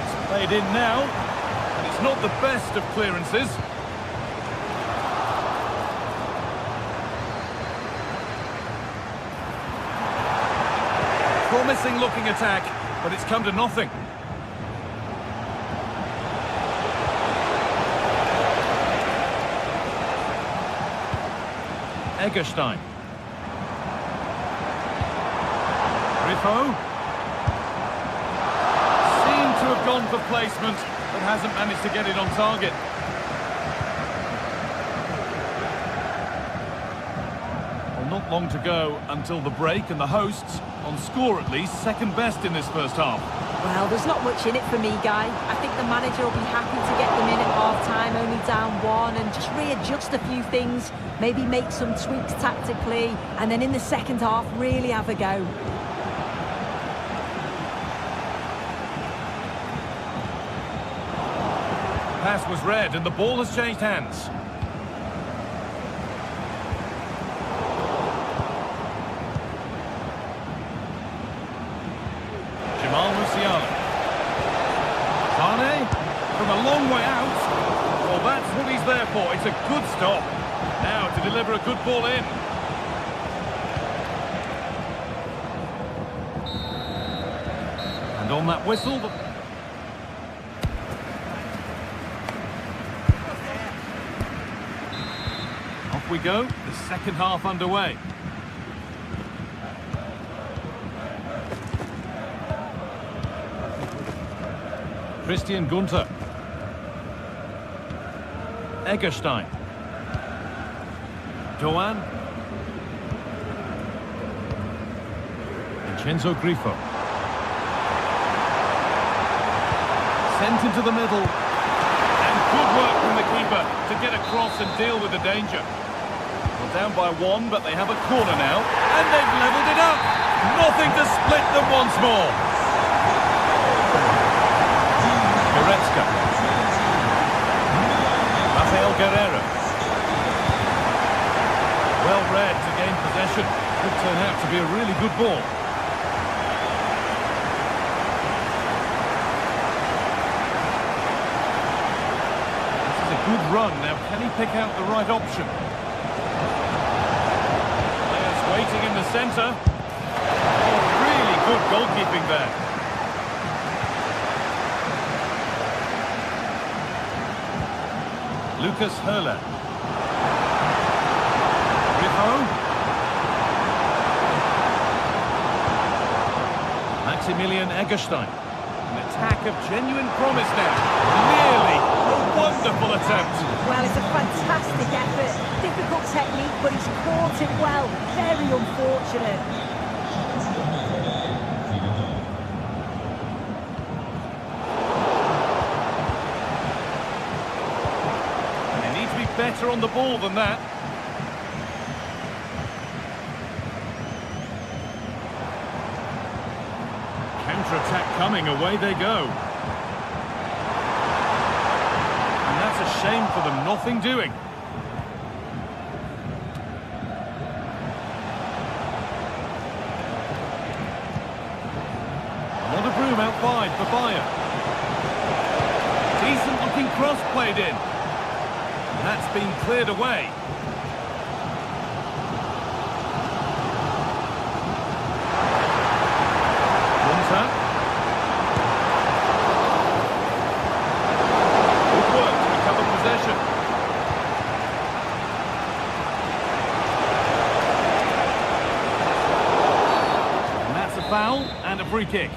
It's played in now, and it's not the best of clearances. Promising looking attack, but it's come to nothing. Egerstein. Griffo. Seemed to have gone for placement, but hasn't managed to get it on target. Well, not long to go until the break, and the hosts, on score at least, second best in this first half. Well, there's not much in it for me, Guy. I think the manager will be happy to get them in at half-time, only down one, and just readjust a few things, maybe make some tweaks tactically, and then in the second half, really have a go. Pass was read, and the ball has changed hands. From a long way out. Well, that's what he's there for. It's a good stop. Now to deliver a good ball in. And on that whistle... Off we go. The second half underway. Christian Gunther. Egerstein. Doan. Vincenzo Grifo. Sent into the middle. And good work from the keeper to get across and deal with the danger. Well, down by one, but they have a corner now. And they've levelled it up. Nothing to split them once more. Goretzka. Rafael Guerreiro. Well read to gain possession. Could turn out to be a really good ball. This is a good run. Now, can he pick out the right option? Players waiting in the centre. Oh, really good goalkeeping there. Lucas Höhler. Griffo. Maximilian Egerstein. An attack of genuine promise now. Nearly a wonderful attempt. Well, it's a fantastic effort. Difficult technique, but he's caught it well. Very unfortunate. Better on the ball than that. Counter-attack coming, away they go. And that's a shame for them, nothing doing. Not a broom out wide for Bayern. Decent looking cross played in. That's been cleared away. Gunther. Good work to recover possession. And that's a foul and a free kick.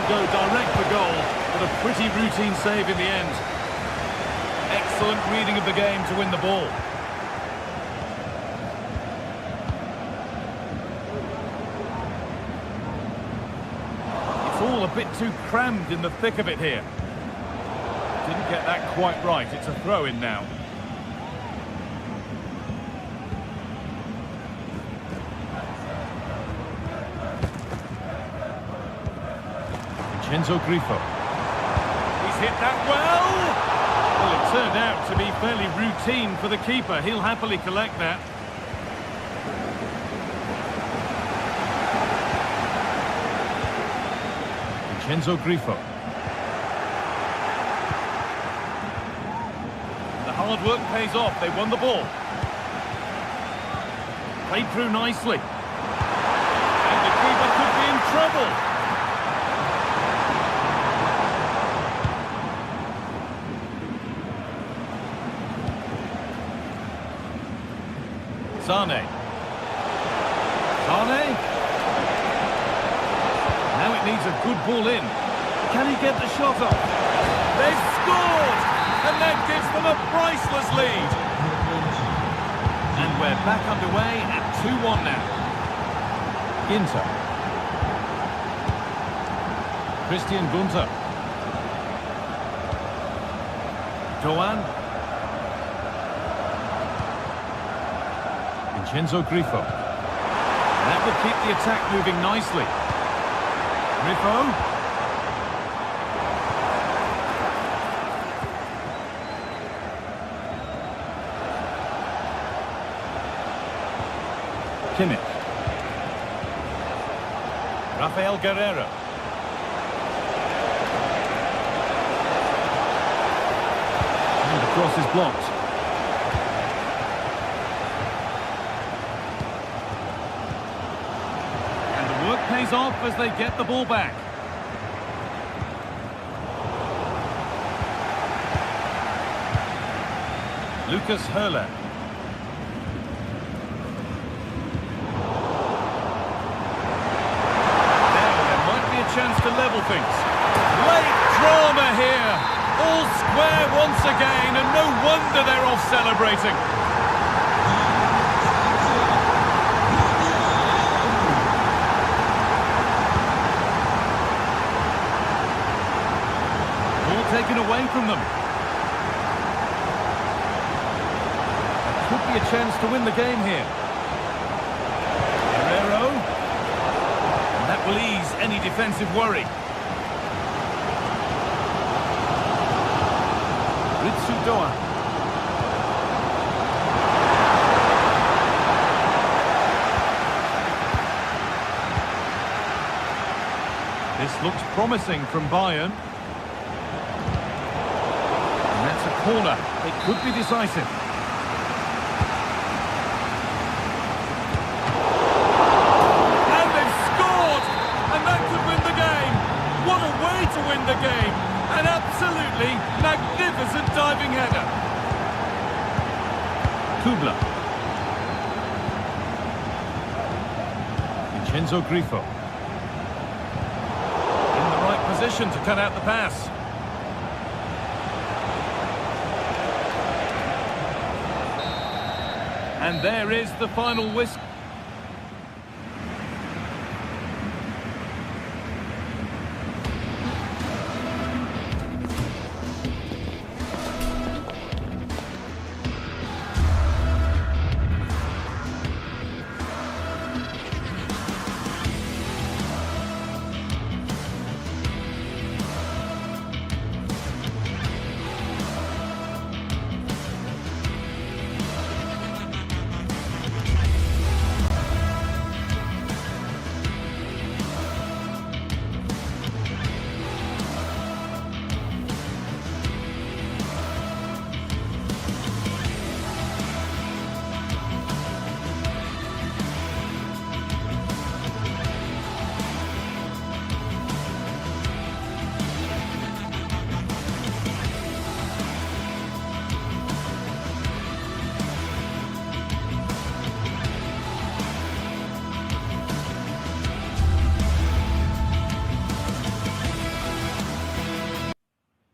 Go direct for goal, but a pretty routine save in the end. Excellent reading of the game to win the ball. It's all a bit too crammed in the thick of it here. Didn't get that quite right. It's a throw-in now. Vincenzo Grifo. He's hit that well! Well, it turned out to be fairly routine for the keeper. He'll happily collect that. Vincenzo Grifo. The hard work pays off. They won the ball. Played through nicely. And the keeper could be in trouble. Sane. Sane. Now it needs a good ball in. Can he get the shot off? They've scored! And that gives them a priceless lead. And we're back underway at 2-1 now. Ginter. Christian Gunter. Doan. Vincenzo Grifo. That will keep the attack moving nicely. Grifo. Kimmich. Rafael Guerreiro. And the cross is blocked. And the work pays off as they get the ball back. Lucas Höhler. Chance to level things. Late drama here. All square once again, and no wonder they're off celebrating. Ball taken away from them. Could be a chance to win the game here. Guerreiro. That will ease any defensive worry. Ritsu Doan. This looks promising from Bayern. And that's a corner. It could be decisive. To win the game. An absolutely magnificent diving header. Kubla. Vincenzo Grifo. In the right position to cut out the pass. And there is the final whistle.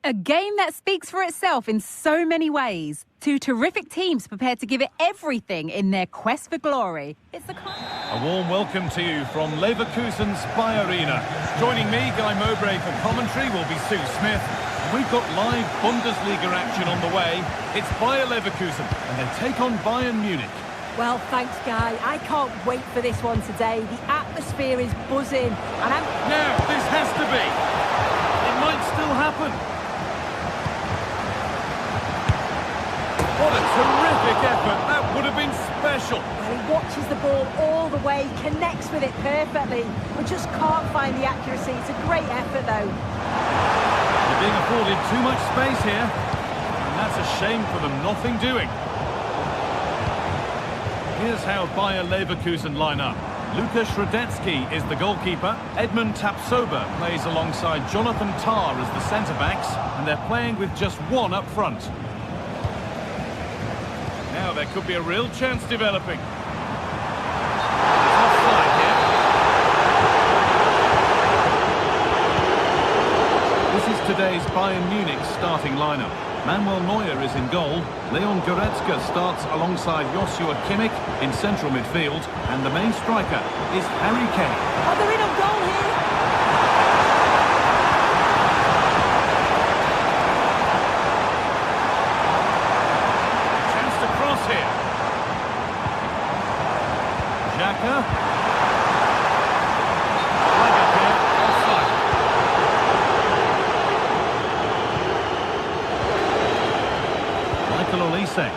A game that speaks for itself in so many ways. Two terrific teams prepared to give it everything in their quest for glory. It's the A warm welcome to you from Leverkusen's Bayer Arena. Joining me, Guy Mowbray, for commentary will be Sue Smith. We've got live Bundesliga action on the way. It's Bayer Leverkusen, and they take on Bayern Munich. Well, thanks, Guy. I can't wait for this one today. The atmosphere is buzzing, and Now, this has to be. still happen? What a terrific effort. That would have been special. Well, he watches the ball all the way, connects with it perfectly, but just can't find the accuracy. It's a great effort, though. They're being afforded too much space here. And that's a shame for them. Nothing doing. Here's how Bayer Leverkusen line up. Lukas Radetzky is the goalkeeper. Edmund Tapsoba plays alongside Jonathan Tah as the centre-backs. And they're playing with just one up front. Now there could be a real chance developing. Offside here. This is today's Bayern Munich starting lineup. Manuel Neuer is in goal. Leon Goretzka starts alongside Joshua Kimmich in central midfield. And the main striker is Harry Kane. Oh, they're in on goal here. Chance to cross here. Xhaka. Flag up here. Offside. Michael Olise.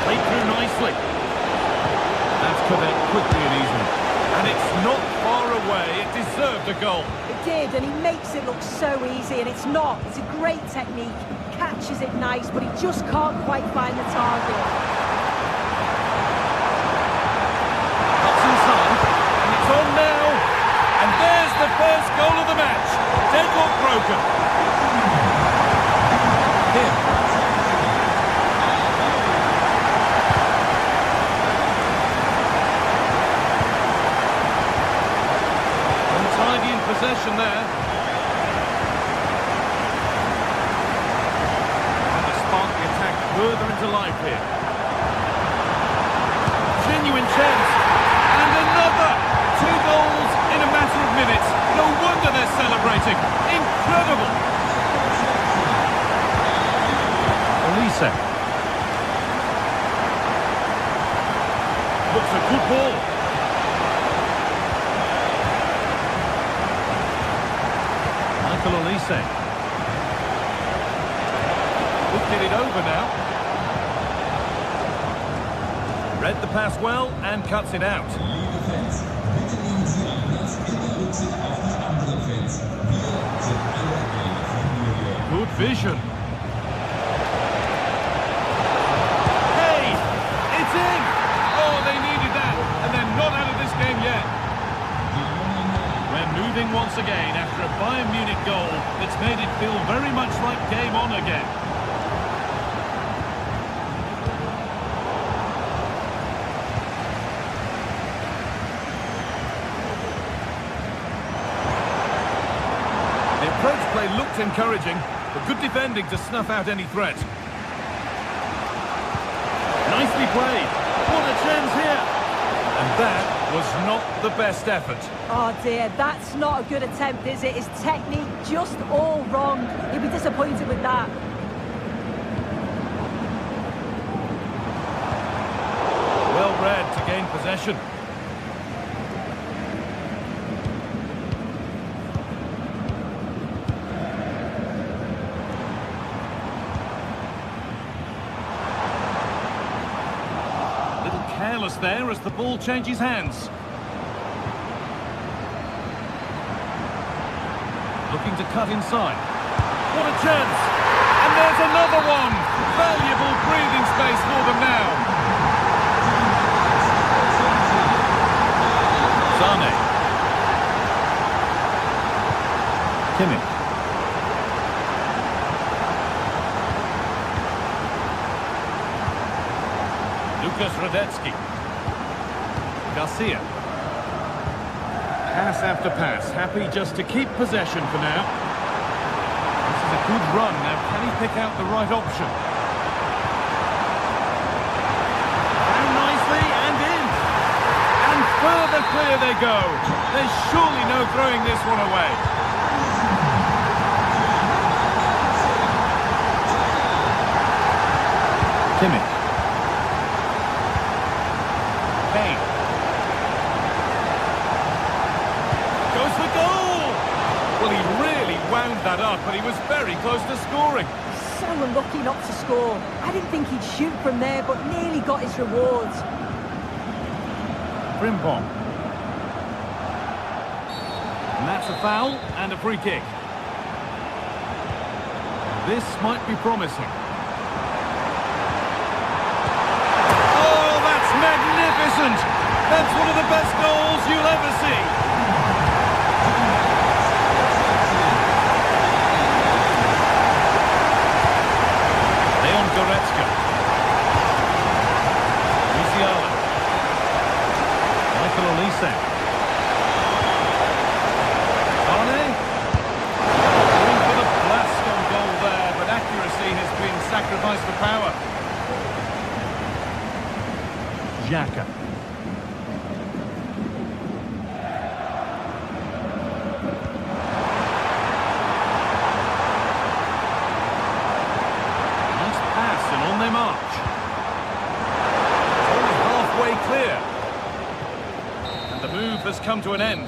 Played through nicely. That's covered quickly and easily. And it's not far away. It deserved a goal. It did, and he makes it look so easy, and it's not. It's a great technique. Catches it nice, but he just can't quite find the target. Cuts inside. And it's on now. And there's the first goal of the match. Deadlock broken. Here. Untidy in possession there. And to spark the attack further into life here. Genuine chance. And another! 2 goals in a matter of minutes. No wonder they're celebrating. Incredible! Olise. Looks a good ball. Michael Olise. Could get it over now. Read the pass well and cuts it out. Good vision. Hey! It's in! Oh, they needed that. And they're not out of this game yet. We're moving once again after a Bayern Munich goal that's made it feel very much like game on again. The approach play looked encouraging, but good defending to snuff out any threat. Nicely played. What a chance here. And that was not the best effort. Oh dear, that's not a good attempt, is it? His technique just all wrong. He'll be disappointed with that. Well read to gain possession. Careless there as the ball changes hands. Looking to cut inside. What a chance! And there's another one! Valuable breathing space for them now. Sane. Kimmich. Lukas Radetzky. Garcia. Pass after pass, happy just to keep possession for now. This is a good run, now can he pick out the right option? Down nicely and in! And further clear they go! There's surely no throwing this one away. Kimmich. Kane. Goes for goal! start, but he was very close to scoring. So unlucky not to score. I didn't think he'd shoot from there, but nearly got his rewards. Frimpong. And that's a foul and a free kick. This might be promising. Oh, that's magnificent! That's one of the best goals you'll ever see. Goretzka. Musiala. Michael Olise. Arne. Going for the blast on goal there, but accuracy has been sacrificed for power. Xhaka. On they march. It's only halfway clear. And the move has come to an end.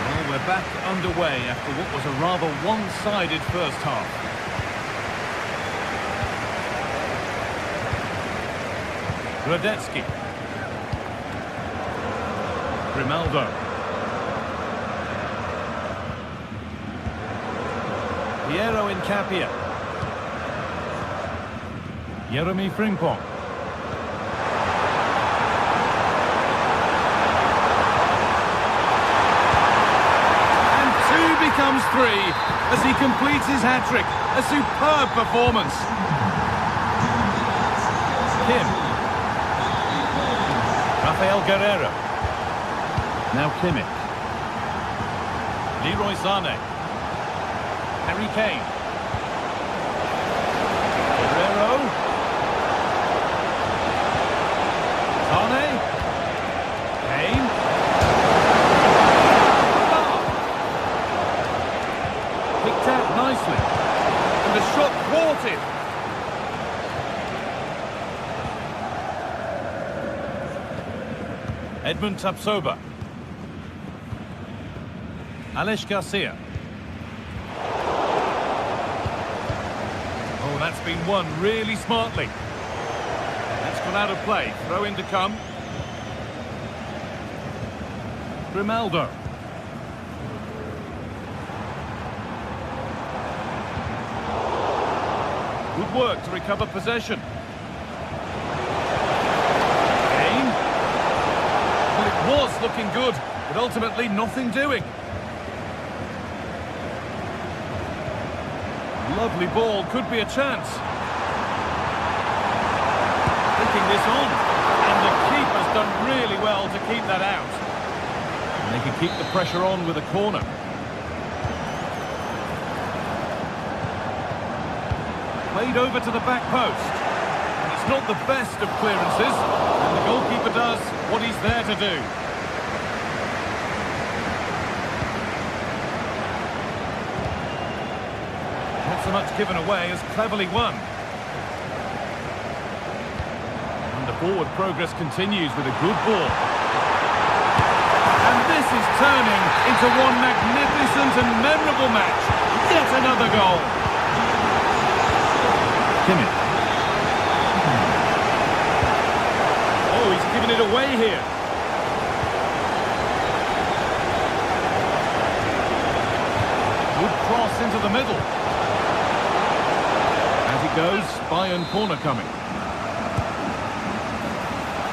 Well, we're back underway after what was a rather one-sided first half. Radetzky. Grimaldo. Piero Incapia. Jeremy Frimpong. And 2 becomes 3 as he completes his hat-trick. A superb performance. Kim. Rafael Guerreiro. Now Kimmich. Leroy Sané. Harry Kane. Guerreiro. Sané. Kane. Picked out nicely. And the shot thwarted. Edmund Tapsoba. Alex Garcia. Oh, that's been won really smartly. That's gone out of play. Throw in to come. Grimaldo. Good work to recover possession. Kane. Well, it was looking good, but ultimately nothing doing. Lovely ball, could be a chance. Taking this on, and the keeper's done really well to keep that out. And they can keep the pressure on with a corner. Played over to the back post. And it's not the best of clearances, and the goalkeeper does what he's there to do. So much given away as cleverly won. And the forward progress continues with a good ball. And this is turning into one magnificent and memorable match. Yet another goal. Kimmich. Oh, he's given it away here. Good cross into the middle. Goes, Bayern corner coming.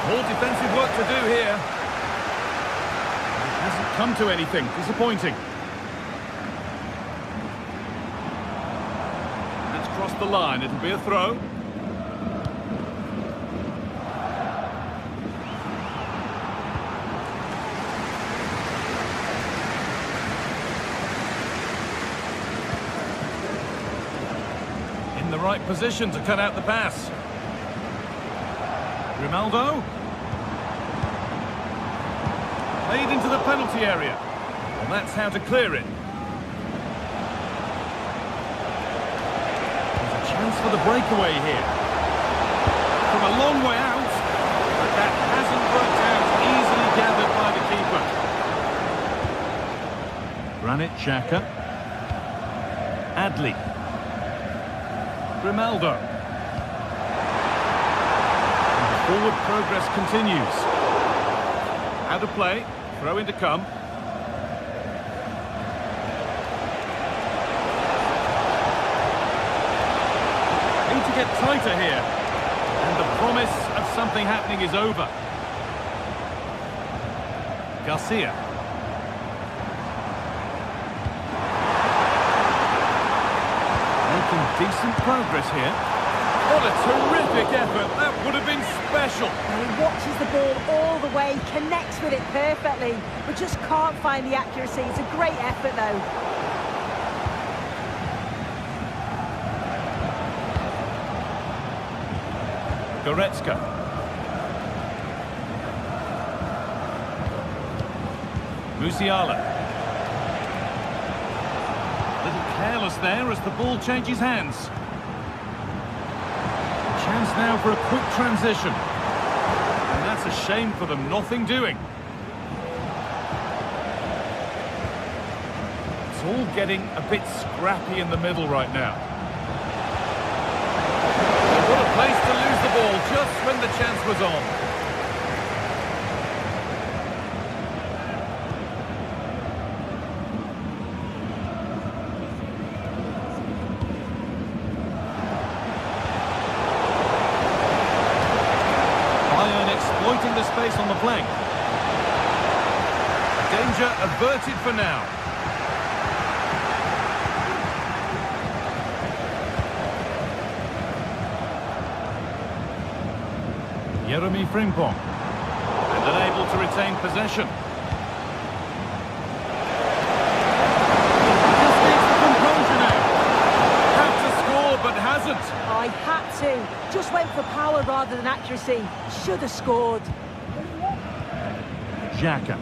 More defensive work to do here. It hasn't come to anything. Disappointing. That's crossed the line. It'll be a throw. The right position to cut out the pass. Grimaldo. Played into the penalty area. And that's how to clear it. There's a chance for the breakaway here. From a long way out. But that hasn't worked out. Easily gathered by the keeper. Granit Xhaka. Adli. Grimaldo. And the forward progress continues. Out of play. Throw in to come. Need to get tighter here. And the promise of something happening is over. Garcia. Making decent progress here. What a terrific effort. That would have been special. And he watches the ball all the way, connects with it perfectly, but just can't find the accuracy. It's a great effort, though. Goretzka. Musiala. Little careless there as the ball changes hands. Chance now for a quick transition. And that's a shame for them, nothing doing. It's all getting a bit scrappy in the middle right now. What a place to lose the ball just when the chance was on. Exploiting the space on the flank. Danger averted for now. Jeremy Frimpong. And unable to retain possession. Just needs the composure now. Had to score but hasn't. I had to. Just went for power rather than accuracy. Should have scored. Xhaka.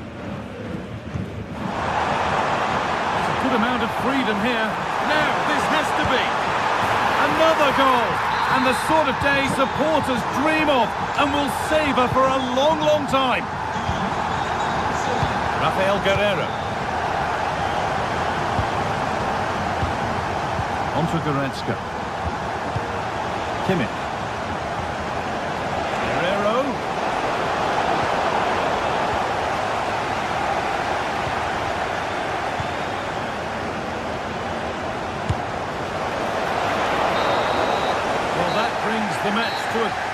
There's a good amount of freedom here. Now, this has to be another goal. And the sort of day supporters dream of and will savour for a long, long time. Rafael Guerreiro. Onto Goretzka. Kimmich. Guerreiro. Well, that brings the match to a...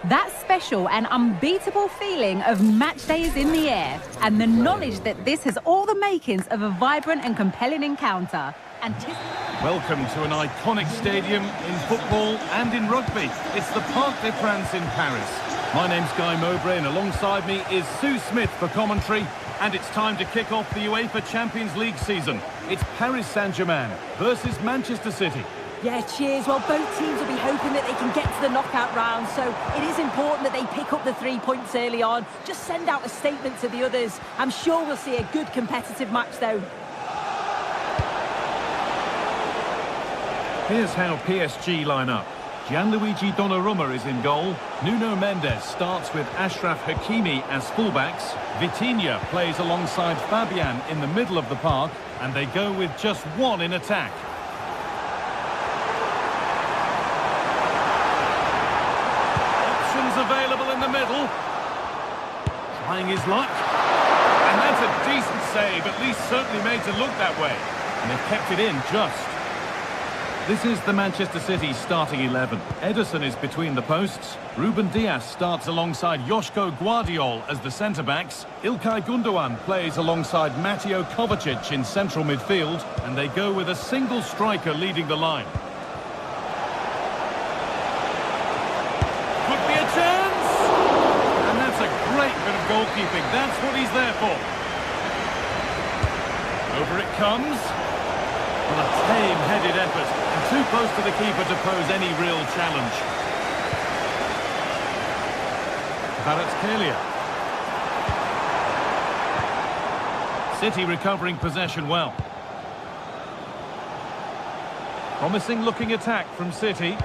That special and unbeatable feeling of match day is in the air, and the knowledge that this has all the makings of a vibrant and compelling encounter. Welcome to an iconic stadium in football and in rugby. It's the Parc des Princes in Paris. My name's Guy Mowbray, and alongside me is Sue Smith for commentary. And it's time to kick off the UEFA Champions League season. It's Paris Saint-Germain versus Manchester City. Yeah, cheers. Well, both teams will be hoping that they can get to the knockout round, so it is important that they pick up the 3 points early on. Just send out a statement to the others. I'm sure we'll see a good competitive match, though. Here's how PSG line up. Gianluigi Donnarumma is in goal. Nuno Mendes starts with Achraf Hakimi as fullbacks. Vitinha plays alongside Fabian in the middle of the park, and they go with just one in attack. Options available in the middle. Trying his luck. And that's a decent save, at least certainly made to look that way. And they've kept it in just. This is the Manchester City starting 11. Ederson is between the posts. Ruben Dias starts alongside Joško Guardiol as the centre-backs. Ilkay Gundogan plays alongside Mateo Kovacic in central midfield, and they go with a single striker leading the line. Could be a chance! And that's a great bit of goalkeeping. That's what he's there for. Over it comes. Well, a tame-headed effort, and too close to the keeper to pose any real challenge. Kvaratskhelia. City recovering possession well. Promising looking attack from City.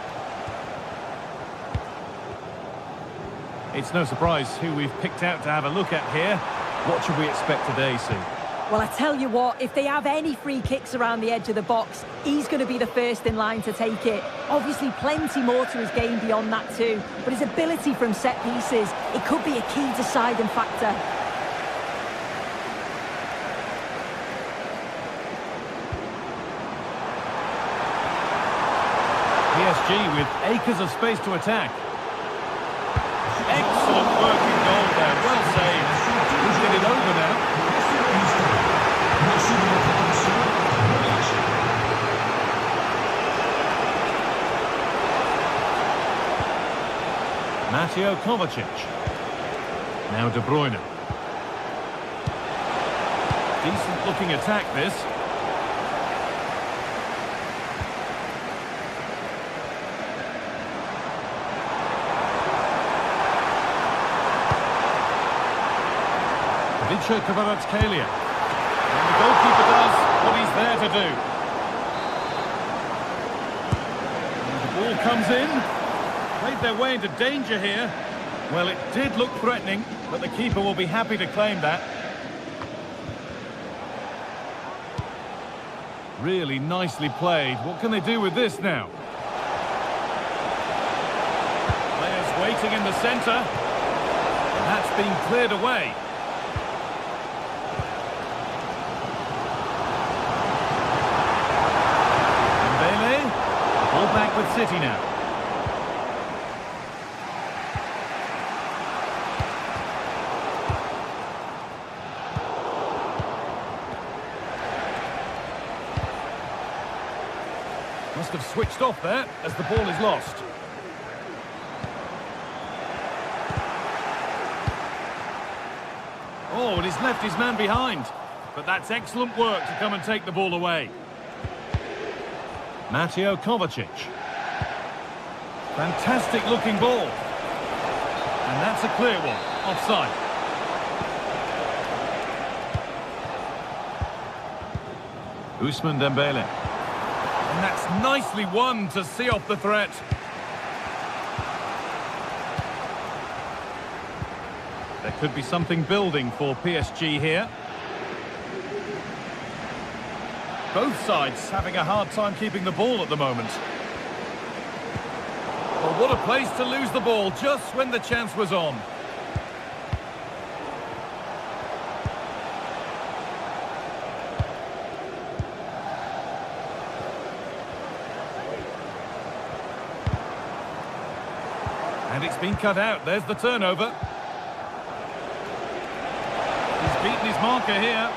It's no surprise who we've picked out to have a look at here. What should we expect today, Sue? Well, I tell you what, if they have any free kicks around the edge of the box, he's going to be the first in line to take it. Obviously, plenty more to his game beyond that too, but his ability from set pieces, it could be a key deciding factor. PSG with acres of space to attack. Excellent working goal there, well saved. We'll get it over now. Mateo Kovacic. Now De Bruyne. Decent looking attack this. Kvaratskhelia. And the goalkeeper does what he's there to do. And the ball comes in. Played their way into danger here. Well, it did look threatening, but the keeper will be happy to claim that. Really nicely played. What can they do with this now? Players waiting in the centre. And that's being cleared away. Ball back with City now. Must have switched off there as the ball is lost. Oh, and he's left his man behind. But that's excellent work to come and take the ball away. Mateo Kovacic. Fantastic looking ball. And that's a clear one. Offside. Ousmane Dembele. And that's nicely won to see off the threat. There could be something building for PSG here. Both sides having a hard time keeping the ball at the moment. Well, what a place to lose the ball just when the chance was on. And it's been cut out. There's the turnover. He's beaten his marker here.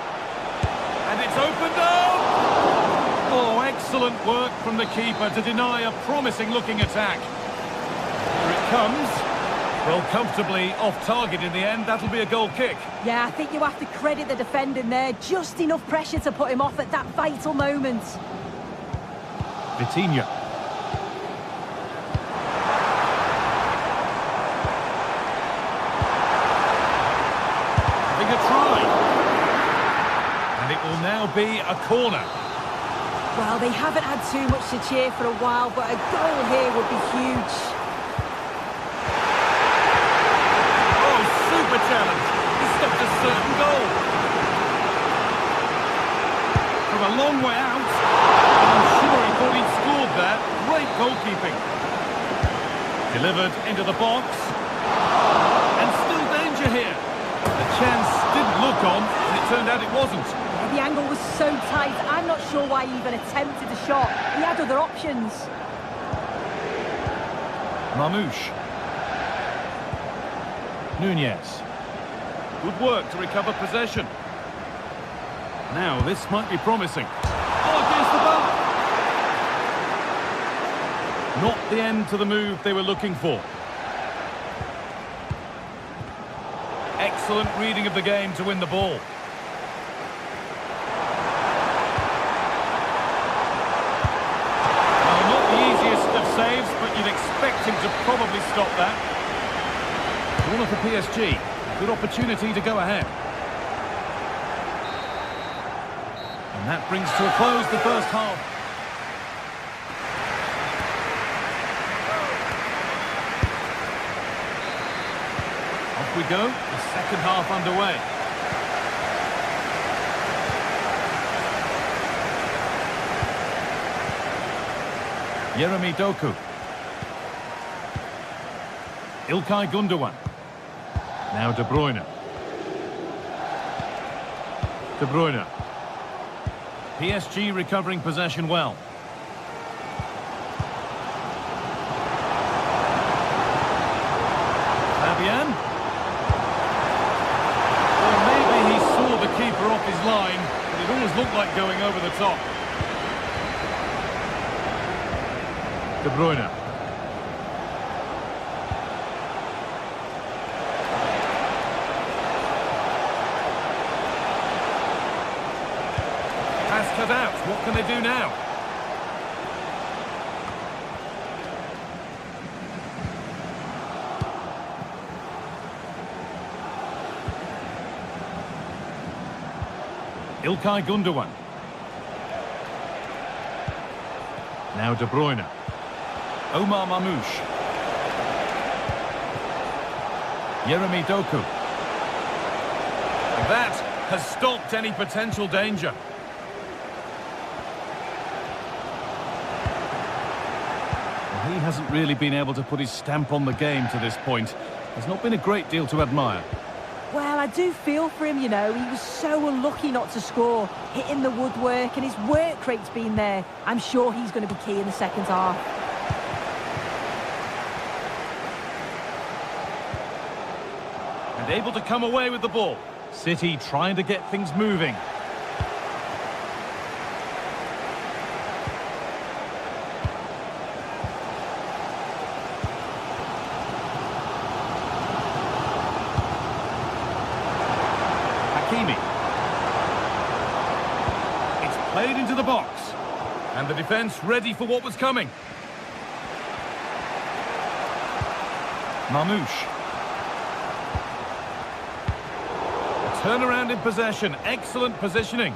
And it's opened up! Oh, excellent work from the keeper to deny a promising-looking attack. Here it comes. Well, comfortably off target in the end. That'll be a goal kick. Yeah, I think you have to credit the defending there. Just enough pressure to put him off at that vital moment. Vitinha. Having a try. And it will now be a corner. Well, they haven't had too much to cheer for a while, but a goal here would be huge. Oh, super challenge. He stopped a certain goal. From a long way out. I'm sure he thought he'd scored there. Great goalkeeping. Delivered into the box. And still danger here. The chance didn't look on, and it turned out it wasn't. The angle was so tight, I'm not sure why he even attempted the shot. He had other options. Marmouche. Nunez. Good work to recover possession. Now, this might be promising. Oh, against the bar! Not the end to the move they were looking for. Excellent reading of the game to win the ball. Well, not the easiest of saves, but you'd expect him to probably stop that. Corner for PSG. Good opportunity to go ahead. And that brings to a close the first half. Off we go, the second half underway. Jeremy Doku. İlkay Gundogan. Now De Bruyne. De Bruyne. PSG recovering possession well. Fabian. Or maybe he saw the keeper off his line, but it always looked like going over the top. De Bruyne. Pass cut out. What can they do now? İlkay Gundogan. Now De Bruyne. Omar Marmouche. Jeremy Doku. That has stopped any potential danger. He hasn't really been able to put his stamp on the game to this point. There's not been a great deal to admire. Well, I do feel for him, you know. He was so unlucky not to score, hitting the woodwork, and his work rate's been there. I'm sure he's going to be key in the second half. And able to come away with the ball. City trying to get things moving. It's played into the box. And the defence ready for what was coming. Marmouche. Turnaround in possession. Excellent positioning.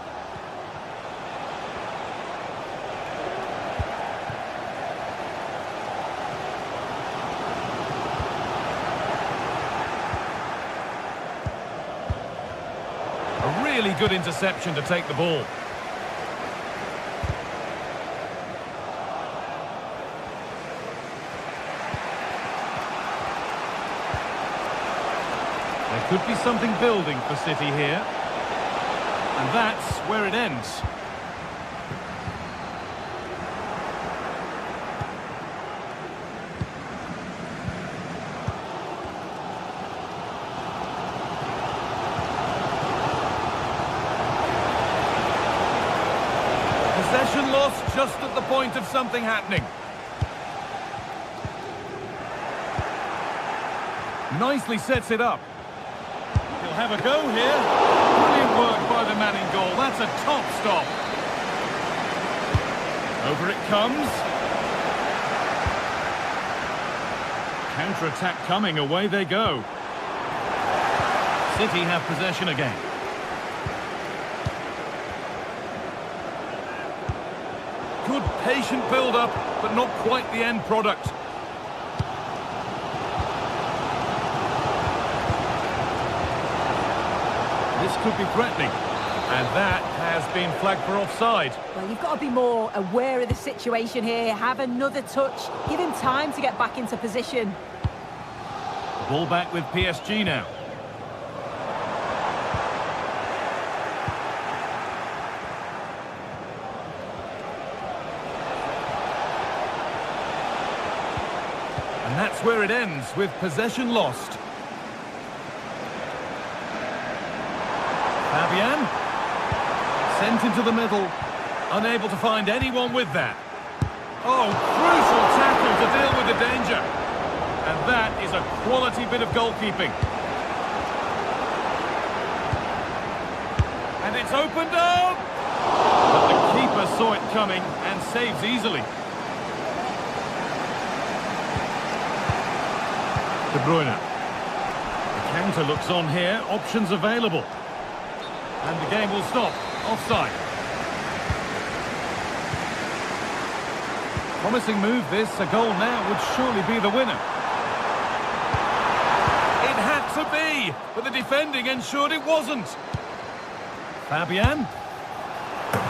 A really good interception to take the ball. There could be something building for City here. And that's where it ends. Possession lost just at the point of something happening. Nicely sets it up. He'll have a go here. Brilliant work by the man in goal. That's a top stop. Over it comes. Counter-attack coming. Away they go. City have possession again. Good patient build-up, but not quite the end product. This could be threatening, and that has been flagged for offside. Well, you've got to be more aware of the situation here. Have another touch. Give him time to get back into position. Ball back with PSG now. And that's where it ends, with possession lost. Fabian. Sent into the middle. Unable to find anyone with that. Oh, crucial tackle to deal with the danger. And that is a quality bit of goalkeeping. And it's opened up! But the keeper saw it coming and saves easily. De Bruyne. The counter looks on here, options available. And the game will stop. Offside. Promising move this, a goal now would surely be the winner. It had to be, but the defending ensured it wasn't. Fabian.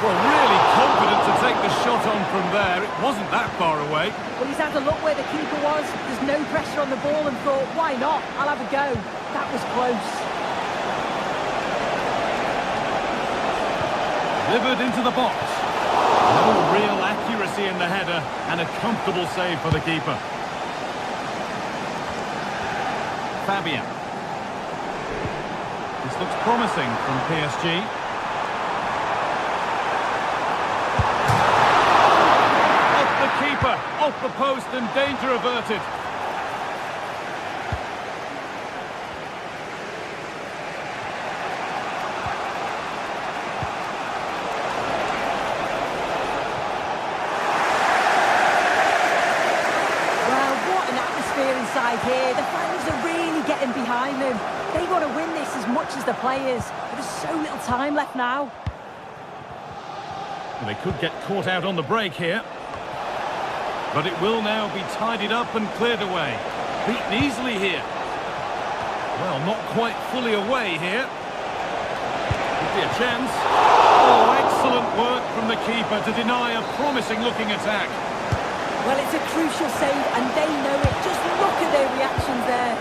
Well, really confident to take the shot on from there. It wasn't that far away. Well, he's had a look where the keeper was. There's no pressure on the ball and thought, why not? I'll have a go. That was close. Delivered into the box. No real accuracy in the header and a comfortable save for the keeper. Fabian. This looks promising from PSG. Keeper off the post and danger averted. Well, what an atmosphere inside here. The fans are really getting behind them. They want to win this as much as the players. But there's so little time left now. Well, they could get caught out on the break here. But it will now be tidied up and cleared away. Beaten easily here. Well, not quite fully away here. Could be a chance. Oh, excellent work from the keeper to deny a promising-looking attack. Well, it's a crucial save, and they know it. Just look at their reactions there.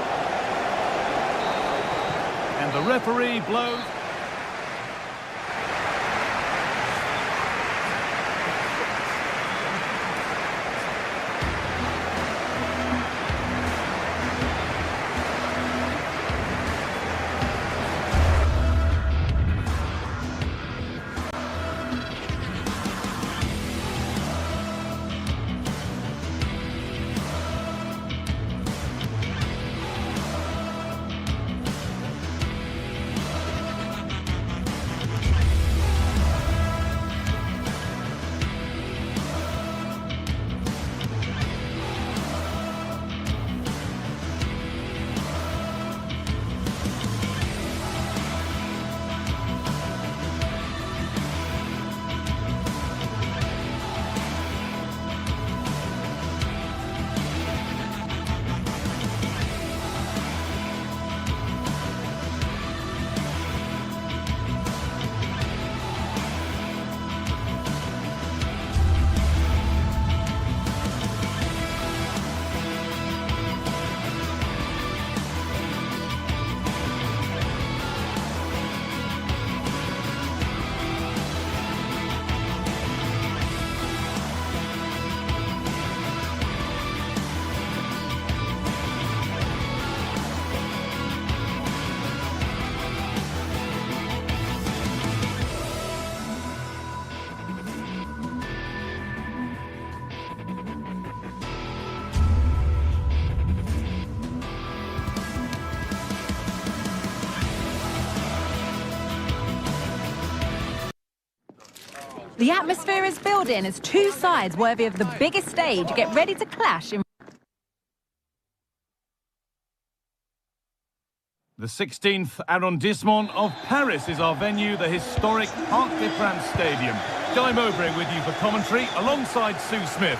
And the referee blows. The atmosphere is building as two sides worthy of the biggest stage get ready to clash in... The 16th arrondissement of Paris is our venue, the historic Parc des Princes Stadium. Guy Mowbray with you for commentary, alongside Sue Smith.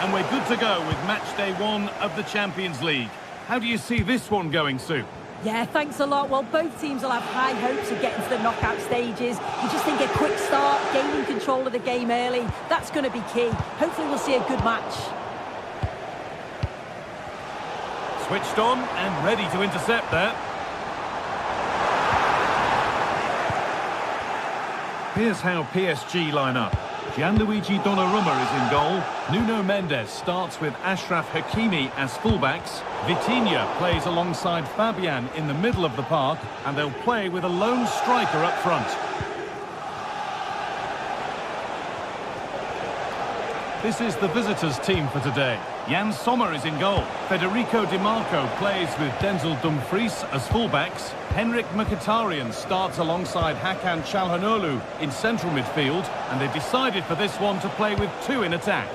And we're good to go with match day 1 of the Champions League. How do you see this one going, Sue? Yeah, thanks a lot. Well, both teams will have high hopes of getting to the knockout stages. You just think a quick start, gaining control of the game early, that's going to be key. Hopefully we'll see a good match. Switched on and ready to intercept there. Here's how PSG line up. Gianluigi Donnarumma is in goal. Nuno Mendes starts with Ashraf Hakimi as fullbacks. Vitinha plays alongside Fabian in the middle of the park, and they'll play with a lone striker up front. This is the visitors' team for today. Jan Sommer is in goal. Federico Di Marco plays with Denzel Dumfries as fullbacks. Henrik Mkhitaryan starts alongside Hakan Çalhanoğlu in central midfield, and they've decided for this one to play with 2 in attack.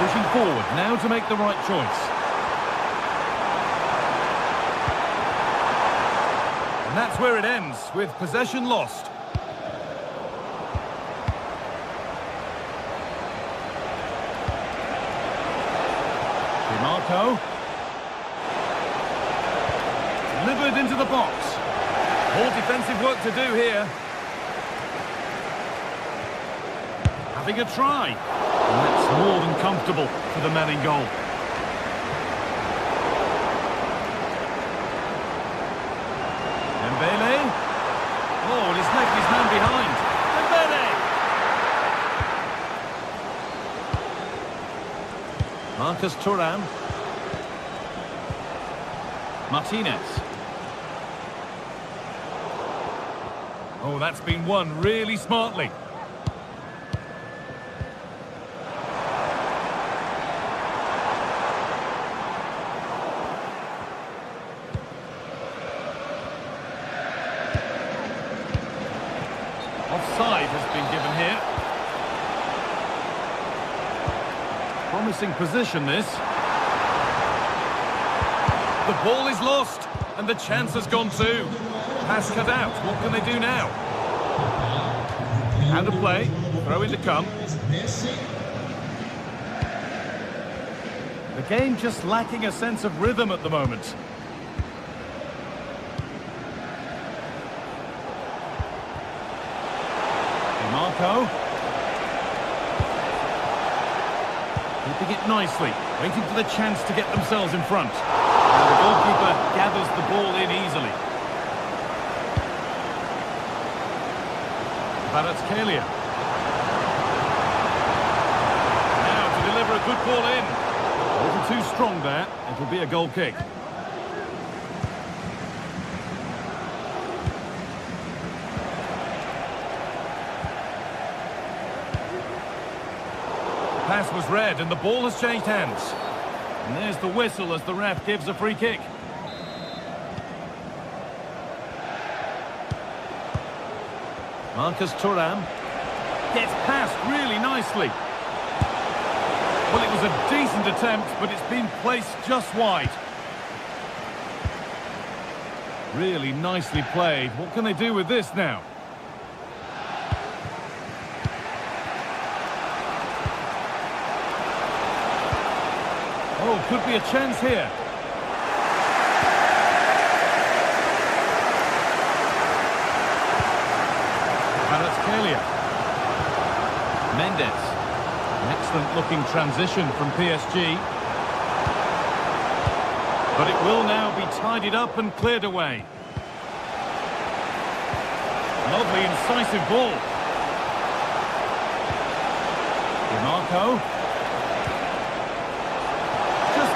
Pushing forward now to make the right choice. And that's where it ends, with possession lost. Di Marco. Delivered into the box. More defensive work to do here. Having a try. And that's more than comfortable for the man in goal. Dembele. Oh, and he's left his man behind. Dembele. Marcus Thuram. Martinez. Oh, that's been won really smartly. Offside has been given here. Promising position, this. The ball is lost, and the chance has gone too. Pass cut out. What can they do now? Out of play. Throw in to come. The game just lacking a sense of rhythm at the moment. Marco. Keeping it nicely, waiting for the chance to get themselves in front. And the goalkeeper gathers the ball in easily. Kvaratskhelia. Now to deliver a good ball in. A little too strong there. It'll be a goal kick. Pass was read and the ball has changed hands. And there's the whistle as the ref gives a free kick. Marcus Thuram gets past really nicely. Well, it was a decent attempt, but it's been placed just wide. Really nicely played. What can they do with this now? Oh, could be a chance here. Kvaratskhelia. Mendes. An excellent looking transition from PSG. But it will now be tidied up and cleared away. Lovely incisive ball. Di Marco.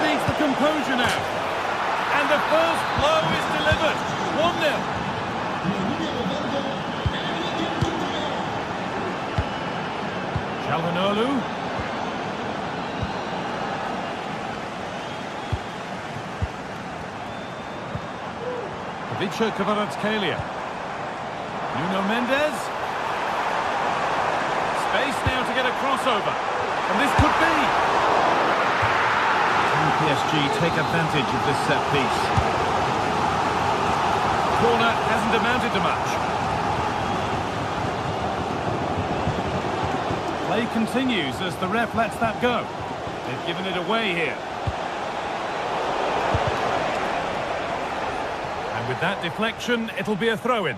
Needs the composure now. And the first blow is delivered. 1-0. Çalhanoğlu. Vicha Kvaratskhelia. Nuno Mendes. Space now to get a crossover. And this could be. Can PSG take advantage of this set piece? Corner hasn't amounted to much. Play continues as the ref lets that go. They've given it away here. And with that deflection, it'll be a throw-in.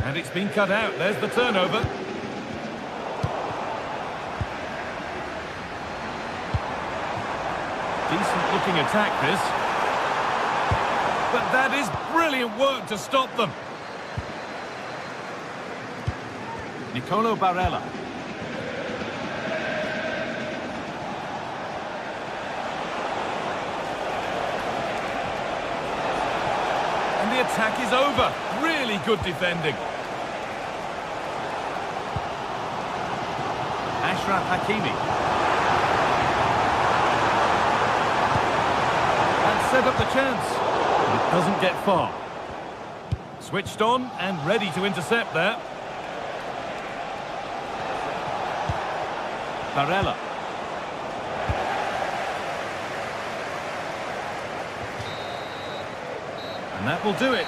And it's been cut out. There's the turnover. Decent looking attack, this. But that is brilliant work to stop them. Nicolo Barella. And the attack is over. Really good defending. Ashraf Hakimi. And set up the chance. But it doesn't get far. Switched on and ready to intercept there. Barella. And that will do it.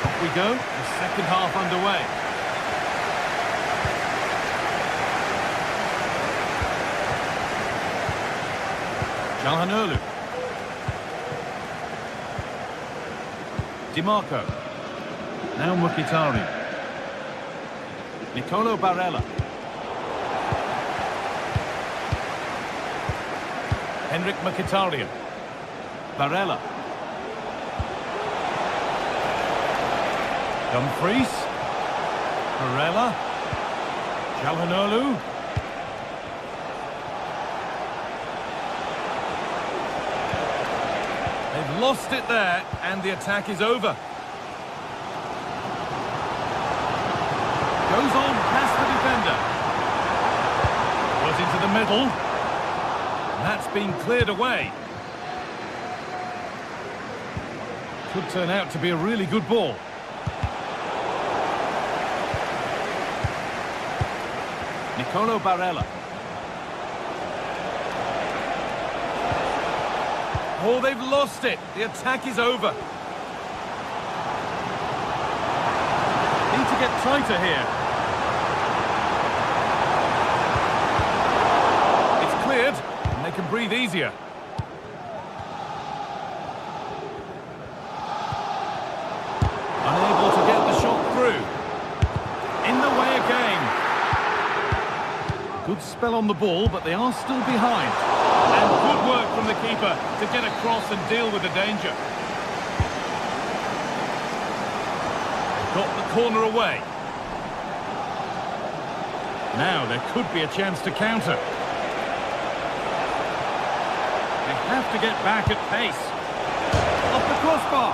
Off we go, the second half underway. Calhanoglu. Di Marco. Now Mkhitaryan. Nicolo Barella. Henrik Mkhitaryan. Barella. Dumfries. Barella. Calhanoglu. They've lost it there, and the attack is over. Goes on past the defender. Put into the middle. And that's been cleared away. Could turn out to be a really good ball. Nicolo Barella. Oh, they've lost it. The attack is over. Need to get tighter here. It's cleared, and they can breathe easier. Unable to get the shot through. In the way again. Good spell on the ball, but they are still behind. And good work from the keeper to get across and deal with the danger. Got the corner away. Now there could be a chance to counter. They have to get back at pace. Off the crossbar.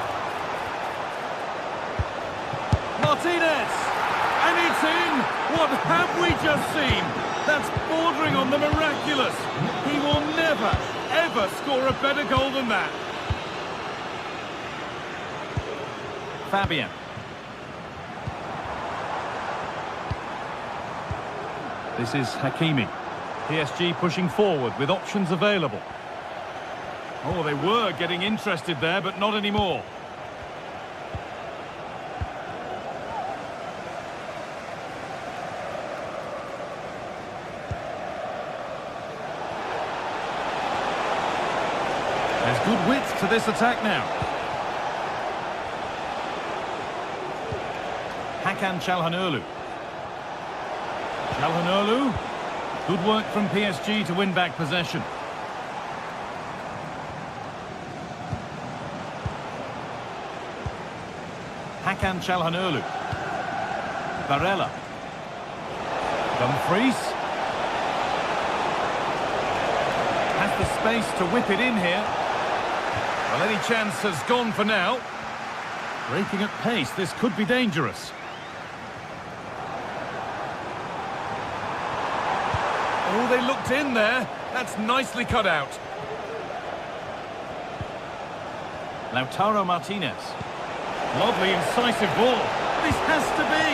Martinez. And it's in. What have we just seen? That's bordering on the miraculous. He will never, ever score a better goal than that. Fabian. This is Hakimi. PSG pushing forward with options available. Oh, they were getting interested there, but not anymore. There's good width to this attack now. Hakan Calhanoglu. Calhanoglu. Good work from PSG to win back possession. Hakan Calhanoglu. Barella. Dumfries. Has the space to whip it in here. Well, any chance has gone for now. Breaking at pace, this could be dangerous. Oh, they looked in there. That's nicely cut out. Lautaro Martinez. Lovely, incisive ball. This has to be.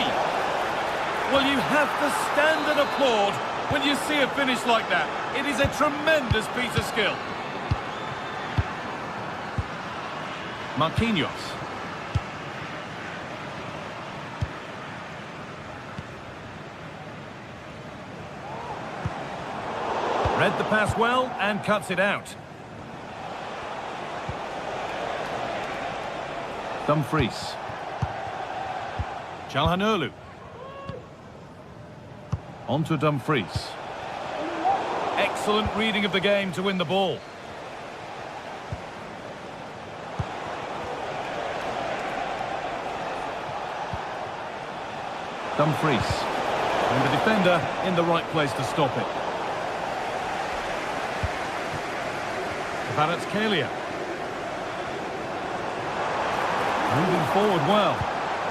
Well, you have to stand and applaud when you see a finish like that. It is a tremendous piece of skill. Marquinhos. Read the pass well and cuts it out. Dumfries. Çalhanoğlu. On to Dumfries. Excellent reading of the game to win the ball. Dumfries. And the defender in the right place to stop it. Kvaratskhelia. Moving forward well.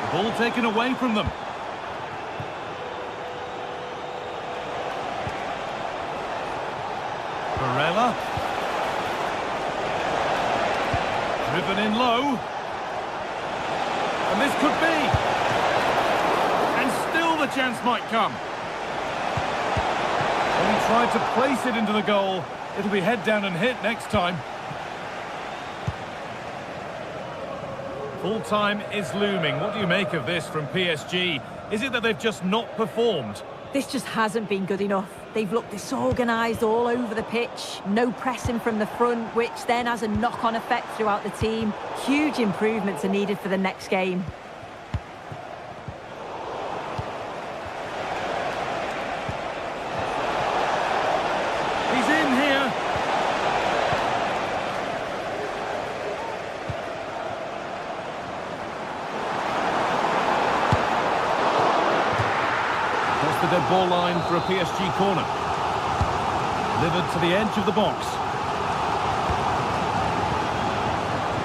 The ball taken away from them. Barella. Driven in low. And this could be. And still the chance might come. When he tried to place it into the goal, it'll be head down and hit next time. Full time is looming. What do you make of this from PSG? Is it that they've just not performed? This just hasn't been good enough. They've looked disorganised all over the pitch. No pressing from the front, which then has a knock-on effect throughout the team. Huge improvements are needed for the next game. He's in here. Across the dead ball line for a PSG corner. Delivered to the edge of the box.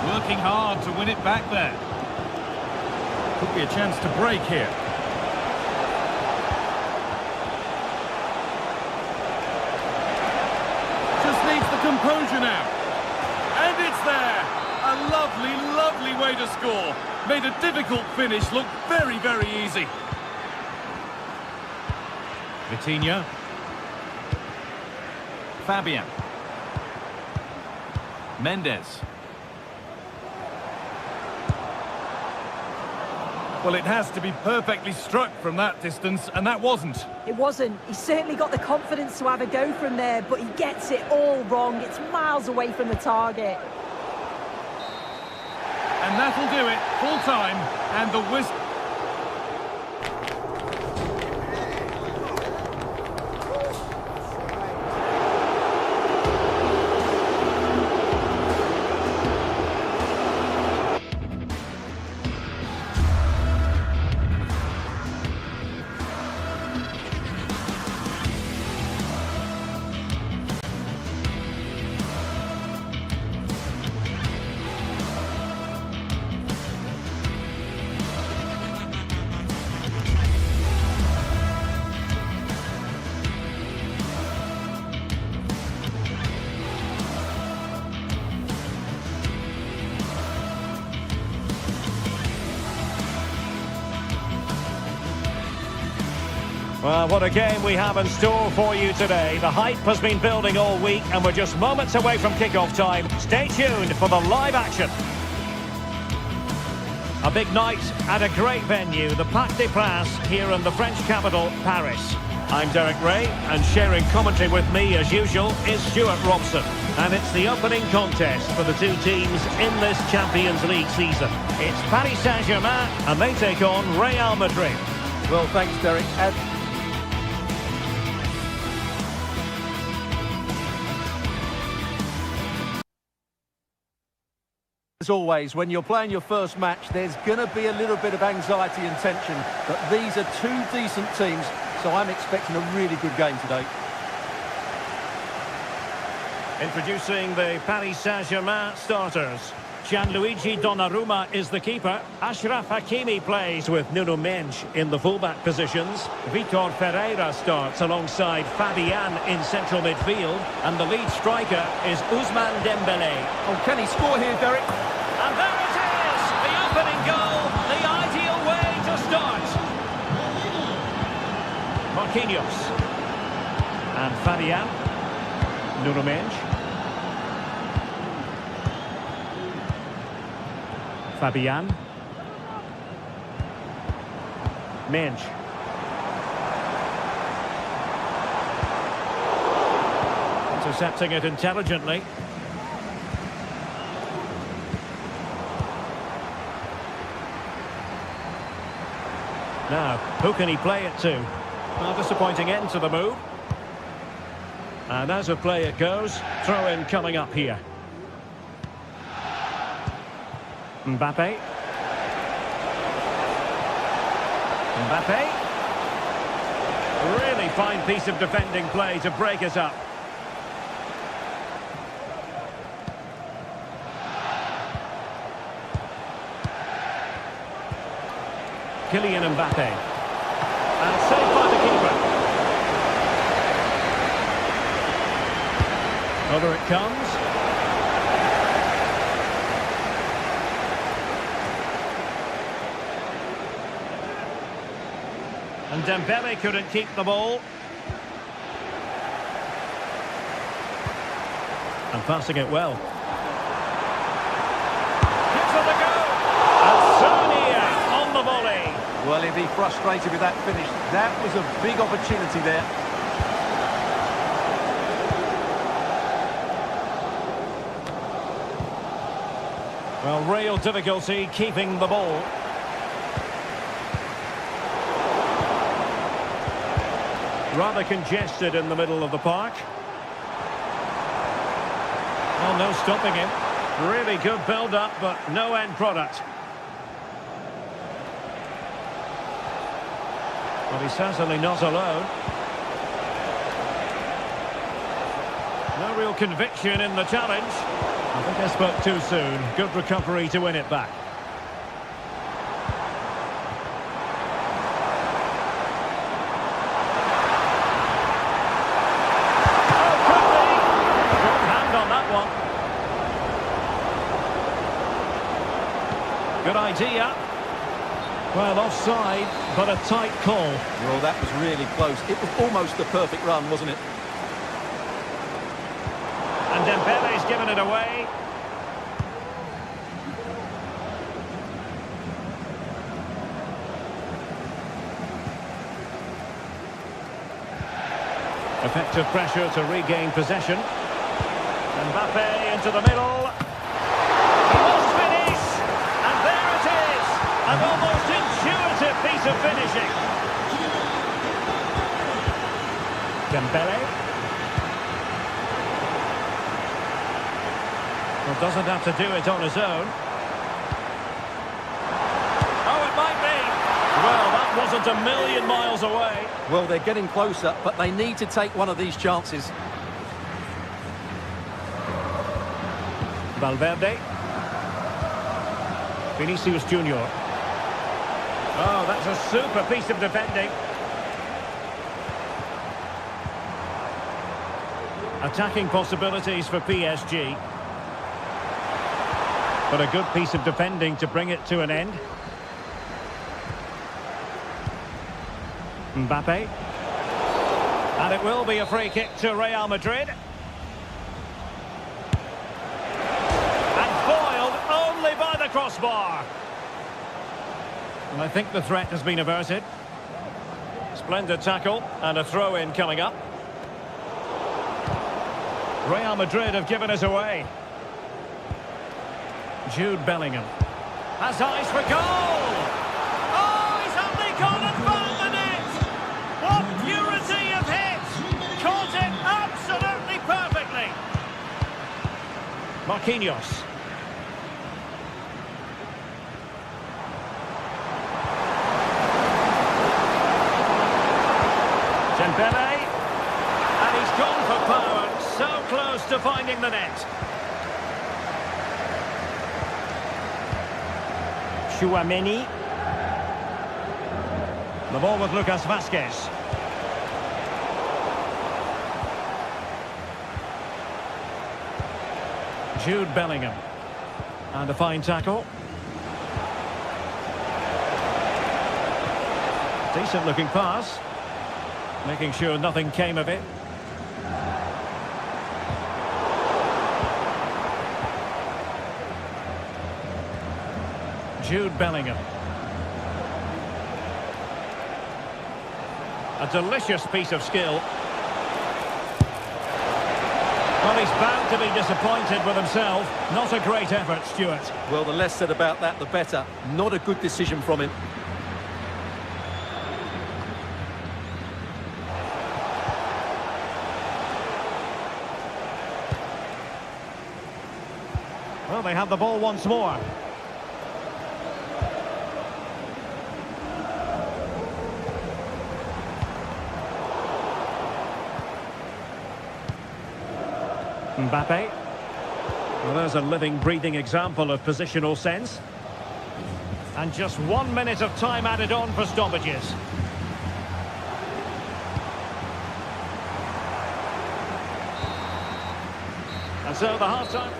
Working hard to win it back there. Could be a chance to break here. Just needs the composure now. And it's there. A lovely, lovely way to score. Made a difficult finish look very, very easy. Vitinha. Fabian. Mendes. Well, it has to be perfectly struck from that distance, and that wasn't. It wasn't. He's certainly got the confidence to have a go from there, but he gets it all wrong. It's miles away from the target. And that'll do it. Full time, and the whistle. Well, what a game we have in store for you today. The hype has been building all week and we're just moments away from kick-off time. Stay tuned for the live action. A big night at a great venue, the Parc des Princes, here in the French capital, Paris. I'm Derek Ray, and sharing commentary with me, as usual, is Stuart Robson. And it's the opening contest for the two teams in this Champions League season. It's Paris Saint-Germain, and they take on Real Madrid. Well, thanks, Derek. As always, when you're playing your first match, there's going to be a little bit of anxiety and tension. But these are two decent teams, so I'm expecting a really good game today. Introducing the Paris Saint-Germain starters. Gianluigi Donnarumma is the keeper. Ashraf Hakimi plays with Nuno Mendes in the fullback positions. Vitor Ferreira starts alongside Fabian in central midfield. And the lead striker is Ousmane Dembélé. Oh, can he score here, Derek? And there it is! The opening goal, the ideal way to start. Marquinhos. And Fabian. Nuno Mendes. Fabian. Mendes. Intercepting it intelligently. Now, who can he play it to? Well, disappointing end to the move. And as a play it goes, throw-in coming up here. Mbappe. Mbappe. Really fine piece of defending play to break us up. Kylian Mbappe. And saved by the keeper. Over it comes. And Dembele couldn't keep the ball. And passing it well. Gives it a go. And Sonia on the volley. Well, he'll be frustrated with that finish. That was a big opportunity there. Well, real difficulty keeping the ball. Rather congested in the middle of the park. Well, no stopping him. Really good build-up, but no end product. But he's certainly not alone. No real conviction in the challenge. I think I spoke too soon. Good recovery to win it back. Good idea. Well, offside, but a tight call. Well, that was really close. It was almost the perfect run, wasn't it? And Dembele's given it away. Effective pressure to regain possession. Mbappe into the middle. An almost intuitive piece of finishing. Dembele. Well, doesn't have to do it on his own. Oh, it might be. Well, that wasn't a million miles away. Well, they're getting closer, but they need to take one of these chances. Valverde. Vinicius Junior. Oh, that's a super piece of defending. Attacking possibilities for PSG. But a good piece of defending to bring it to an end. Mbappe. And it will be a free kick to Real Madrid. And foiled only by the crossbar. And I think the threat has been averted. Splendid tackle and a throw-in coming up. Real Madrid have given us away. Jude Bellingham has eyes for goal. Oh, he's only gone and found the net. What purity of hit. Caught it absolutely perfectly. Marquinhos. Dembele, and he's gone for power, so close to finding the net. Chouameni. The ball with Lucas Vazquez. Jude Bellingham. And a fine tackle. Decent looking pass. Making sure nothing came of it. Jude Bellingham. A delicious piece of skill. Well, he's bound to be disappointed with himself. Not a great effort, Stuart. Well, the less said about that, the better. Not a good decision from him. Well, they have the ball once more. Mbappe. Well, there's a living, breathing example of positional sense. And just 1 minute of time added on for stoppages. And so the half-time...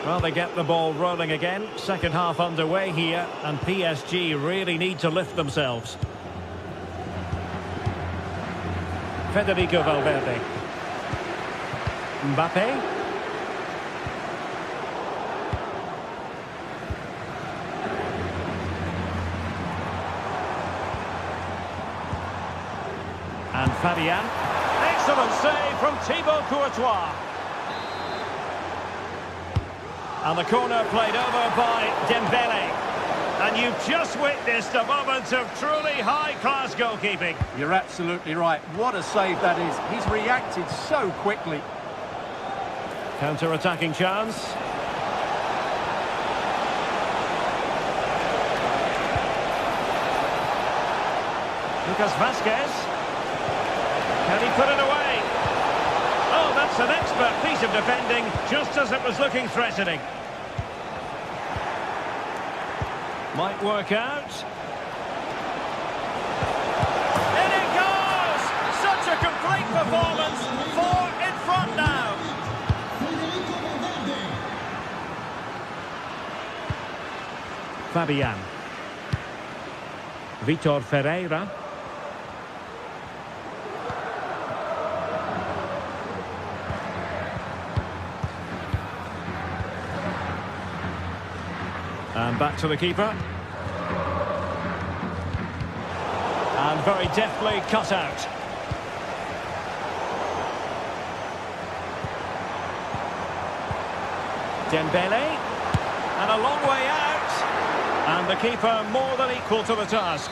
Well, they get the ball rolling again. Second half underway here, and PSG really need to lift themselves. Federico Valverde. Mbappe. And Fabian. Excellent save from Thibaut Courtois. And the corner played over by Dembele. And you've just witnessed a moment of truly high-class goalkeeping. You're absolutely right. What a save that is. He's reacted so quickly. Counter-attacking chance. Lucas Vazquez. Can he put it away? Oh, that's an expert piece of defending, just as it was looking threatening. Might work out. In it goes! Such a complete performance. 4 in front now. Fabian. Vitor Ferreira. And back to the keeper. And very deftly cut out. Dembele. And a long way out. And the keeper more than equal to the task.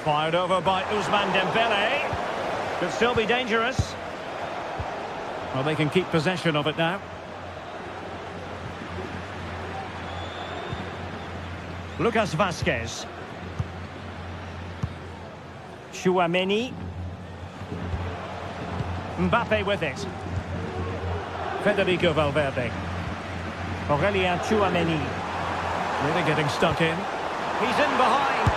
Fired over by Ousmane Dembele. Could still be dangerous. Well, they can keep possession of it now. Lucas Vazquez. Chouameni. Mbappe with it. Federico Valverde. Aurelien Chouameni. Really getting stuck in. He's in behind.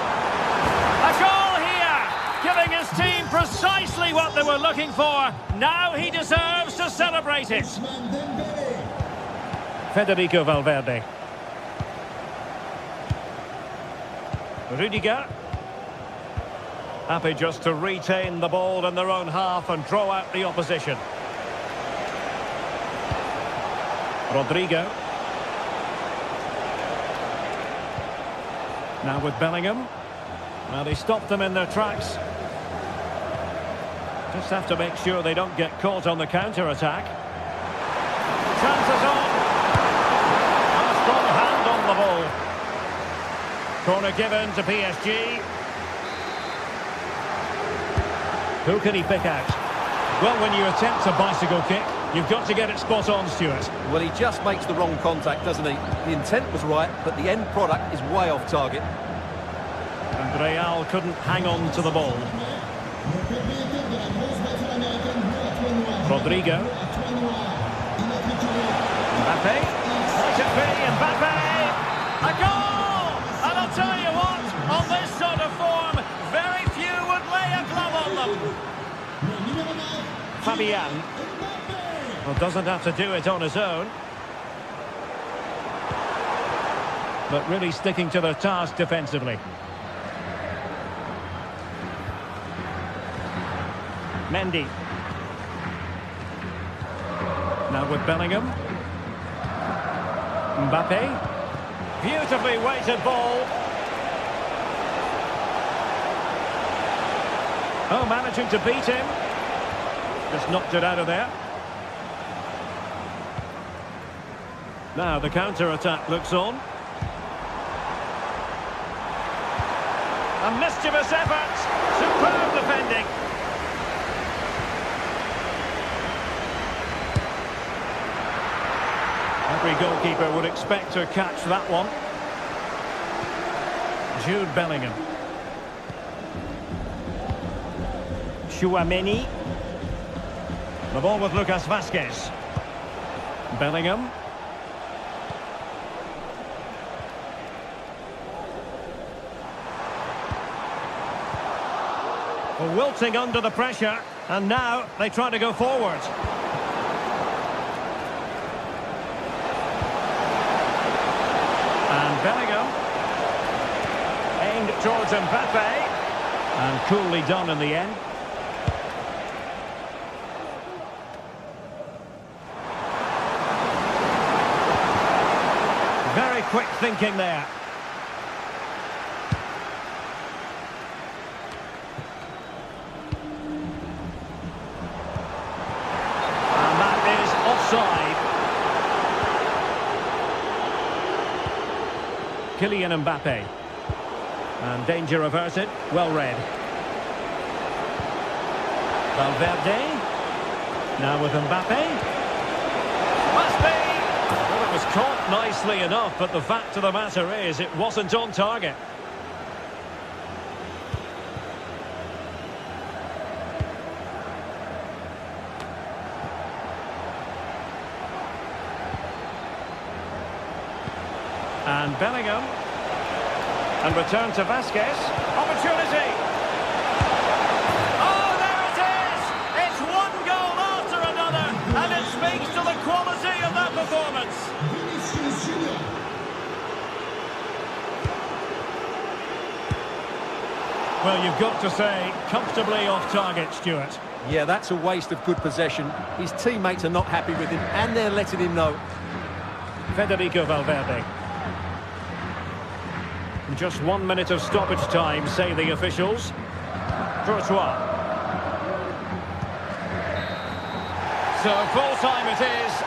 A goal here! Giving his team precisely what they were looking for. Now he deserves to celebrate it. Federico Valverde. Rudiger. Happy just to retain the ball in their own half and draw out the opposition. Rodrigo. Now with Bellingham. Well, he stopped them in their tracks. Just have to make sure they don't get caught on the counter-attack. Chances on. A strong hand on the ball. Corner given to PSG. Who can he pick out? Well, when you attempt a bicycle kick, you've got to get it spot on, Stuart. Well, he just makes the wrong contact, doesn't he? The intent was right, but the end product is way off target. And Real couldn't hang on to the ball. Rodrigo. Mbappe. Might it be Mbappe? A goal! And I'll tell you what, on this sort of form, very few would lay a glove on them. Fabian. Well, doesn't have to do it on his own. But really sticking to their task defensively. Mendy. Now with Bellingham. Mbappe. Beautifully weighted ball. Oh, managing to beat him. Just knocked it out of there. Now the counter-attack looks on. A mischievous effort. Superb defending. Every goalkeeper would expect to catch that one. Jude Bellingham. Chouameni. The ball with Lucas Vazquez. Bellingham. Well, wilting under the pressure, and now they try to go forward. And Bellingham. Aimed towards Mbappe. And coolly done in the end. Very quick thinking there. And that is offside. Kylian Mbappe. And danger averted. Well read. Valverde. Now with Mbappe. Must be! Well, it was caught nicely enough, but the fact of the matter is it wasn't on target. And Bellingham. And return to Vazquez. Opportunity! Oh, there it is! It's one goal after another, and it speaks to the quality of that performance. Well, you've got to say, comfortably off target, Stuart. Yeah, that's a waste of good possession. His teammates are not happy with him, and they're letting him know. Federico Valverde. Just 1 minute of stoppage time, say the officials. Courtois. So full time it is.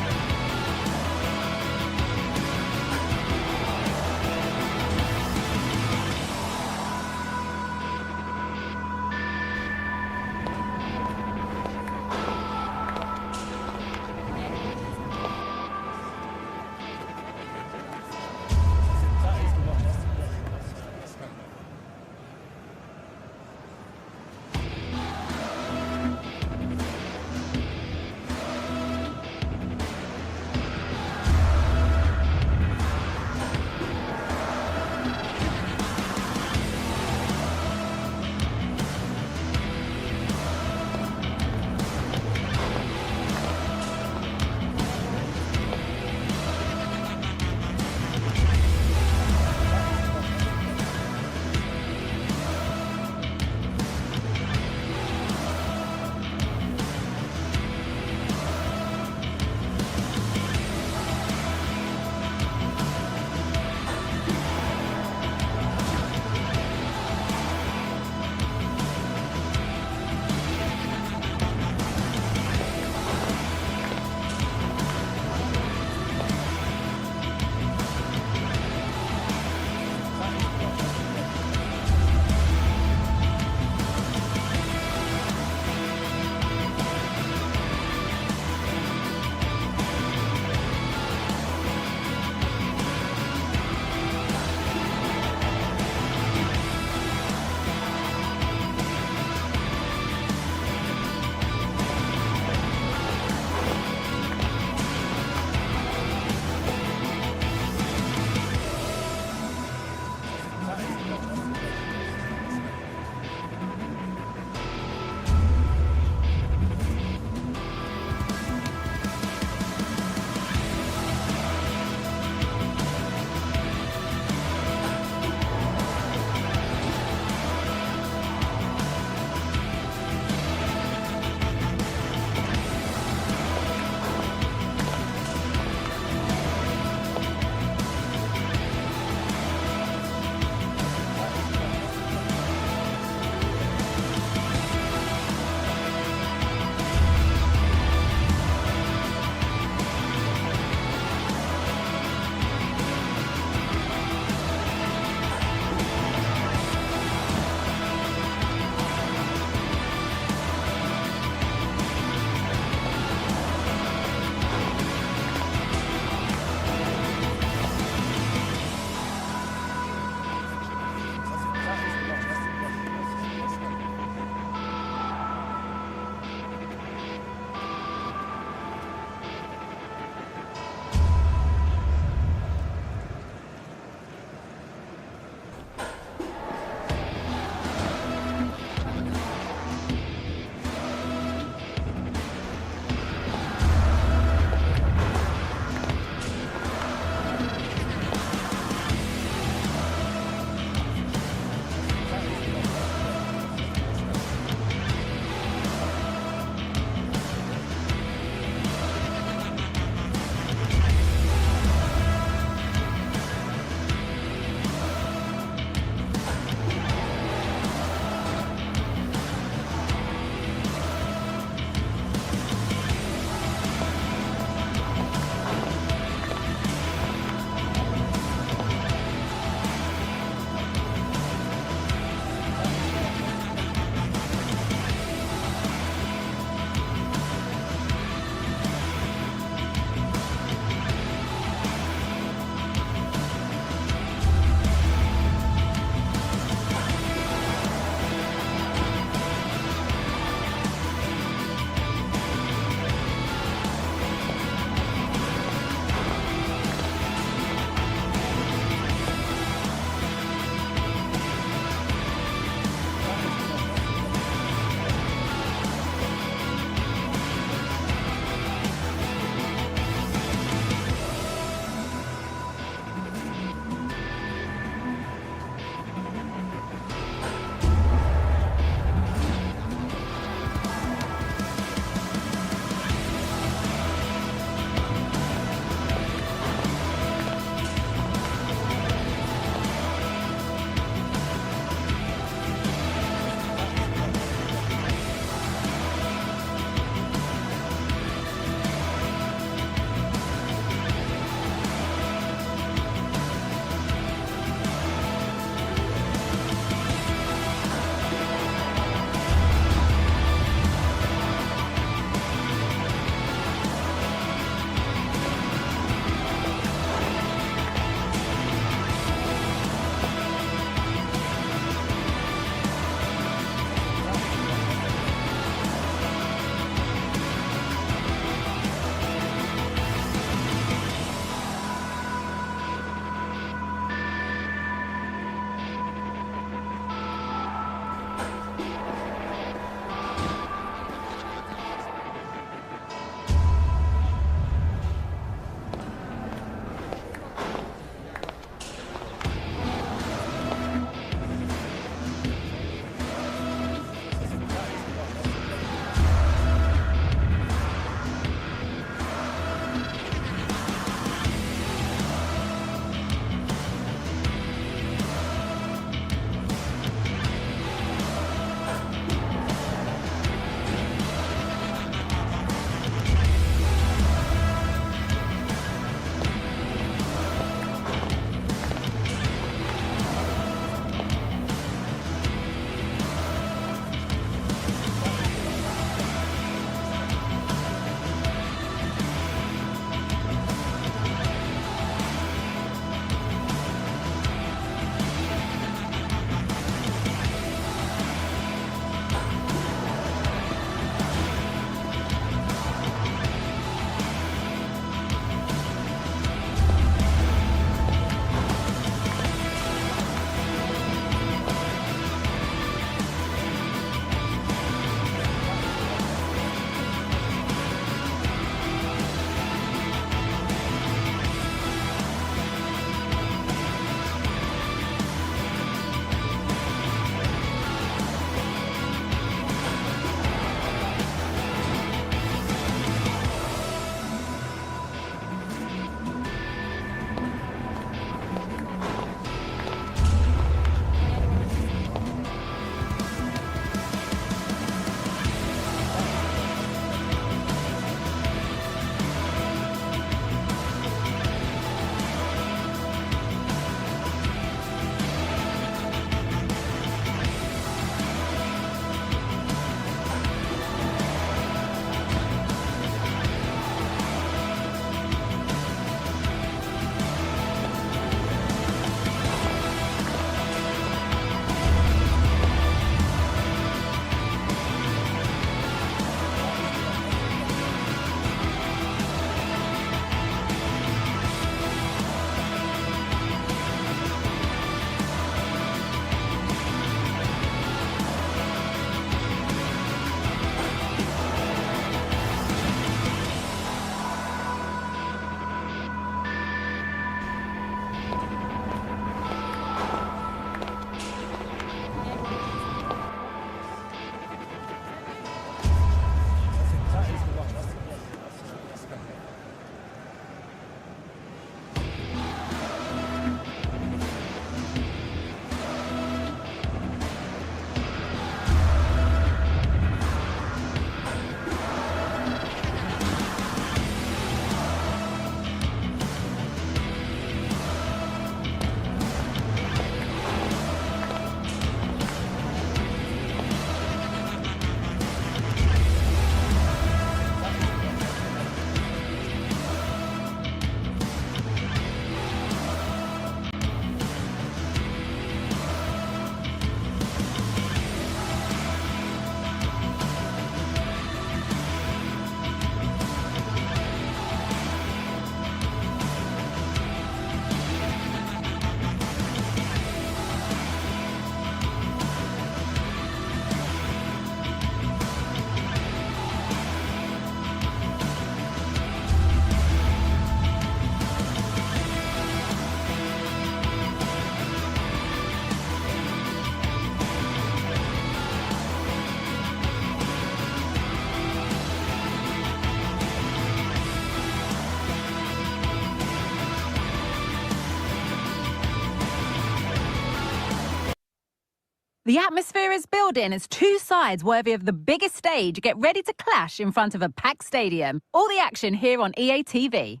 The atmosphere is building as two sides worthy of the biggest stage get ready to clash in front of a packed stadium. All the action here on EA TV.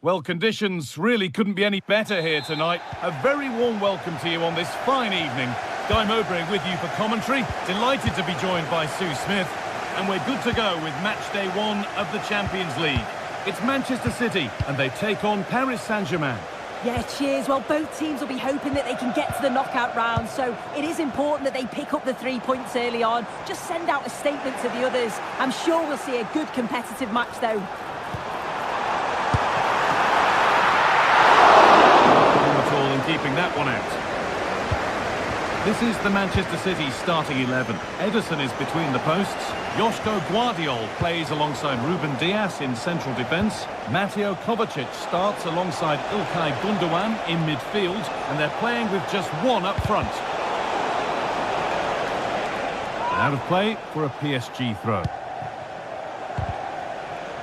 Well, conditions really couldn't be any better here tonight. A very warm welcome to you on this fine evening. Guy Mowbray with you for commentary. Delighted to be joined by Sue Smith. And we're good to go with match day 1 of the Champions League. It's Manchester City and they take on Paris Saint-Germain. Yeah, cheers. Well, both teams will be hoping that they can get to the knockout round, so it is important that they pick up the 3 points early on. Just send out a statement to the others. I'm sure we'll see a good competitive match, though. Not at all in keeping that one out. This is the Manchester City starting 11. Ederson is between the posts. Joško Guardiol plays alongside Ruben Dias in central defence. Mateo Kovacic starts alongside Ilkay Gundogan in midfield, and they're playing with just one up front. Out of play for a PSG throw.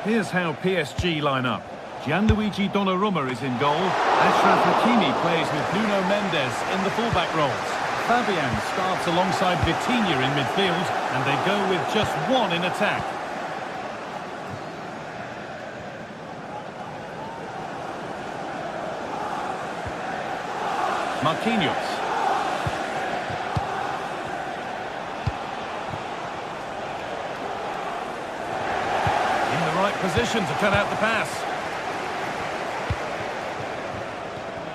Here's how PSG line up. Gianluigi Donnarumma is in goal. Achraf Hakimi plays with Nuno Mendes in the fullback roles. Fabian starts alongside Vitinha in midfield, and they go with just one in attack. Marquinhos. In the right position to cut out the pass.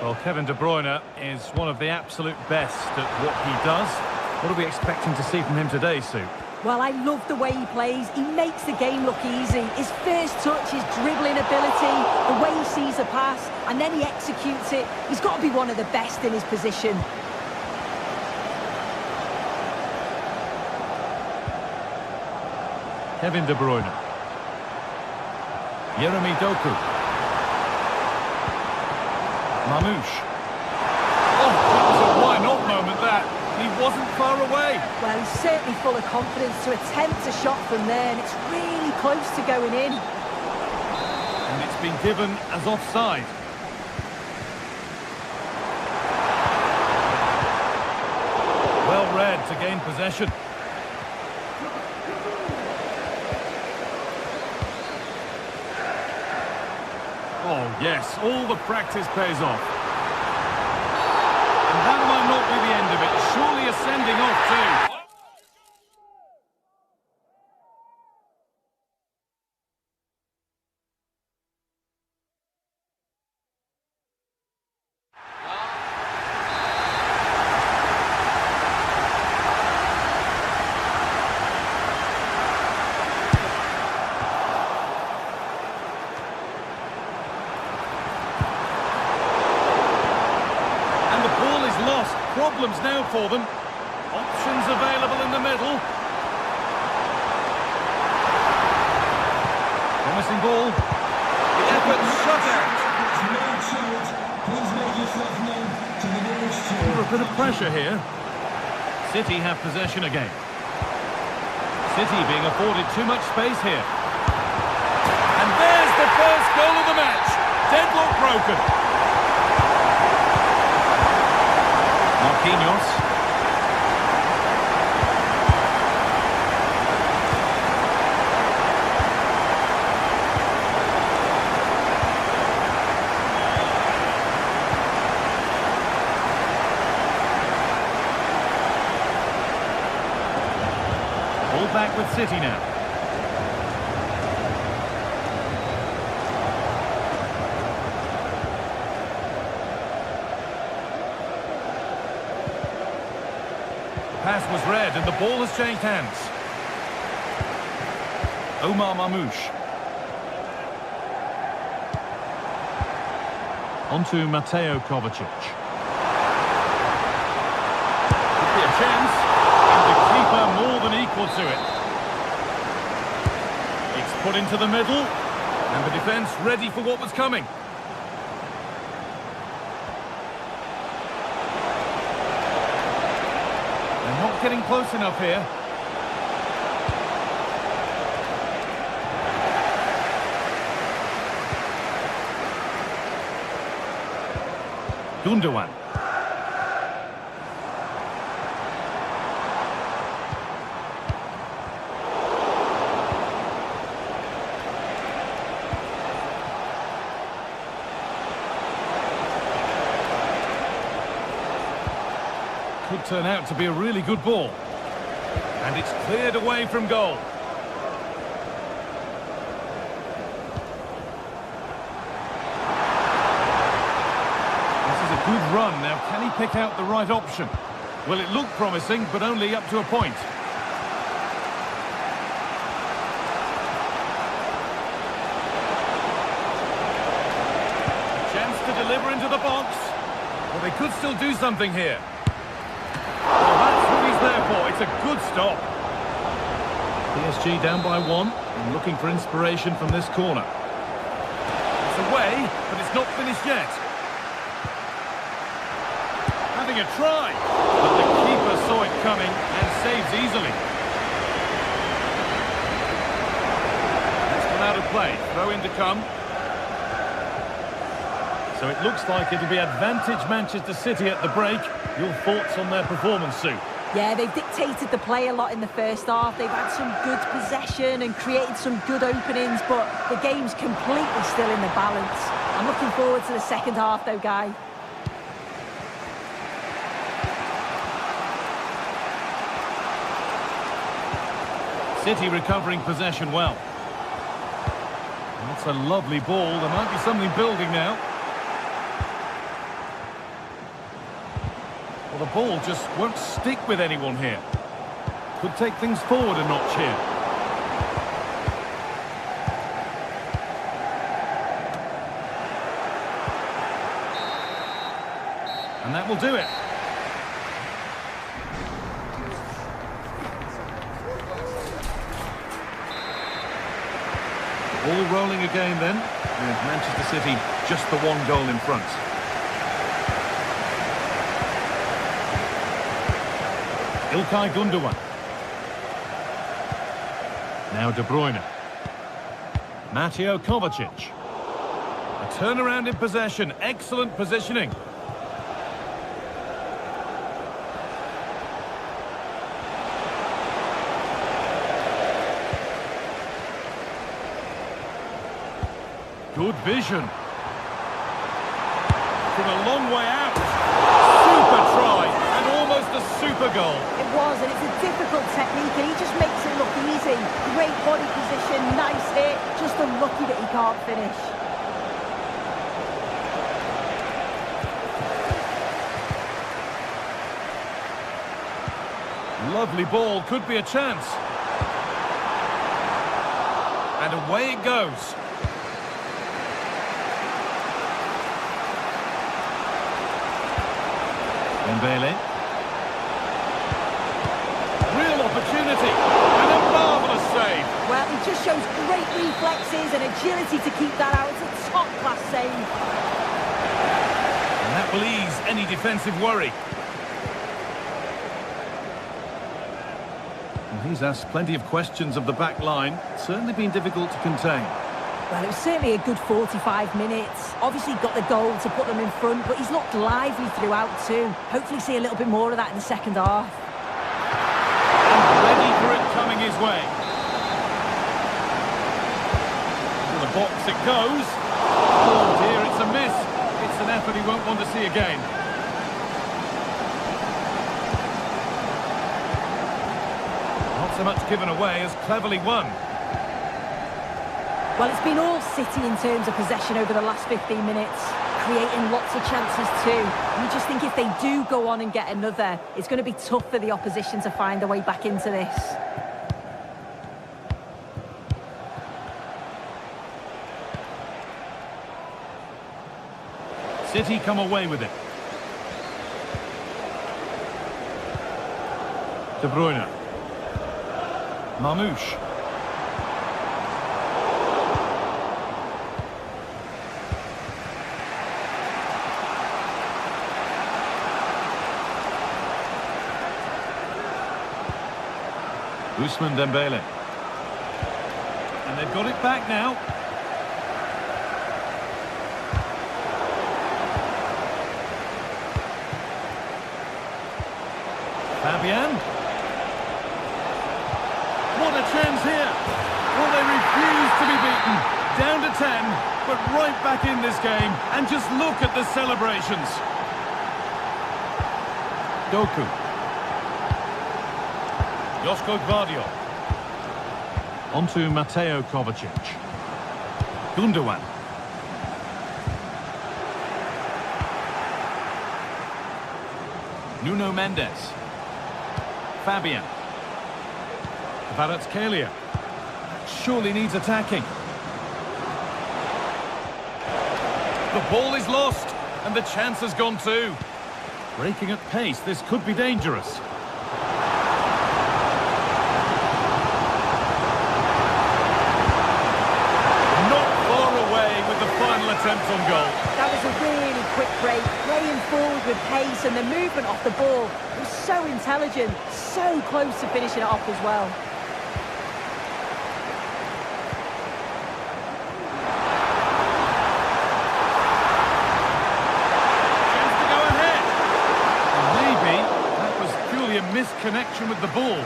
Well, Kevin De Bruyne is one of the absolute best at what he does. What are we expecting to see from him today, Sue? Well, I love the way he plays. He makes the game look easy. His first touch, his dribbling ability, the way he sees a pass, and then he executes it. He's got to be one of the best in his position. Kevin De Bruyne. Yeremy Doku. Mamouche. Oh, that was a why-not moment, that. He wasn't far away. Well, he's certainly full of confidence to attempt a shot from there, and it's really close to going in. And it's been given as offside. Well read to gain possession. Oh, yes, all the practice pays off. And that might not be the end of it. Surely a sending off too. Problems now for them. Options available in the middle. Promising ball. The effort shut out. Under a bit of pressure here. City have possession again. City being afforded too much space here. And there's the first goal of the match. Deadlock broken. Marquinhos. Ball back with City now. Pass was read and the ball has changed hands. Omar Mamouche. On to Mateo Kovacic. Could be a chance. And the keeper more than equal to it. It's put into the middle. And the defence ready for what was coming. Not getting close enough here. Gundogan. Could turn out to be a really good ball. And it's cleared away from goal. This is a good run. Now, can he pick out the right option? Well, it looked promising, but only up to a point. A chance to deliver into the box. Well, they could still do something here. Well, that's what he's there for. It's a good stop. PSG down by 1 and looking for inspiration from this corner. It's away, but it's not finished yet. Having a try, but the keeper saw it coming and saves easily. That's come out of play. Throw in to come. So it looks like it'll be advantage Manchester City at the break. Your thoughts on their performance, Sue? Yeah, they've dictated the play a lot in the first half. They've had some good possession and created some good openings, but the game's completely still in the balance. I'm looking forward to the second half, though, Guy. City recovering possession well. That's a lovely ball. There might be something building now. Well, the ball just won't stick with anyone here. Could take things forward a notch here. And that will do it. All rolling again then, with Manchester City just the one goal in front. İlkay Gundogan. Now De Bruyne. Mateo Kovacic. A turnaround in possession, excellent positioning. Good vision. From a long way out. Super try and almost a super goal. It was, and it's a difficult technique, and he just makes it look easy. Great body position, nice hit. Just unlucky that he can't finish. Lovely ball, could be a chance. And away it goes. Dembele. Real opportunity and a marvellous save. Well, he just shows great reflexes and agility to keep that out. It's a top-class save. And that will ease any defensive worry. Well, he's asked plenty of questions of the back line. Certainly been difficult to contain. Well, it was certainly a good 45 minutes. Obviously got the goal to put them in front, but he's looked lively throughout too. Hopefully see a little bit more of that in the second half. And ready for it coming his way. To the box it goes. Oh dear, it's a miss. It's an effort he won't want to see again. Not so much given away as cleverly won. Well, it's been all City in terms of possession over the last 15 minutes, creating lots of chances too. And you just think if they do go on and get another, it's going to be tough for the opposition to find their way back into this. City come away with it. De Bruyne. Marmoush. Ousmane Dembele. And they've got it back now. Fabian. What a chance here. Well, they refuse to be beaten. Down to 10, but right back in this game. And just look at the celebrations. Doku. Josko Gvardiol. Onto Mateo Kovacic. Gundogan. Nuno Mendes. Fabian. Kvaratskhelia. Surely needs attacking. The ball is lost, and the chance has gone too. Breaking at pace, this could be dangerous. Not far away with the final attempt on goal. That was a really quick break, playing forward with pace, and the movement off the ball was so intelligent, so close to finishing it off as well. Misconnection with the ball.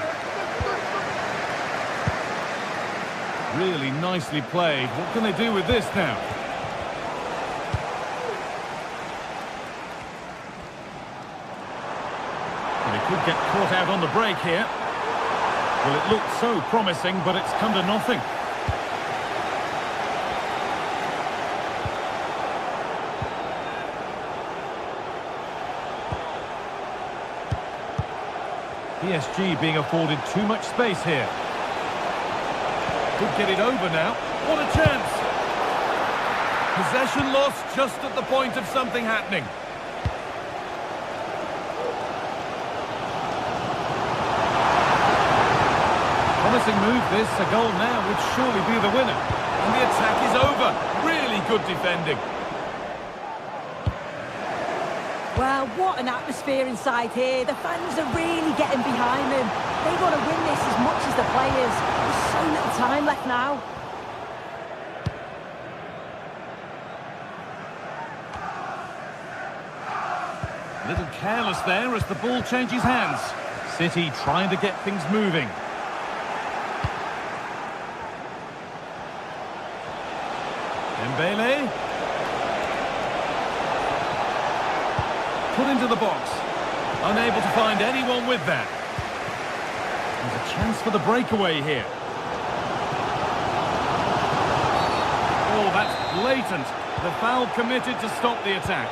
Really nicely played. What can they do with this now? And they could get caught out on the break here. Well, it looked so promising, but it's come to nothing. PSG being afforded too much space here. Could get it over now. What a chance! Possession lost just at the point of something happening. Promising move this. A goal now would surely be the winner. And the attack is over. Really good defending. Well, what an atmosphere inside here. The fans are really getting behind them. They want to win this as much as the players. There's so little time left now. A little careless there as the ball changes hands. City trying to get things moving. Dembele. Put into the box. Unable to find anyone with that. There's a chance for the breakaway here. Oh, that's blatant. The foul committed to stop the attack.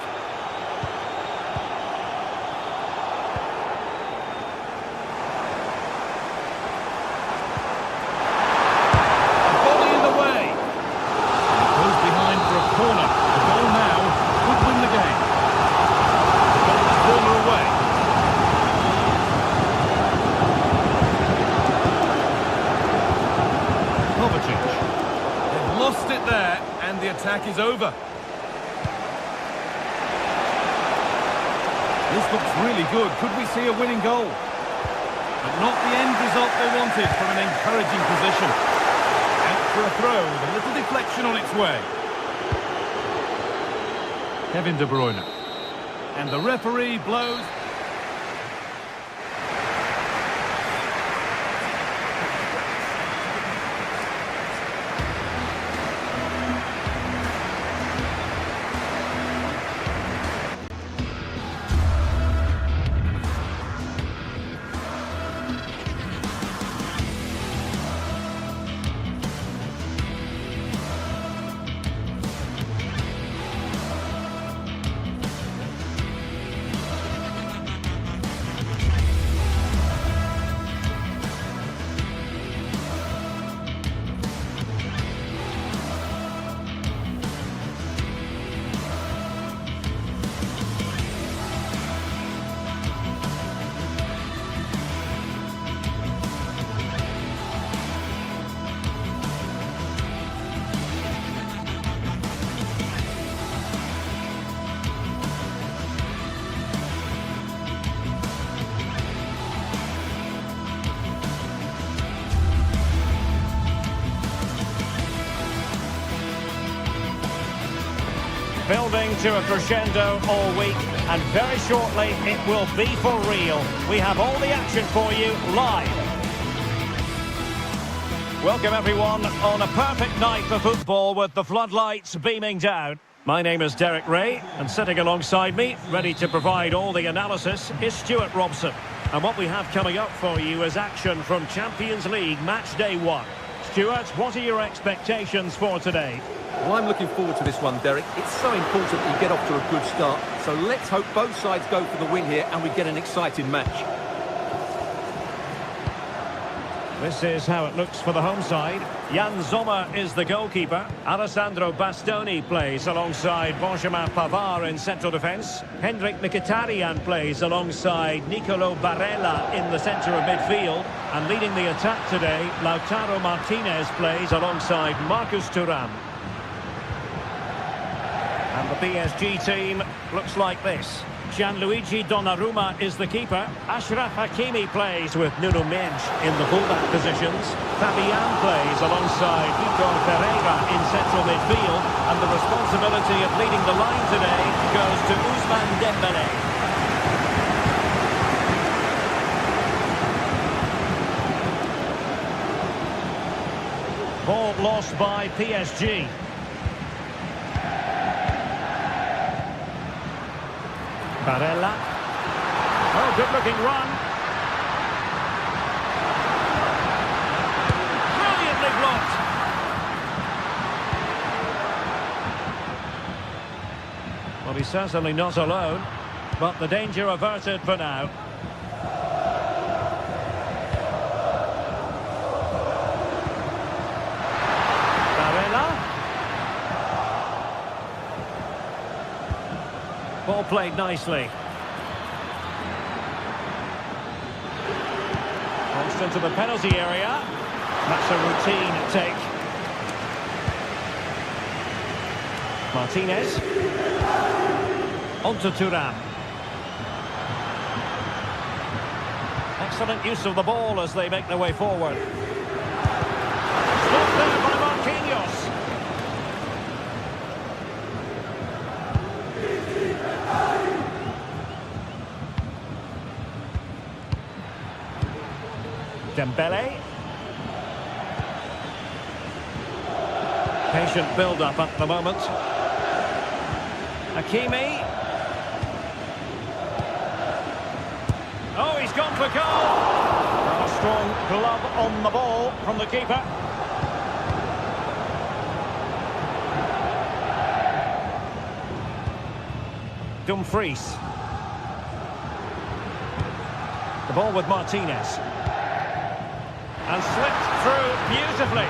A volley in the way. And it goes behind for a corner. The goal now could win the game. Corner away. Kovacic. They've lost it there, and the attack is over. This looks really good. Could we see a winning goal? But not the end result they wanted from an encouraging position. Out for a throw with a little deflection on its way. Kevin De Bruyne. And the referee blows. Building to a crescendo all week, and very shortly it will be for real. We have all the action for you live. Welcome everyone on a perfect night for football with the floodlights beaming down. My name is Derek Ray, and sitting alongside me, ready to provide all the analysis, is Stuart Robson. And what we have coming up for you is action from Champions League Match Day 1. Stuart, what are your expectations for today? Well, I'm looking forward to this one, Derek. It's so important that you get off to a good start. So let's hope both sides go for the win here and we get an exciting match. This is how it looks for the home side. Jan Sommer is the goalkeeper. Alessandro Bastoni plays alongside Benjamin Pavard in central defence. Hendrik Mkhitaryan plays alongside Nicolo Barella in the centre of midfield. And leading the attack today, Lautaro Martinez plays alongside Marcus Thuram. And the PSG team looks like this. Gianluigi Donnarumma is the keeper. Achraf Hakimi plays with Nuno Mendes in the fullback positions. Fabian plays alongside Vitor Pereira in central midfield. And the responsibility of leading the line today goes to Ousmane Dembélé. Ball lost by PSG. Barella. Oh, good-looking run. Brilliantly blocked. Well, he's certainly not alone, but the danger averted for now. Ball played nicely. Crossed into the penalty area. That's a routine take. Martinez. Onto Thuram. Excellent use of the ball as they make their way forward. Stopped there by Marquinhos. Dembélé. Patient build-up at the moment. Hakimi. Oh, he's gone for goal. A strong glove on the ball from the keeper. Dumfries. The ball with Martinez. And slipped through beautifully.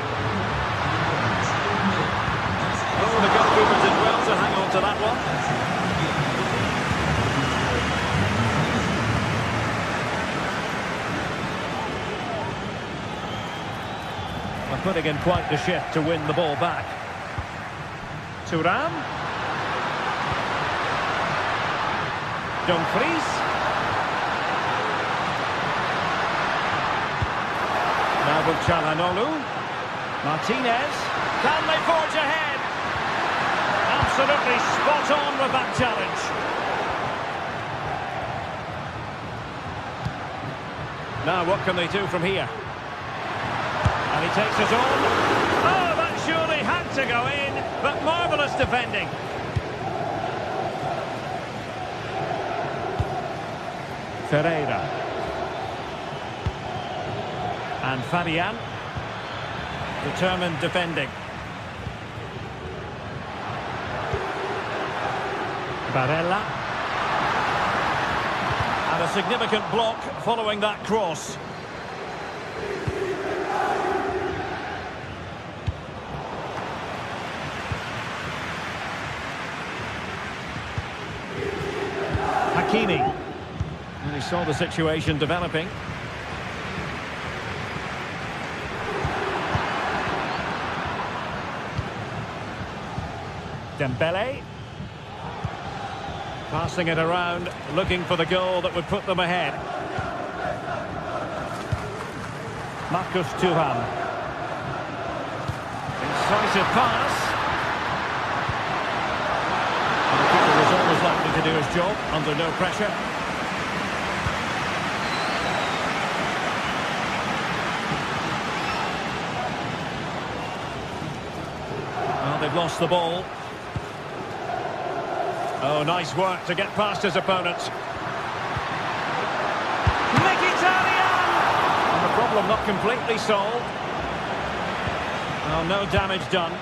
Oh, the goalkeeper did well to hang on to that one. Well, putting in quite the shift to win the ball back. Thuram. Dumfries. Now with Çalhanoğlu. Martinez. Can they forge ahead? Absolutely spot on with that challenge. Now what can they do from here? And he takes it on. Oh, that surely had to go in, but marvellous defending. Pereira. And Fabian. Determined defending. Barella. And a significant block following that cross. Hakimi. And he saw the situation developing. Dembélé. Passing it around, looking for the goal that would put them ahead. Marcus Thuram. Incisive pass. And the keeper was always likely to do his job under no pressure. Well, they've lost the ball. Oh, nice work to get past his opponent. Mkhitaryan! And the problem not completely solved. Oh, no damage done.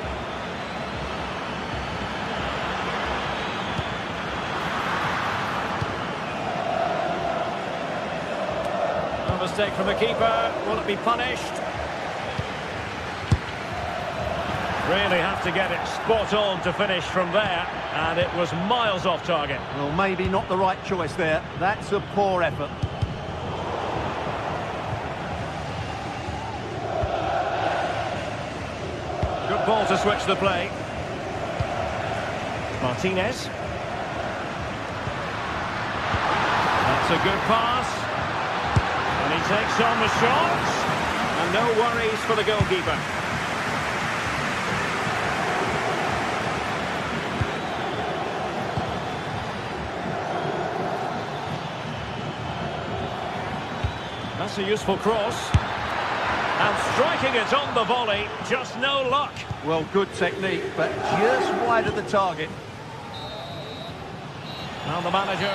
A mistake from the keeper. Will it be punished? Really have to get it spot on to finish from there, and it was miles off target. Well, maybe not the right choice there. That's a poor effort. Good ball to switch the play. Martinez. That's a good pass. And he takes on the shots. And no worries for the goalkeeper. That's a useful cross. And striking it on the volley, just no luck. Well, good technique, but just wide of the target. Now the manager.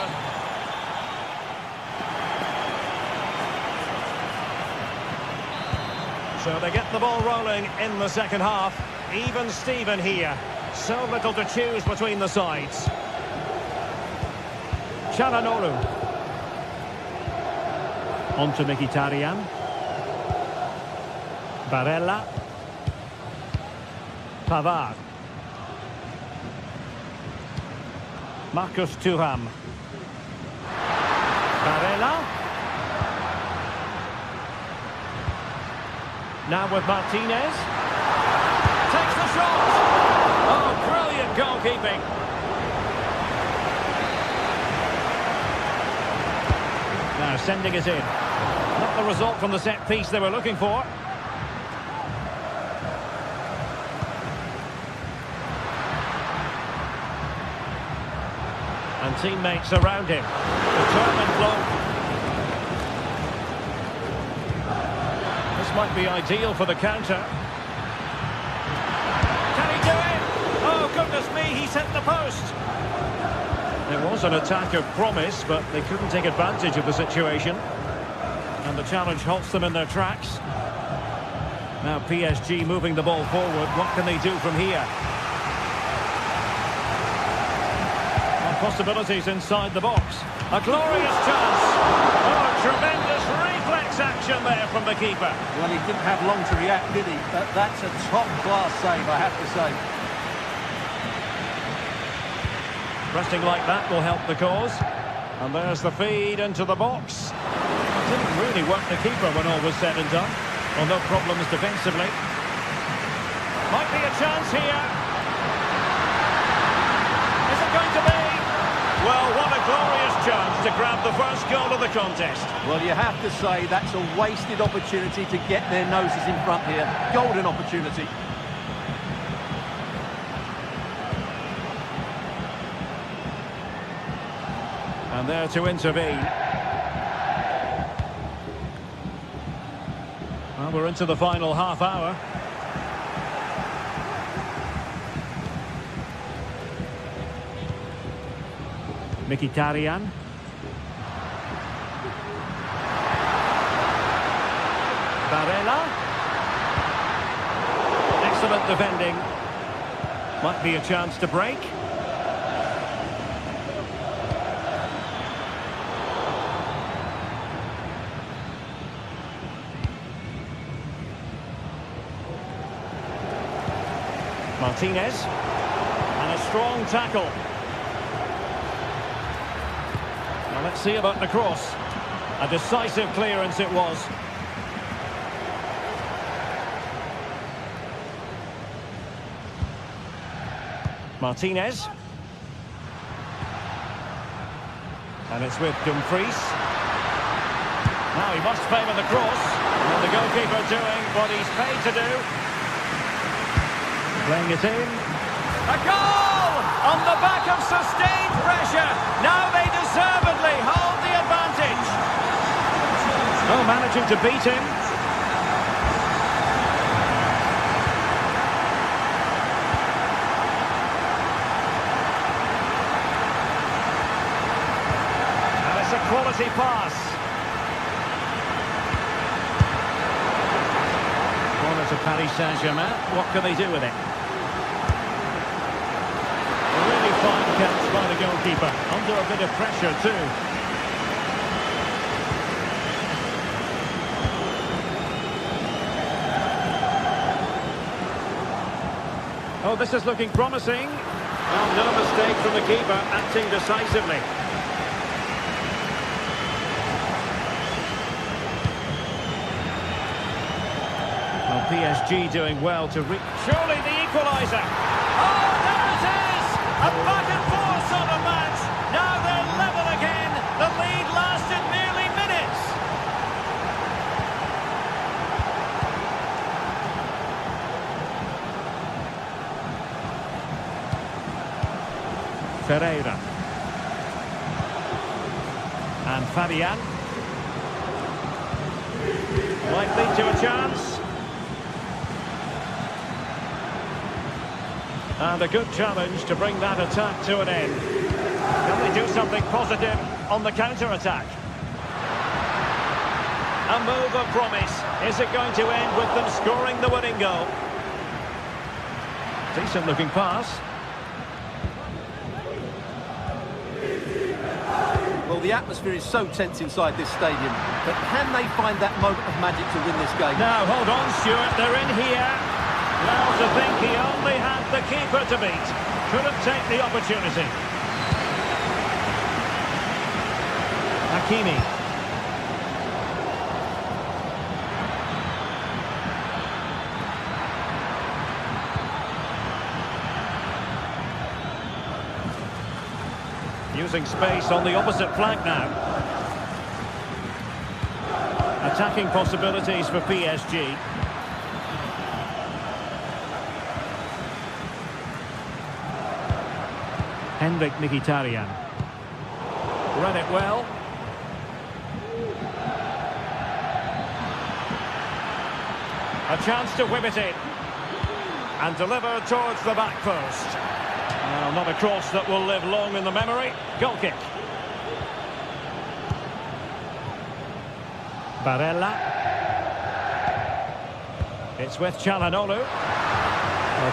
So they get the ball rolling in the second half. Even Steven here. So little to choose between the sides. Çalhanoğlu. On to Mkhitaryan. Barella. Pavard. Marcus Thuram. Barella. Now with Martinez. Takes the shot. Oh, brilliant goalkeeping. Now sending it in. Not the result from the set piece they were looking for. And teammates around him. Determined block. This might be ideal for the counter. Can he do it? Oh, goodness me, he's hit the post. It was an attack of promise, but they couldn't take advantage of the situation. And the challenge halts them in their tracks. Now PSG moving the ball forward. What can they do from here? Possibilities inside the box. A glorious chance. Oh, tremendous reflex action there from the keeper. Well, he didn't have long to react, did he? But that's a top-class save, I have to say. Resting like that will help the cause. And there's the feed into the box. Didn't really work the keeper when all was said and done. Well, no problems defensively. Might be a chance here. Is it going to be? Well, what a glorious chance to grab the first goal of the contest. Well, you have to say that's a wasted opportunity to get their noses in front here. Golden opportunity. And there to intervene. Well, we're into the final half hour. Mkhitaryan. Barella. Excellent defending. Might be a chance to break. Martinez. And a strong tackle. Now let's see about the cross. A decisive clearance it was. Martinez. And it's with Dumfries. Now he must favour the cross. And the goalkeeper doing what he's paid to do. Playing it in. A goal! On the back of sustained pressure. Now they deservedly hold the advantage. Oh, managing to beat him. quality pass. Corner to Paris Saint-Germain. What can they do with it? A really fine catch by the goalkeeper. Under a bit of pressure too. Oh, this is looking promising. Well, no mistake from the keeper, acting decisively. Well, PSG doing well to reach. Surely the equaliser. Oh, there it is! A back and forth sort of match. Now they're level again. The lead lasted nearly minutes. Ferreira. And Fabian. Might lead to a chance. And a good challenge to bring that attack to an end. Can they do something positive on the counter-attack? A move of promise. Is it going to end with them scoring the winning goal? Decent looking pass. Well, the atmosphere is so tense inside this stadium, but can they find that moment of magic to win this game? Now, hold on, Stuart, they're in here. Well, to think he only had the keeper to beat. Couldn't take the opportunity. Hakimi. Using space on the opposite flank now. Attacking possibilities for PSG. Henrik Mkhitaryan. Read it well. A chance to whip it in. And deliver towards the back post. Well, not a cross that will live long in the memory. Goal kick. Barella. It's with Çalhanoğlu.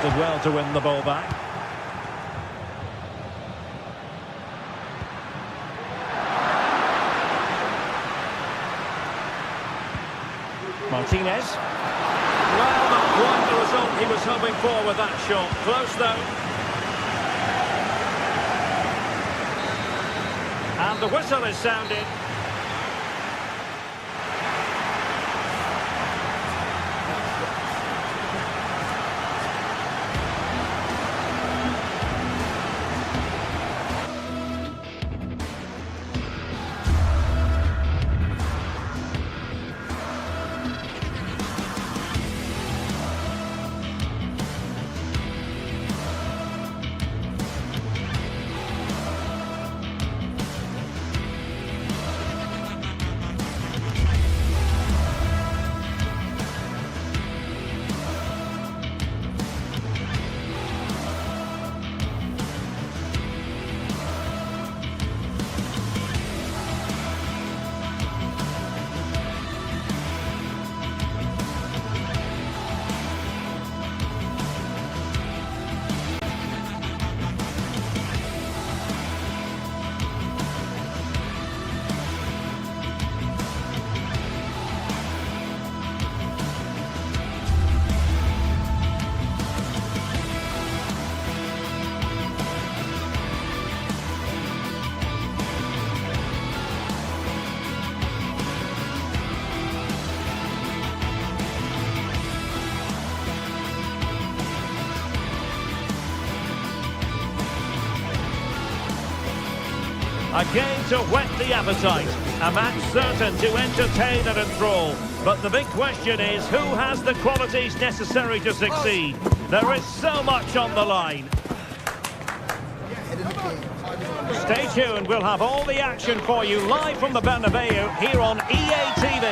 Did well to win the ball back. Martinez. Well, not quite the result he was hoping for with that shot. Close though. And the whistle is sounded. A game to whet the appetite. A match certain to entertain and enthrall. But the big question is, who has the qualities necessary to succeed? There is so much on the line. Stay tuned, we'll have all the action for you live from the Bernabeu here on EA TV.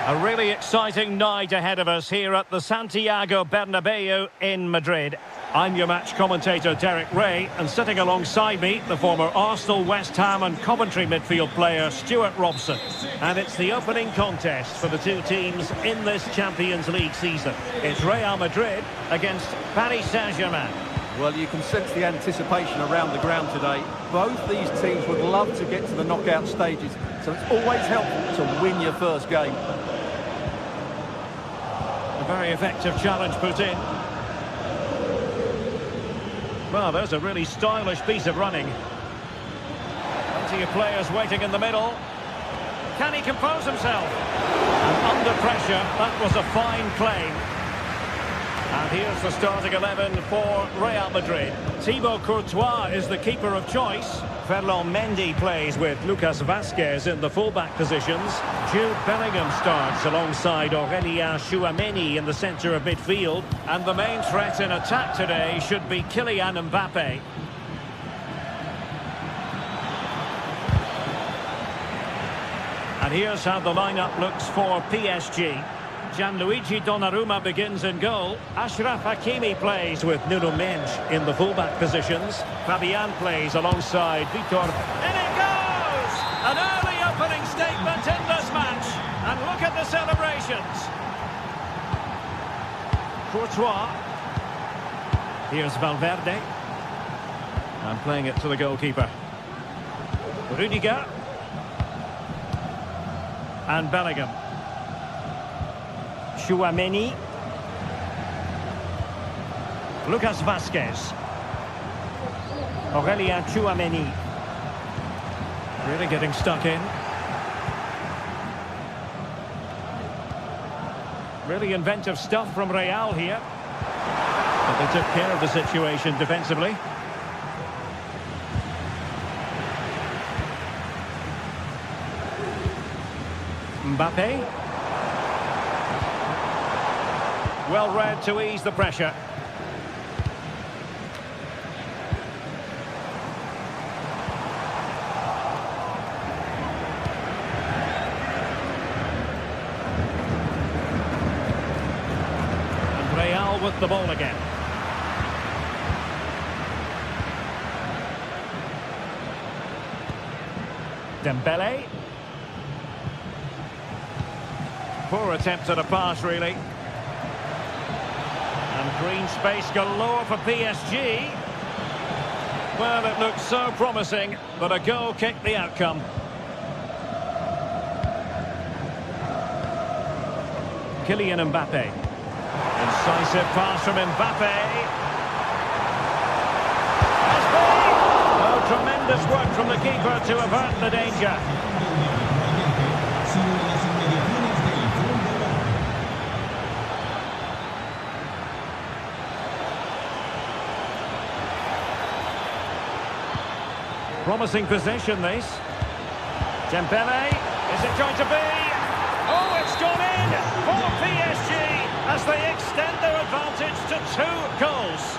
A really exciting night ahead of us here at the Santiago Bernabeu in Madrid. I'm your match commentator, Derek Ray, and sitting alongside me, the former Arsenal, West Ham and Coventry midfield player, Stuart Robson. And it's the opening contest for the two teams in this Champions League season. It's Real Madrid against Paris Saint-Germain. Well, you can sense the anticipation around the ground today. Both these teams would love to get to the knockout stages, so it's always helpful to win your first game. A very effective challenge put in. Well, there's a really stylish piece of running. Plenty of players waiting in the middle. Can he compose himself? And under pressure, that was a fine claim. And here's the starting 11 for Real Madrid. Thibaut Courtois is the keeper of choice. Ferland Mendy plays with Lucas Vazquez in the fullback positions. Jude Bellingham starts alongside Aurélien Tchouameni in the centre of midfield. And the main threat in attack today should be Kylian Mbappe. And here's how the lineup looks for PSG. Gianluigi Donnarumma begins in goal. Achraf Hakimi plays with Nuno Mendes in the fullback positions. Fabian plays alongside Vitor. In it goes! An early opening statement in this match. And look at the celebrations. Courtois. Here's Valverde. And playing it to the goalkeeper. Rudiger. And Bellingham. Tchouameni. Lucas Vazquez. Aurélien Tchouameni. Really getting stuck in. Really inventive stuff from Real here. But they took care of the situation defensively. Mbappe. Well read to ease the pressure. And Real with the ball again. Dembele. Poor attempt at a pass, really. And green space galore for PSG. Well, it looked so promising, but a goal kicked the outcome. Kylian Mbappe. Incisive pass from Mbappe. Oh, tremendous work from the keeper to avert the danger. Promising possession, this. Dembele, is it going to be? Oh, it's gone in for PSG as they extend their advantage to 2 goals.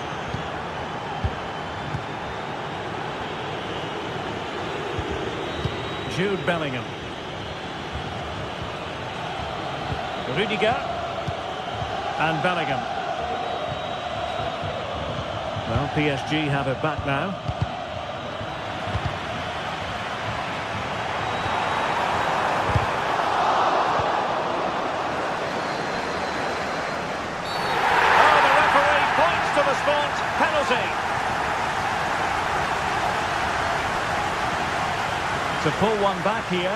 Jude Bellingham. Rudiger. And Bellingham. Well, PSG have it back now. To pull one back here.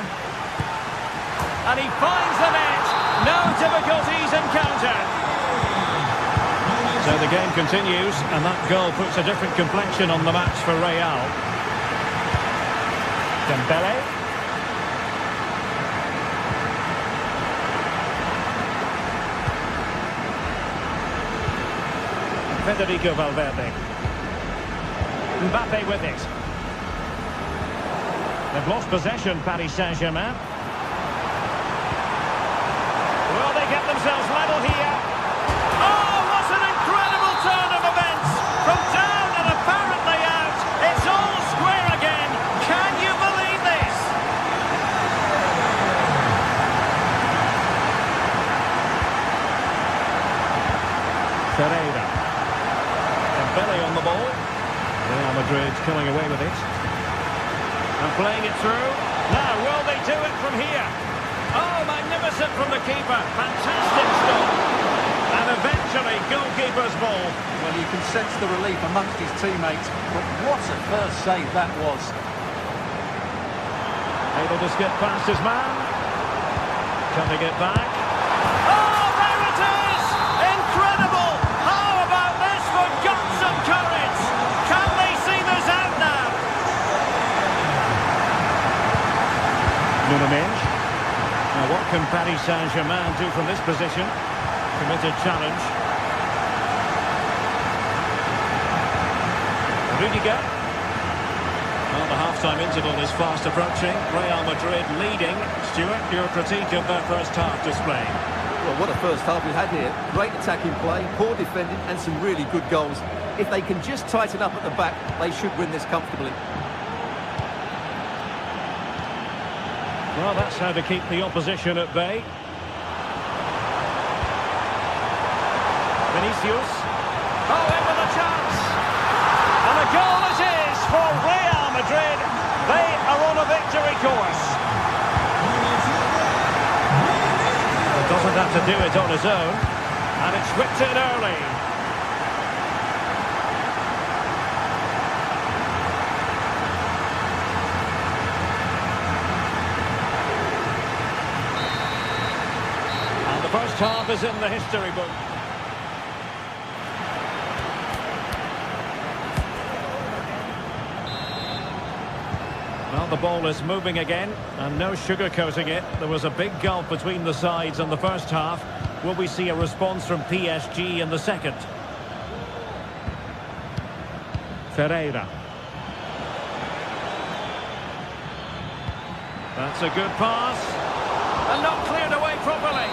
And he finds the net. No difficulties encountered. So the game continues, and that goal puts a different complexion on the match for Real. Dembele. Federico Valverde. Mbappe with it. They've lost possession, Paris Saint-Germain. Will they get themselves level here? Oh, what an incredible turn of events! From down and apparently out, it's all square again. Can you believe this? Ferreira. Madrid coming away with it. And playing it through. Now, will they do it from here? Oh, magnificent from the keeper. Fantastic stop. And eventually, goalkeeper's ball. Well, you can sense the relief amongst his teammates, but what a first save that was. Able to skip past his man. Coming it back. Oh, there it is! Incredible! How about this for guts and courage? Can they see this out now? Nunes. Now, what can Paris Saint-Germain do from this position? Committed challenge. Rudiger. Well, the half-time interval is fast approaching. Real Madrid leading. Stuart, your critique of their first half display. Well, what a first half we had here. Great attacking play, poor defending, and some really good goals. If they can just tighten up at the back, they should win this comfortably. Well, that's how to keep the opposition at bay. Vinicius. Oh, in with a chance. And a goal it is for Real Madrid. They are on a victory course. He doesn't have to do it on his own. And it's whipped in early. And the first half is in the history book. Well, the ball is moving again, and no sugarcoating it. There was a big gulf between the sides in the first half. Will we see a response from PSG in the second? Ferreira. That's a good pass. And not cleared away properly.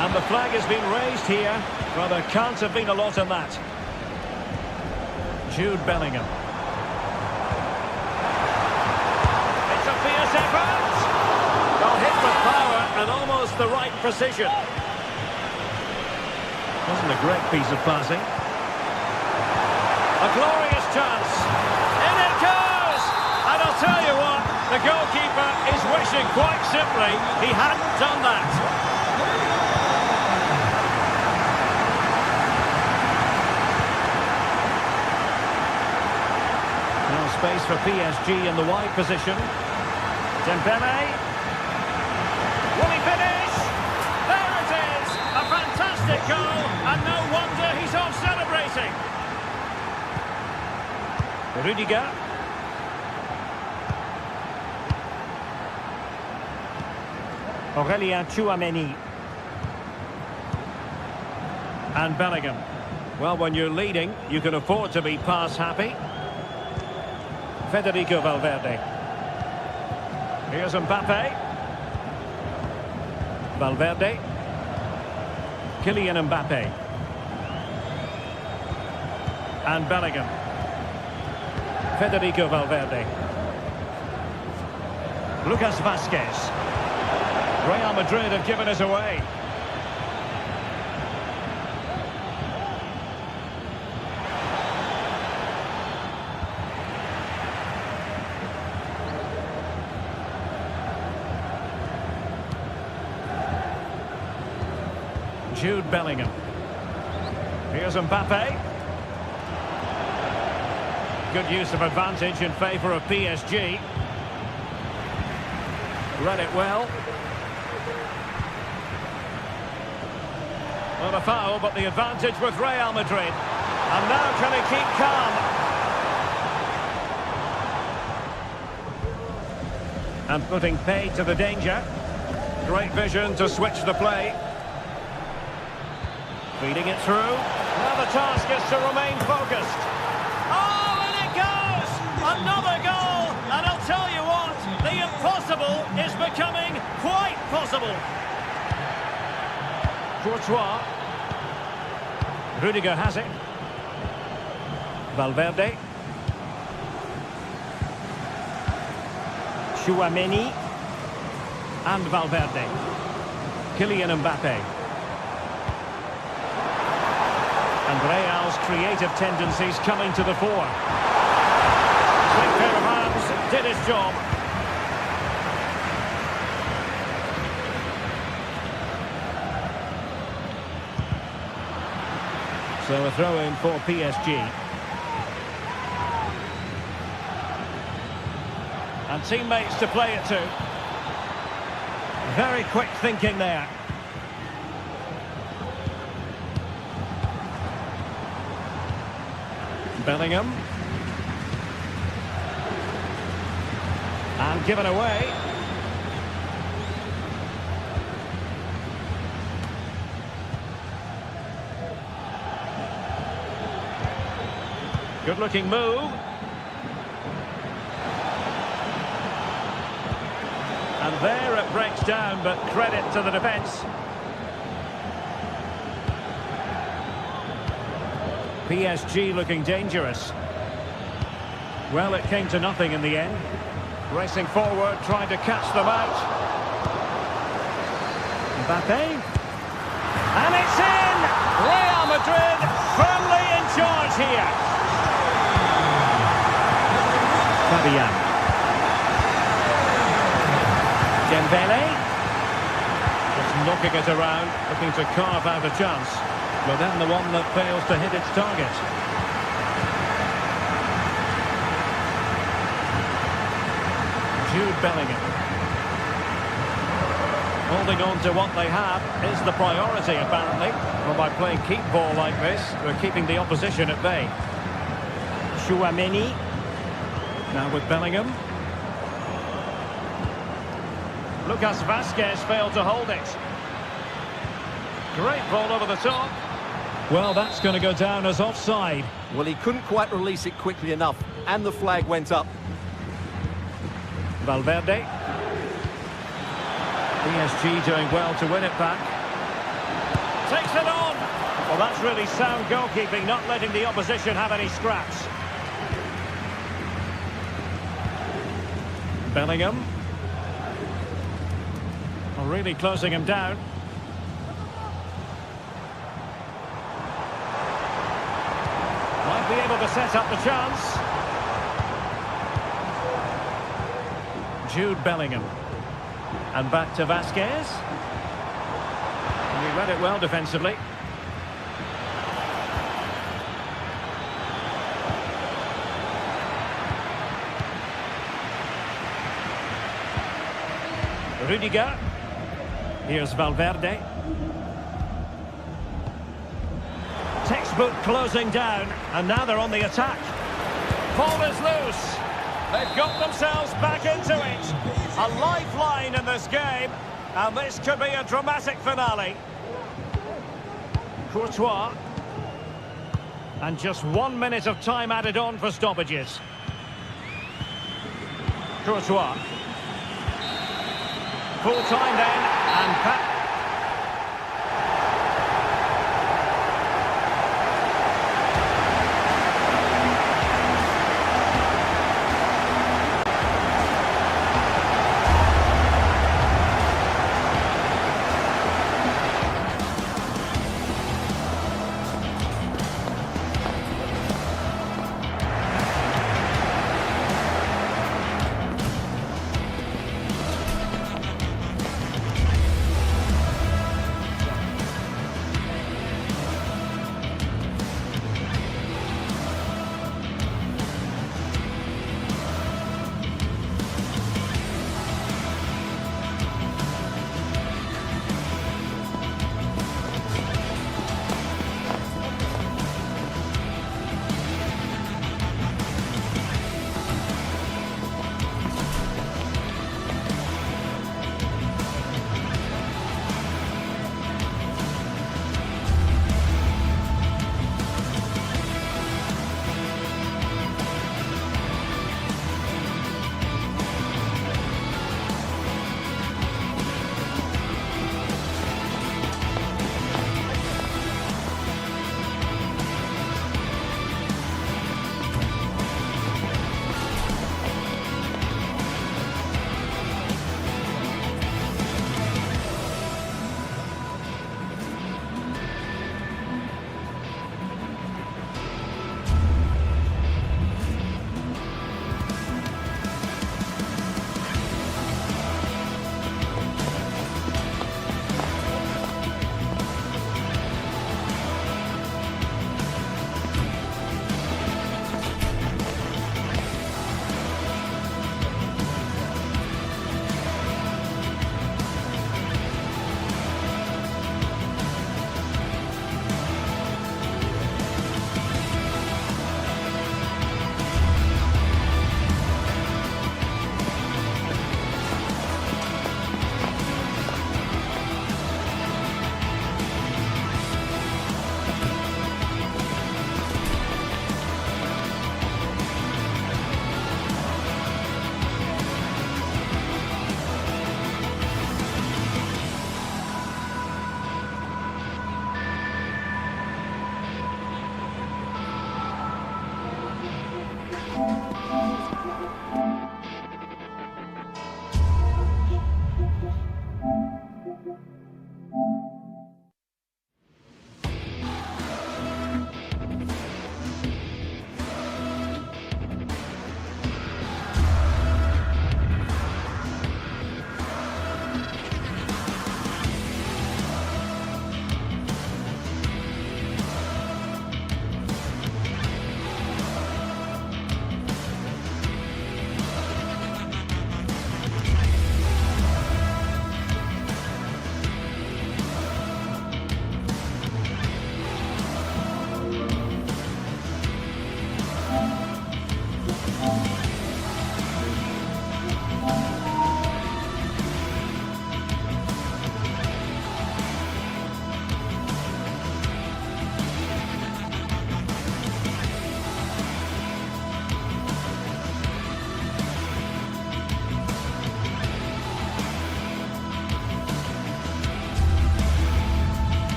And the flag has been raised here. Well, there can't have been a lot in that. Jude Bellingham. Effort. Well, hit with power and almost the right precision. Wasn't a great piece of passing. A glorious chance. In it goes! And I'll tell you what, the goalkeeper is wishing quite simply he hadn't done that. Now space for PSG in the wide position. Dembele. Will he finish? There it is! A fantastic goal, and no wonder he's off celebrating. Rudiger. Aurélien Tchouaméni. And Bellingham. Well, when you're leading, you can afford to be pass happy. Federico Valverde. Here's Mbappe. Valverde. Kylian Mbappe. And Bellingham. Federico Valverde. Lucas Vazquez. Real Madrid have given us away. Jude Bellingham. Here's Mbappe. Good use of advantage in favour of PSG. Read it well. Not a foul, but the advantage with Real Madrid. And now can he keep calm? And putting pay to the danger. Great vision to switch the play. Feeding it through. Now the task is to remain focused. Oh, and it goes! Another goal! And I'll tell you what, the impossible is becoming quite possible. Courtois. Rudiger has it. Valverde. Tchouaméni. And Valverde. Kylian Mbappe. And Real's creative tendencies coming to the fore. job. So a throw-in for PSG. And teammates to play it to. Very quick thinking there. Bellingham. And given away. Good looking move. And there it breaks down, but credit to the defence. PSG looking dangerous. Well, it came to nothing in the end. Racing forward, trying to catch them out. Mbappe. And it's in! Real Madrid firmly in charge here. Fabian. Dembele. Just knocking it around, looking to carve out a chance. But then the one that fails to hit its target. Jude Bellingham. Holding on to what they have is the priority, apparently. Well, by playing keep ball like this, they're keeping the opposition at bay. Chouameni. Now with Bellingham. Lucas Vazquez failed to hold it. Great ball over the top. Well, that's going to go down as offside. Well, he couldn't quite release it quickly enough, and the flag went up. Valverde. PSG doing well to win it back. Takes it on. Well, that's really sound goalkeeping, not letting the opposition have any scraps. Bellingham. Well, really closing him down. Might be able to set up the chance. Jude Bellingham. And back to Vazquez. And he read it well defensively. Rudiger. Here's Valverde. Textbook closing down, and now they're on the attack. Ball is loose. They've got themselves back into it. A lifeline in this game, and this could be a dramatic finale. Courtois. And just 1 minute of time added on for stoppages. Courtois. Full time then, and back